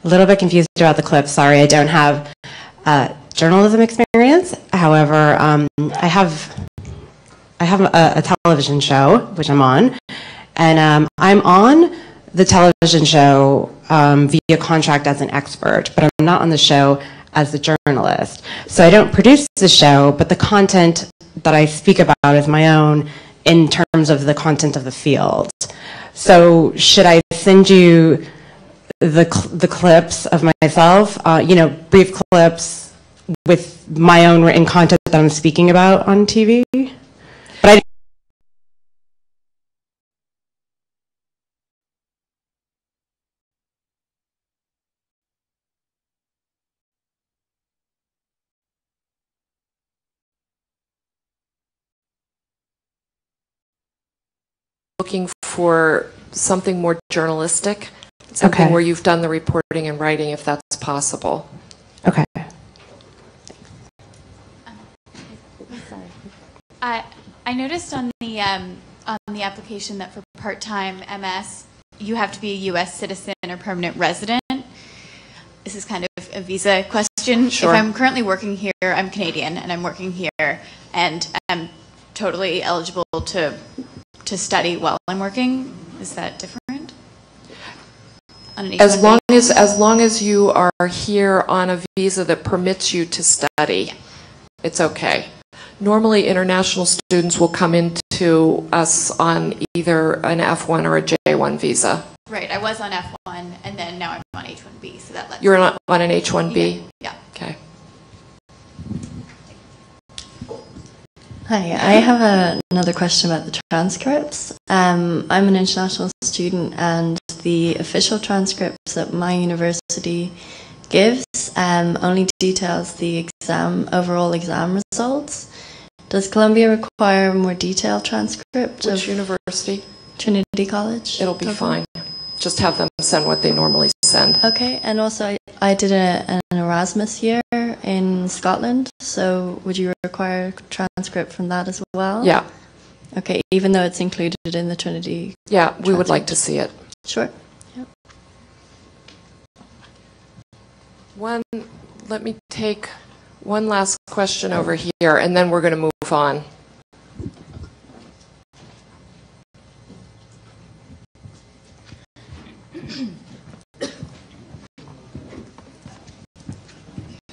little bit confused about the clip. Sorry, I don't have journalism experience. However, I have a television show, which I'm on. And I'm on the television show via contract as an expert, but I'm not on the show as a journalist. So I don't produce the show, but the content that I speak about is my own in terms of the content of the field. So should I send you the clips of myself, brief clips with my own written content that I'm speaking about on TV? But Looking for something more journalistic, something where you've done the reporting and writing, if that's possible. Okay. I noticed on the application that for part-time MS, you have to be a U.S. citizen or permanent resident. This is kind of a visa question. Sure. If I'm currently working here, I'm Canadian, and I'm working here, and I'm totally eligible to study while I'm working. Is that different? On an As H-1B? long as you are here on a visa that permits you to study, it's okay. Normally, international students will come into us on either an F1 or a J1 visa. Right, I was on F1, and then now I'm on H-1B, so that lets You're me- on an H-1B? Yeah. Okay. Hi, I have another question about the transcripts. I'm an international student, and the official transcripts that my university gives only details the overall exam results. Does Columbia require a more detailed transcript? Which university? Trinity College. It'll be fine. Just have them send what they normally send. Okay, and also I did an Erasmus year in Scotland, so would you require a transcript from that as well? Yeah. Okay, even though it's included in the Trinity. Yeah, we would like to see it. Sure. Yep. Let me take one last question over here, and then we're going to move on.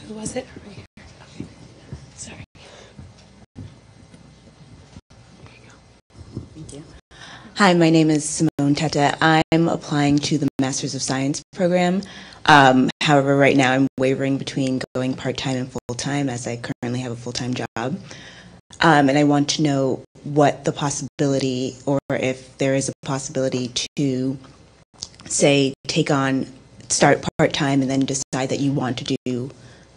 Who was it? Right here. Okay. Sorry. Thank you. Hi, my name is Simone Teta. I'm applying to the Masters of Science program. However, right now I'm wavering between going part-time and full-time, as I currently have a full-time job. And I want to know what the possibility, or if there is a possibility to, say, start part-time and then decide that you want to do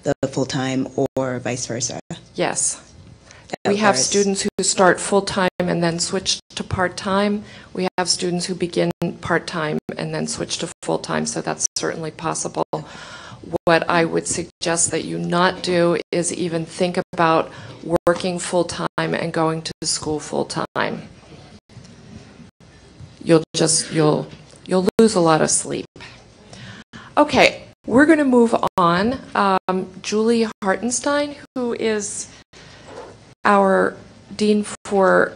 the full-time, or vice versa. Yes. We have students who start full-time and then switch to part-time. We have students who begin part-time and then switch to full-time, so that's certainly possible. What I would suggest that you not do is even think about working full-time and going to school full-time. You'll lose a lot of sleep. Okay, we're going to move on. Julie Hartenstein, who is our Dean for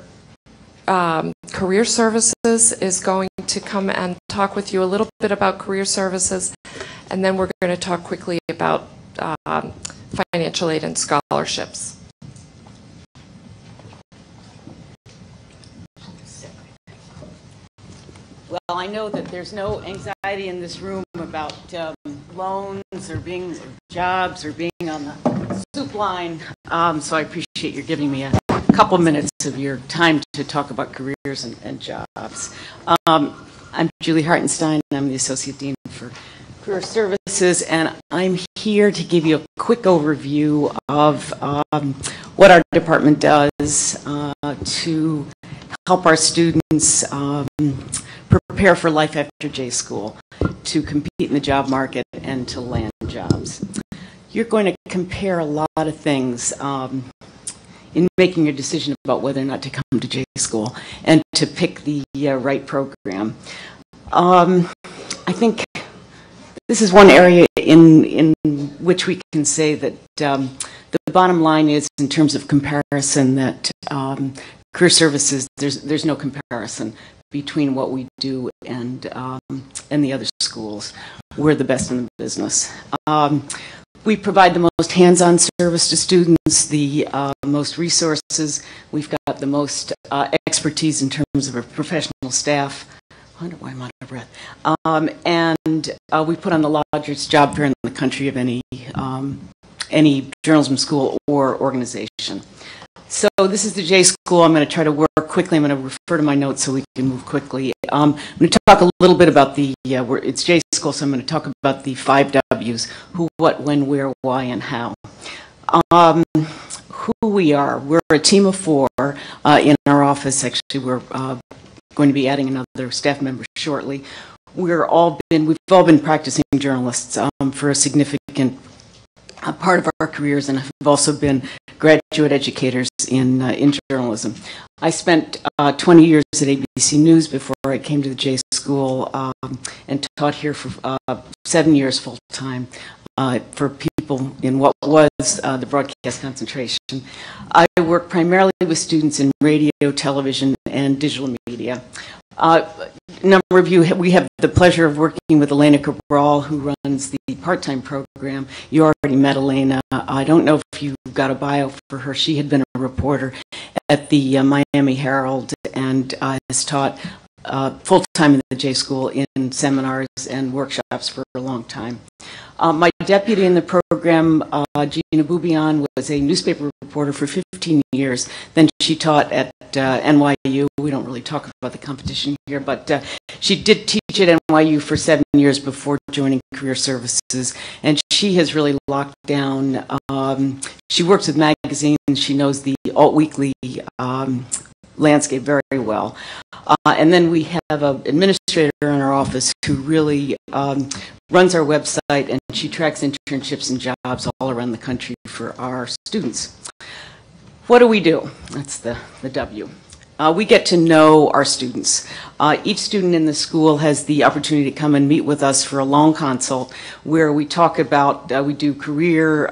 Career Services, is going to come and talk with you a little bit about career services, and then we're going to talk quickly about financial aid and scholarships. Well, I know that there's no anxiety in this room about loans or being jobs or being on the soup line, so I appreciate you giving me a couple minutes of your time to talk about careers and jobs. I'm Julie Hartenstein. I'm the Associate Dean for Career Services, and I'm here to give you a quick overview of what our department does to help our students prepare for life after J school, to compete in the job market and to land jobs. You're going to compare a lot of things in making a decision about whether or not to come to J school and to pick the right program. I think this is one area in which we can say that the bottom line is, in terms of comparison, that career services, there's no comparison between what we do and the other schools. We're the best in the business. We provide the most hands-on service to students, the most resources. We've got the most expertise in terms of our professional staff. I wonder why I'm out of breath. And we put on the largest job fair in the country of any journalism school or organization. So this is the J School. I'm going to try to work quickly. I'm going to refer to my notes so we can move quickly. I'm going to talk a little bit about it's J School, so I'm going to talk about the 5 W's: who, what, when, where, why, and how. Who we are. We're a team of 4 in our office. Actually, we're going to be adding another staff member shortly. We've all been practicing journalists for a significant part of our careers, and have also been graduate educators in journalism. I spent 20 years at ABC News before I came to the J School, and taught here for 7 years full time for people in what was the broadcast concentration. I work primarily with students in radio, television, and digital media. A number of you, we have the pleasure of working with Elena Cabral, who runs the part-time program. You already met Elena. I don't know if you got a bio for her. She had been a reporter at the Miami Herald and has taught full-time in the J School in seminars and workshops for a long time. My deputy in the program, Gina Boubian, was a newspaper reporter for 15 years. Then she taught at NYU. We don't really talk about the competition here, but she did teach at NYU for 7 years before joining Career Services, and she has really locked down. She works with magazines. She knows the alt-weekly landscape very well. And then we have an administrator in our office who really runs our website, and she tracks internships and jobs all around the country for our students. What do we do? That's the W. We get to know our students. Each student in the school has the opportunity to come and meet with us for a long consult where we talk about, we do resume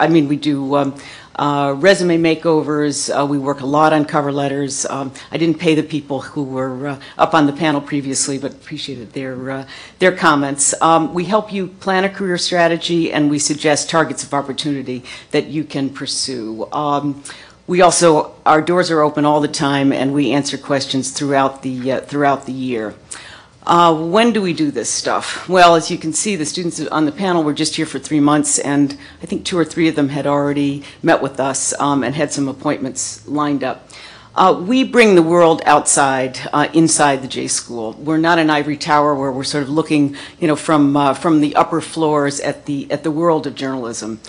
makeovers. We work a lot on cover letters. I didn't pay the people who were up on the panel previously, but appreciated their comments. We help you plan a career strategy, and we suggest targets of opportunity that you can pursue. We also, our doors are open all the time, and we answer questions throughout the year. When do we do this stuff? Well, as you can see, the students on the panel were just here for 3 months, and I think 2 or 3 of them had already met with us and had some appointments lined up. We bring the world outside, inside the J School. We're not an ivory tower where we're sort of looking, from the upper floors at the world of journalism.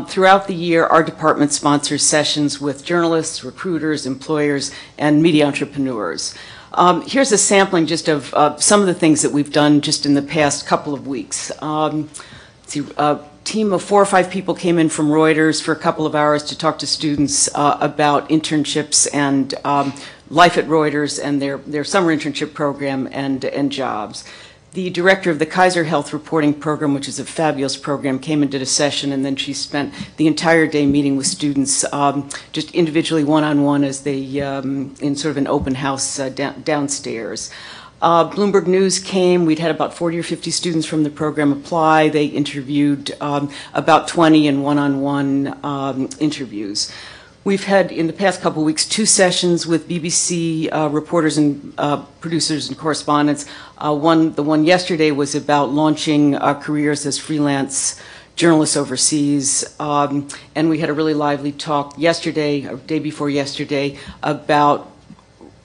Throughout the year, our department sponsors sessions with journalists, recruiters, employers, and media entrepreneurs. Here's a sampling just of some of the things that we've done just in the past couple of weeks. A team of 4 or 5 people came in from Reuters for a couple of hours to talk to students about internships and life at Reuters and their summer internship program and jobs. The director of the Kaiser Health Reporting Program, which is a fabulous program, came and did a session, and then she spent the entire day meeting with students, just individually, one-on-one, as they, in sort of an open house downstairs. Bloomberg News came. We'd had about 40 or 50 students from the program apply. They interviewed about 20 in one-on-one interviews. We've had, in the past couple of weeks, 2 sessions with BBC reporters and producers and correspondents. The one yesterday was about launching careers as freelance journalists overseas. And we had a really lively talk yesterday, or day before yesterday, about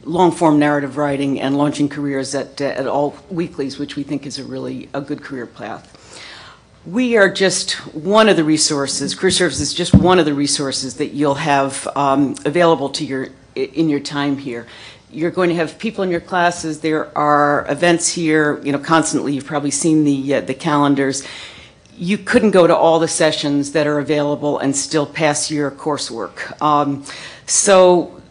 long-form narrative writing and launching careers at all weeklies, which we think is a good career path. We are just one of the resources, Career Services is just one of the resources that you'll have available to in your time here. You're going to have people in your classes. There are events here, constantly. You've probably seen the calendars. You couldn't go to all the sessions that are available and still pass your coursework. So,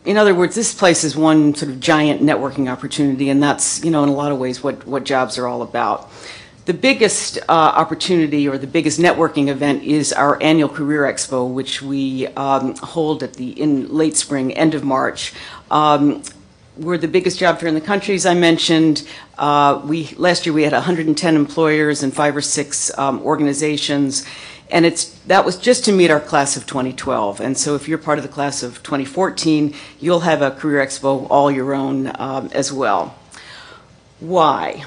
in other words, this place is one sort of giant networking opportunity, and that's, in a lot of ways what jobs are all about. The biggest opportunity or the biggest networking event is our annual Career Expo, which we hold in late spring, end of March. We're the biggest job fair in the country, as I mentioned. Last year we had 110 employers and 5 or 6 organizations, and that was just to meet our class of 2012. And so if you're part of the class of 2014, you'll have a Career Expo all your own as well. Why?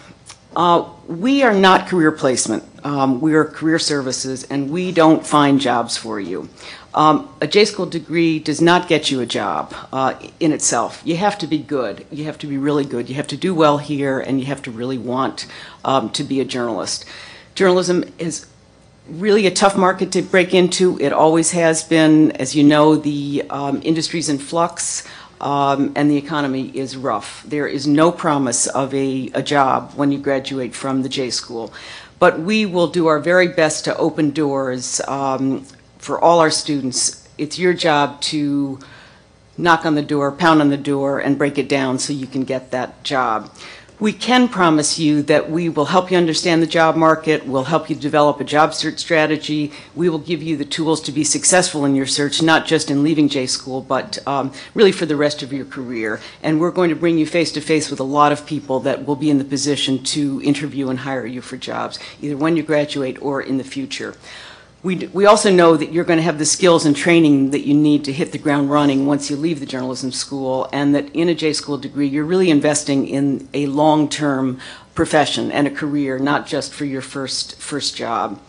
We are not career placement. We are career services, and we don't find jobs for you. A J-School degree does not get you a job in itself. You have to be good. You have to be really good. You have to do well here, and you have to really want to be a journalist. Journalism is really a tough market to break into. It always has been. As you know, the industry's in flux. And the economy is rough. There is no promise of a job when you graduate from the J-School. But we will do our very best to open doors for all our students. It's your job to knock on the door, pound on the door, and break it down so you can get that job. We can promise you that we will help you understand the job market, we'll help you develop a job search strategy, we will give you the tools to be successful in your search, not just in leaving J-School, but really for the rest of your career. And we're going to bring you face to face with a lot of people that will be in the position to interview and hire you for jobs, either when you graduate or in the future. We also know that you're going to have the skills and training that you need to hit the ground running once you leave the journalism school, and that in a J-School degree, you're really investing in a long-term profession and a career, not just for your first job.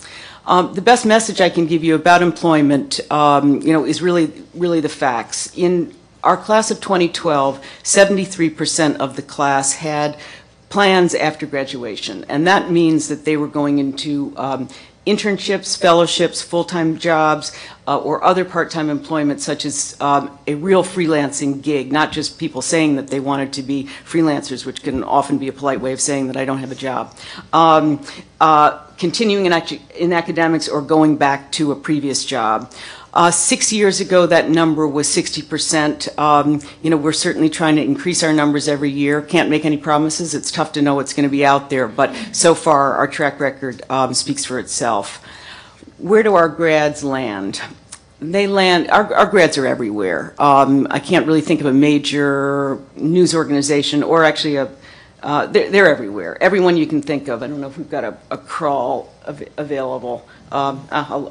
The best message I can give you about employment, is really the facts. In our class of 2012, 73% of the class had plans after graduation, and that means that they were going into internships, fellowships, full-time jobs, or other part-time employment, such as a real freelancing gig, not just people saying that they wanted to be freelancers, which can often be a polite way of saying that I don't have a job. Continuing in academics or going back to a previous job. 6 years ago, that number was 60%. We're certainly trying to increase our numbers every year. Can't make any promises. It's tough to know what's going to be out there, but so far our track record speaks for itself. Where do our grads land? They land, our grads are everywhere. I can't really think of a major news organization or actually they're everywhere. Everyone you can think of. I don't know if we've got a crawl available.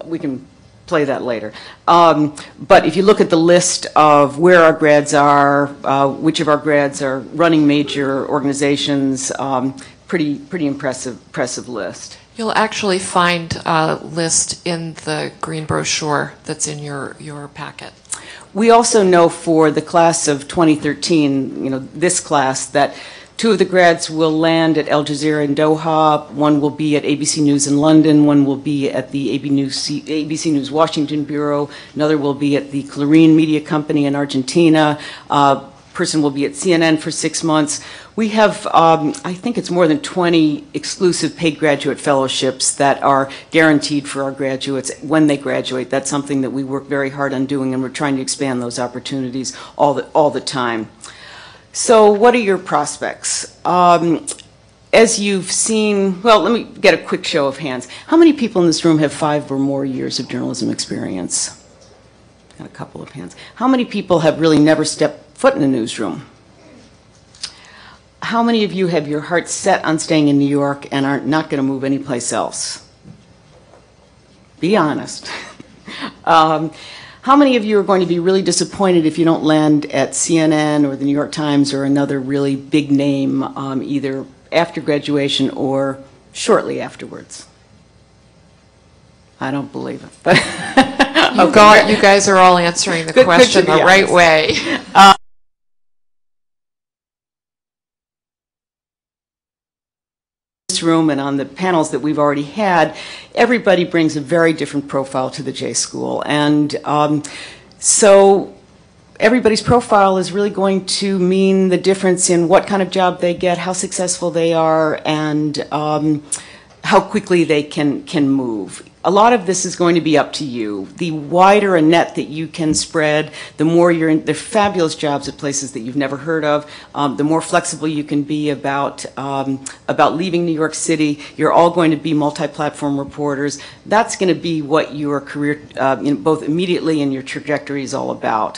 We can play that later. But if you look at the list of where our grads are, which of our grads are running major organizations, pretty impressive list. You'll actually find a list in the green brochure that's in your packet. We also know for the class of 2013, this class, that 2 of the grads will land at Al Jazeera in Doha, 1 will be at ABC News in London, 1 will be at the ABC News Washington Bureau, another will be at the Clarín Media Company in Argentina, person will be at CNN for 6 months. We have, I think it's more than 20 exclusive paid graduate fellowships that are guaranteed for our graduates when they graduate. That's something that we work very hard on doing, and we're trying to expand those opportunities all the time. So what are your prospects? As you've seen, well, let me get a quick show of hands. How many people in this room have 5 or more years of journalism experience? Got a couple of hands. How many people have really never stepped foot in a newsroom? How many of you have your heart set on staying in New York and are not going to move anyplace else? Be honest. How many of you are going to be really disappointed if you don't land at CNN or the New York Times or another really big name, either after graduation or shortly afterwards? I don't believe it. You guys are all answering the question the right way. Room and on the panels that we've already had, everybody brings a very different profile to the J School, and so everybody's profile is really going to mean the difference in what kind of job they get, how successful they are, and how quickly they can move. A lot of this is going to be up to you. The wider a net that you can spread, the more you're in. They're fabulous jobs at places that you've never heard of. The more flexible you can be about leaving New York City. You're all going to be multi-platform reporters. That's going to be what your career, both immediately and your trajectory, is all about.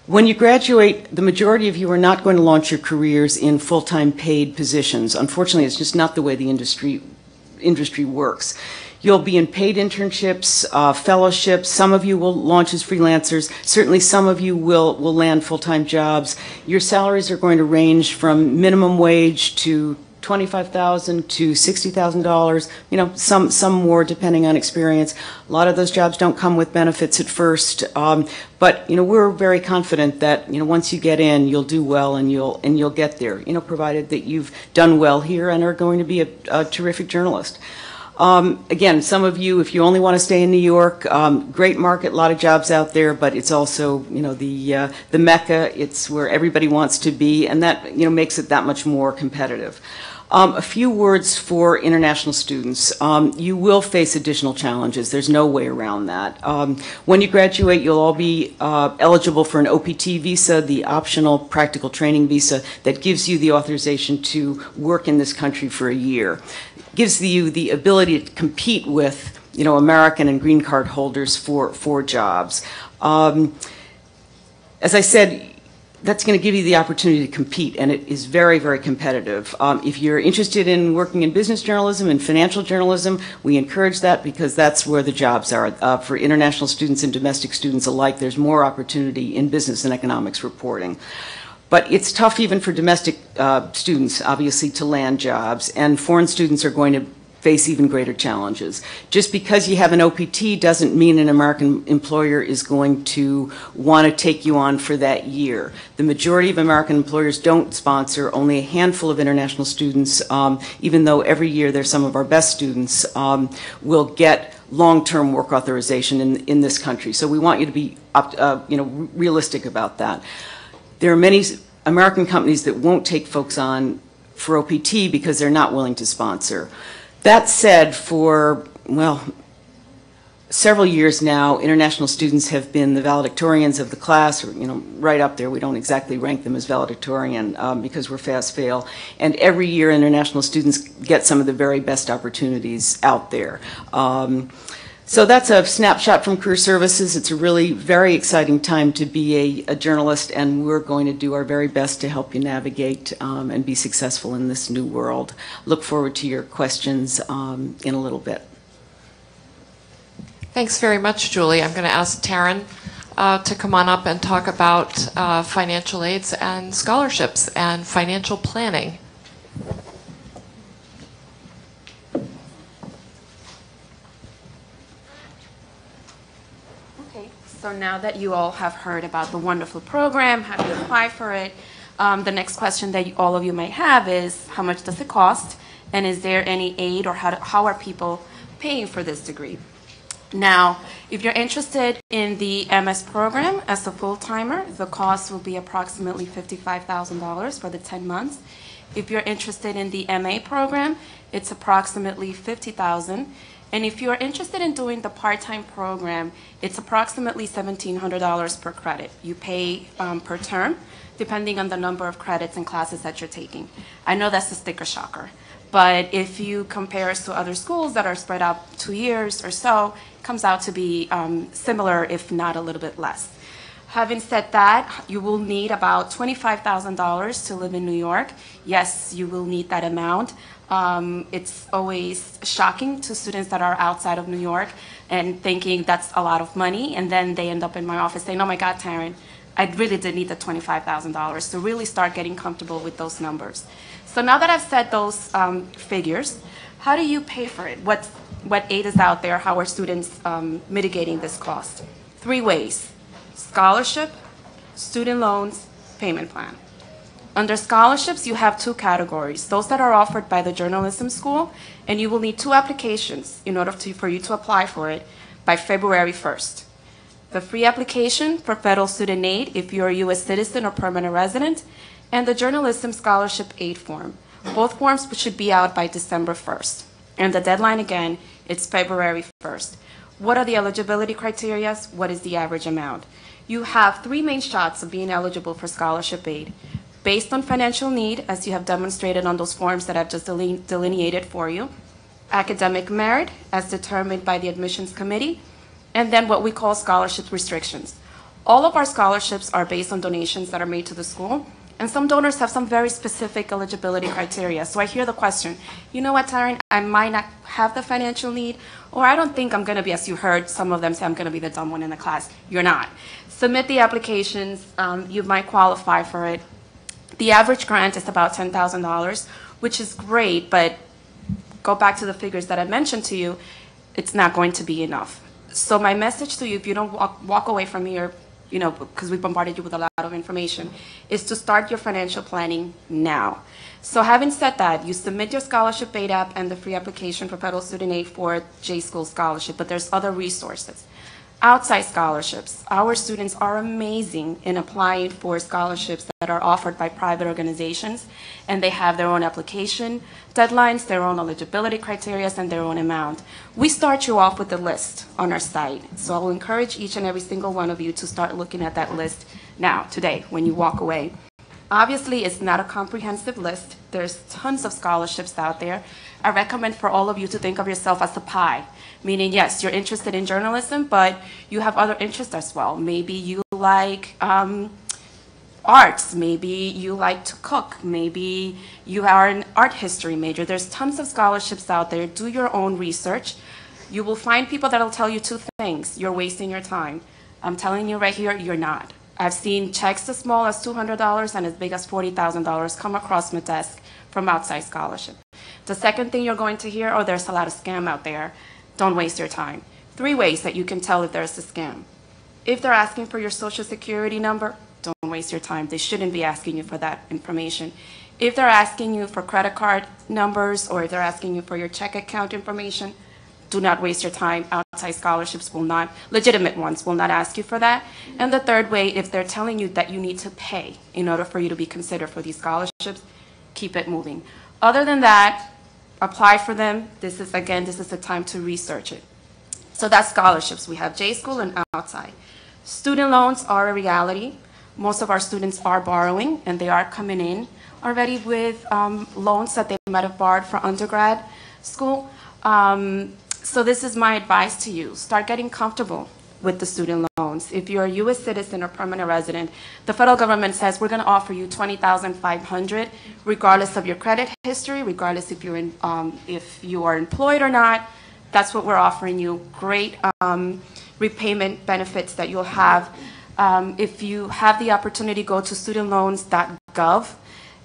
When you graduate, the majority of you are not going to launch your careers in full-time paid positions. Unfortunately, it's just not the way the industry works. You'll be in paid internships, fellowships. Some of you will launch as freelancers. Certainly some of you will land full-time jobs. Your salaries are going to range from minimum wage to $25,000 to $60,000, some more depending on experience. A lot of those jobs don't come with benefits at first, but we're very confident that once you get in, you'll do well and you'll get there, provided that you've done well here and are going to be a terrific journalist. Again, some of you, if you only want to stay in New York, great market, a lot of jobs out there, but it's also, the Mecca. It's where everybody wants to be, and that, makes it that much more competitive. A few words for international students. You will face additional challenges. There's no way around that. When you graduate, you'll all be eligible for an OPT visa, the optional practical training visa that gives you the authorization to work in this country for a year. Gives you the ability to compete with, American and green card holders for jobs. As I said, that's going to give you the opportunity to compete, and it is very, very competitive. If you're interested in working in business journalism and financial journalism, we encourage that because that's where the jobs are. For international students and domestic students alike, there's more opportunity in business and economics reporting. But it's tough even for domestic students, obviously, to land jobs, and foreign students are going to face even greater challenges. Just because you have an OPT doesn't mean an American employer is going to want to take you on for that year. The majority of American employers don't sponsor. Only a handful of international students, even though every year they're some of our best students, will get long-term work authorization in this country. So we want you to be realistic about that. There are many American companies that won't take folks on for OPT because they're not willing to sponsor. That said, for, several years now, international students have been the valedictorians of the class, or, right up there. We don't exactly rank them as valedictorian because we're fast fail. And every year, international students get some of the very best opportunities out there. So that's a snapshot from Career Services. It's a really very exciting time to be a journalist, and we're going to do our very best to help you navigate and be successful in this new world. Look forward to your questions in a little bit. Thanks very much, Julie. I'm going to ask Taryn to come on up and talk about financial aids and scholarships and financial planning. So now that you all have heard about the wonderful program, how to apply for it, the next question that all of you might have is, how much does it cost? And is there any aid, or how are people paying for this degree? Now, if you're interested in the MS program as a full-timer, the cost will be approximately $55,000 for the 10 months. If you're interested in the MA program, it's approximately $50,000. And if you're interested in doing the part-time program, it's approximately $1,700 per credit. You pay per term, depending on the number of credits and classes that you're taking. I know that's a sticker shocker, but if you compare us to other schools that are spread out 2 years or so, it comes out to be similar, if not a little bit less. Having said that, you will need about $25,000 to live in New York. Yes, you will need that amount. It's always shocking to students that are outside of New York and thinking that's a lot of money, and then they end up in my office saying, oh my God, Taryn, I really did need the $25,000 to really start getting comfortable with those numbers. So now that I've said those figures, how do you pay for it? What aid is out there? How are students mitigating this cost? 3 ways: scholarship, student loans, payment plan. Under scholarships, you have 2 categories: those that are offered by the journalism school, and you will need 2 applications in order for you to apply for it by February 1st. The free application for federal student aid if you're a U.S. citizen or permanent resident, and the journalism scholarship aid form. Both forms should be out by December 1st. And the deadline, again, it's February 1st. What are the eligibility criteria? What is the average amount? You have 3 main shots of being eligible for scholarship aid. Based on financial need, as you have demonstrated on those forms that I've just delineated for you. Academic merit, as determined by the admissions committee. And then what we call scholarship restrictions. All of our scholarships are based on donations that are made to the school, and some donors have some very specific eligibility criteria. So I hear the question, you know what, Taryn, I might not have the financial need, or I don't think I'm going to be, as you heard, some of them say I'm going to be the dumb one in the class. You're not. Submit the applications. You might qualify for it. The average grant is about $10,000, which is great, but go back to the figures that I mentioned to you, it's not going to be enough. So my message to you, if you don't walk away from here, you know, because we bombarded you with a lot of information, is to start your financial planning now. So having said that, you submit your scholarship aid app and the free application for federal student aid for J-School scholarship, but there's other resources. Outside scholarships, our students are amazing in applying for scholarships that are offered by private organizations, and they have their own application deadlines, their own eligibility criteria, and their own amount. We start you off with a list on our site, so I will encourage each and every single one of you to start looking at that list now, today, when you walk away. Obviously, it's not a comprehensive list. There's tons of scholarships out there. I recommend for all of you to think of yourself as a pie, meaning, yes, you're interested in journalism, but you have other interests as well. Maybe you like arts. Maybe you like to cook. Maybe you are an art history major. There's tons of scholarships out there. Do your own research. You will find people that will tell you 2 things. You're wasting your time. I'm telling you right here, you're not. I've seen checks as small as $200 and as big as $40,000 come across my desk from outside scholarship. The second thing you're going to hear, oh, there's a lot of scam out there. Don't waste your time. 3 ways that you can tell if there's a scam. If they're asking for your social security number, don't waste your time. They shouldn't be asking you for that information. If they're asking you for credit card numbers or if they're asking you for your check account information, do not waste your time. Outside scholarships will not, legitimate ones will not ask you for that. And the third way, if they're telling you that you need to pay in order for you to be considered for these scholarships, keep it moving. Other than that, apply for them. This is the time to research it. So that's scholarships. We have J-School and outside. Student loans are a reality. Most of our students are borrowing, and they are coming in already with loans that they might have borrowed for undergrad school. So this is my advice to you. Start getting comfortable with the student loans. If you're a U.S. citizen or permanent resident, the federal government says we're going to offer you $20,500 regardless of your credit history, regardless if you're if you are employed or not. That's what we're offering you. Great repayment benefits that you'll have. If you have the opportunity, go to studentloans.gov.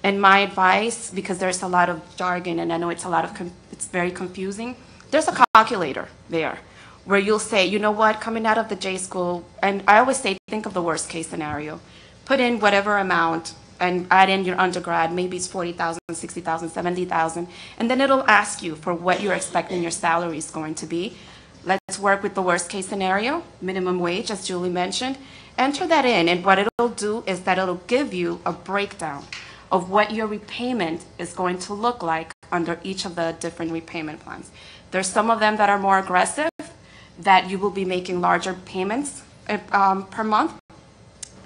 And my advice, because there's a lot of jargon and I know it's it's very confusing, there's a calculator there where you'll say, you know what, coming out of the J-School, and I always say, think of the worst case scenario. Put in whatever amount and add in your undergrad, maybe it's $40,000, $60,000, $70,000, and then it'll ask you for what you're expecting your salary is going to be. Let's work with the worst case scenario, minimum wage, as Julie mentioned. Enter that in, and what it'll do is that it'll give you a breakdown of what your repayment is going to look like under each of the different repayment plans. There's some of them that are more aggressive, that you will be making larger payments per month,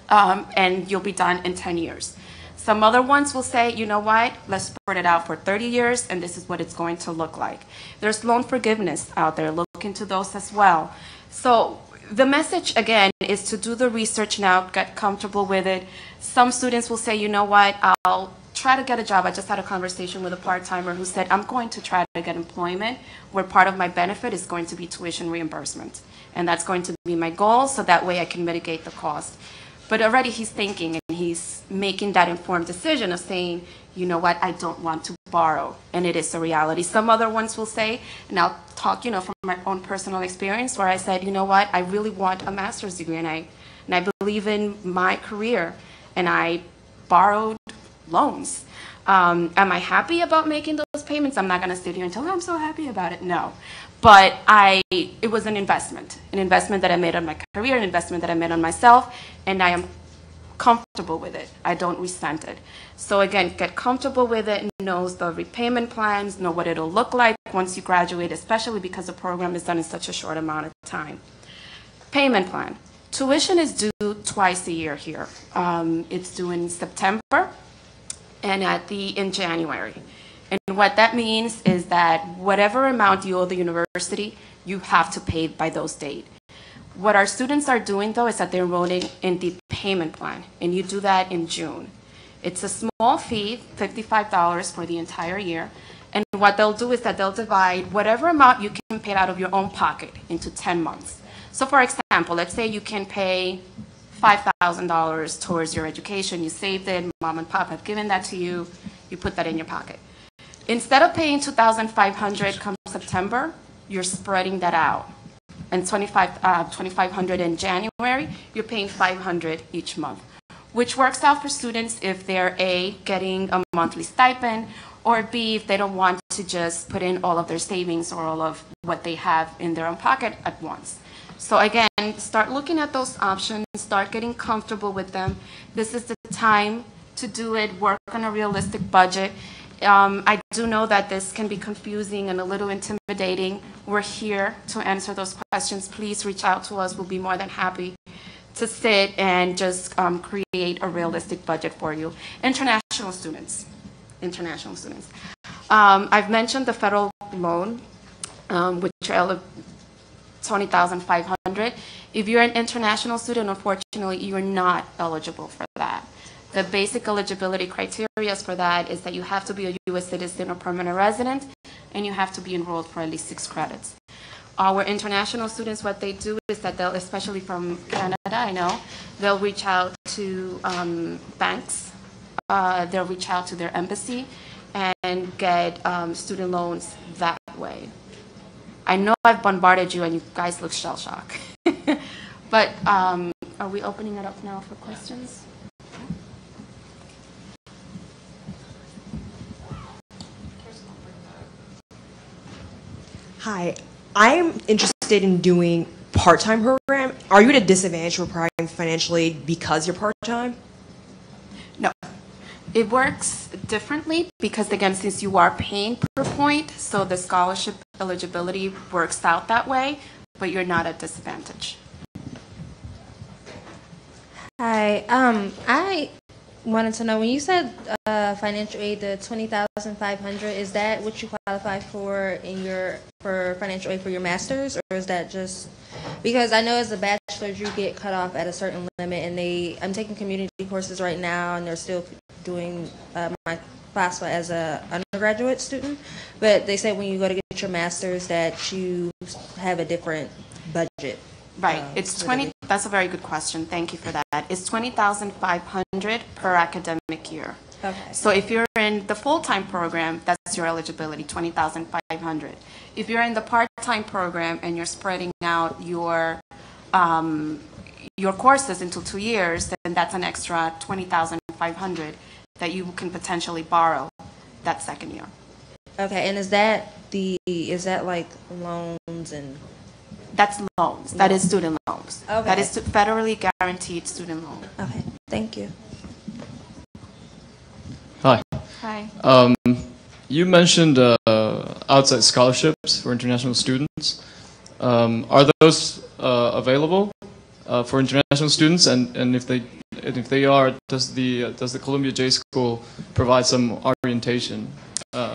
and you'll be done in 10 years. Some other ones will say, you know what, let's spread it out for 30 years, and this is what it's going to look like. There's loan forgiveness out there. Look into those as well. So the message, again, is to do the research now, get comfortable with it. Some students will say, you know what, I'll try to get a job. I just had a conversation with a part-timer who said, I'm going to try to get employment where part of my benefit is going to be tuition reimbursement. And that's going to be my goal, so that way I can mitigate the cost. But already he's thinking and he's making that informed decision of saying, you know what, I don't want to borrow. And it is a reality. Some other ones will say, and I'll talk, from my own personal experience, where I said, you know what, I really want a master's degree and I believe in my career, and I borrowed loans. Am I happy about making those payments? I'm not going to sit here and tell you I'm so happy about it. No. But it was an investment that I made on my career, an investment that I made on myself, and I am comfortable with it. I don't resent it. So again, get comfortable with it, knows the repayment plans, know what it'll look like once you graduate, especially because the program is done in such a short amount of time. Payment plan. Tuition is due twice a year here. It's due in September and in January. And what that means is that whatever amount you owe the university, you have to pay by those dates. What our students are doing, though, is that they're enrolling in the payment plan, and you do that in June. It's a small fee, $55 for the entire year, and what they'll do is that they'll divide whatever amount you can pay out of your own pocket into 10 months. So for example, let's say you can pay $5,000 towards your education. You saved it, mom and pop have given that to you, you put that in your pocket. Instead of paying $2,500 come September, you're spreading that out. And $2,500 in January, you're paying $500 each month, which works out for students if they're A, getting a monthly stipend, or B, if they don't want to just put in all of their savings or all of what they have in their own pocket at once. So again, start looking at those options, start getting comfortable with them. This is the time to do it, work on a realistic budget. I do know that this can be confusing and a little intimidating. We're here to answer those questions. Please reach out to us. We'll be more than happy to sit and just create a realistic budget for you. International students. I've mentioned the federal loan, which are $20,500. If you're an international student, unfortunately, you're not eligible for that. The basic eligibility criteria for that is that you have to be a U.S. citizen or permanent resident, and you have to be enrolled for at least 6 credits. Our international students, what they do is that they'll, especially from Canada, I know, they'll reach out to banks, they'll reach out to their embassy, and get student loans that way. I know I've bombarded you, and you guys look shell-shocked. But are we opening it up now for questions? Hi, I'm interested in doing part-time program. Are you at a disadvantage for applying financially because you're part-time? No. It works differently because, again, since you are paying per point, so the scholarship eligibility works out that way, but you're not at disadvantage. Hi, I wanted to know, when you said financial aid, the $20,500, is that what you qualify for for financial aid for your master's, or is that just because I know as a bachelor's you get cut off at a certain limit, and I'm taking community courses right now, and they're still doing my FAFSA as a undergraduate student, but they said when you go to get your master's that you have a different budget. Right. It's 20. That's a very good question. Thank you for that. It's $20,500 per academic year. Okay. So if you're in the full-time program, that's your eligibility, $20,500. If you're in the part-time program and you're spreading out your courses into 2 years, then that's an extra $20,500 that you can potentially borrow that second year. Okay. And is that like loans and? That's loans. That is student loans. Okay. That is federally guaranteed student loan. Okay. Thank you. Hi. Hi. You mentioned outside scholarships for international students. Are those available for international students? And if they are, does the Columbia J School provide some orientation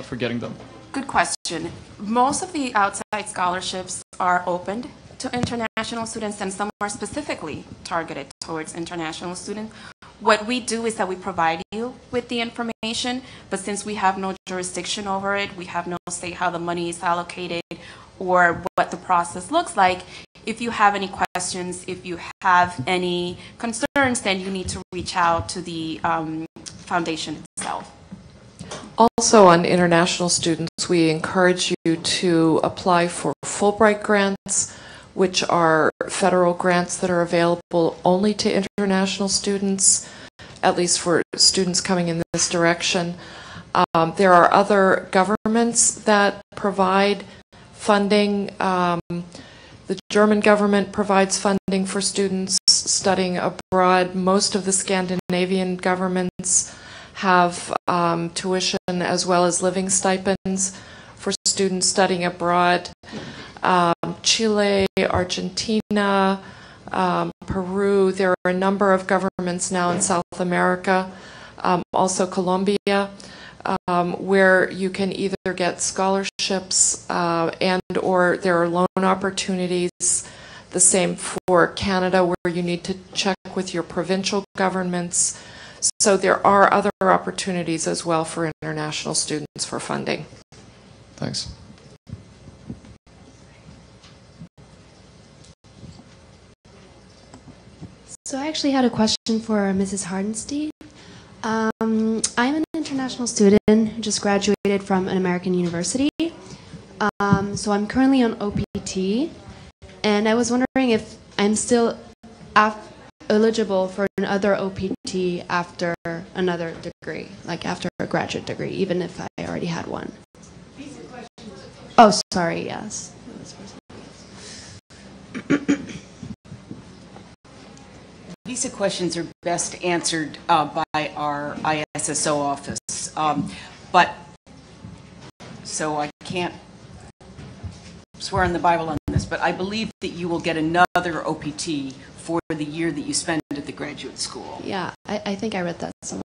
for getting them? Good question. Most of the outside scholarships are opened to international students, and some are specifically targeted towards international students. What we do is that we provide you with with the information, but since we have no jurisdiction over it, we have no say how the money is allocated or what the process looks like. If you have any questions, if you have any concerns, then you need to reach out to the foundation itself. Also, on international students, we encourage you to apply for Fulbright grants, which are federal grants that are available only to international students, at least for students coming in this direction. There are other governments that provide funding. The German government provides funding for students studying abroad. Most of the Scandinavian governments have tuition as well as living stipends for students studying abroad. Chile, Argentina, Peru, there are a number of governments now in South America, also Colombia, where you can either get scholarships and or there are loan opportunities. The same for Canada, where you need to check with your provincial governments. So there are other opportunities as well for international students for funding. Thanks. So I actually had a question for Mrs. Hardenstein. I'm an international student who just graduated from an American university. So I'm currently on OPT, and I was wondering if I'm still eligible for another OPT after another degree, like after a graduate degree, even if I already had one. Oh, sorry, yes. Visa questions are best answered by our ISSO office, so I can't swear on the Bible on this, but I believe that you will get another OPT for the year that you spend at the graduate school. Yeah, I think I read that somewhere.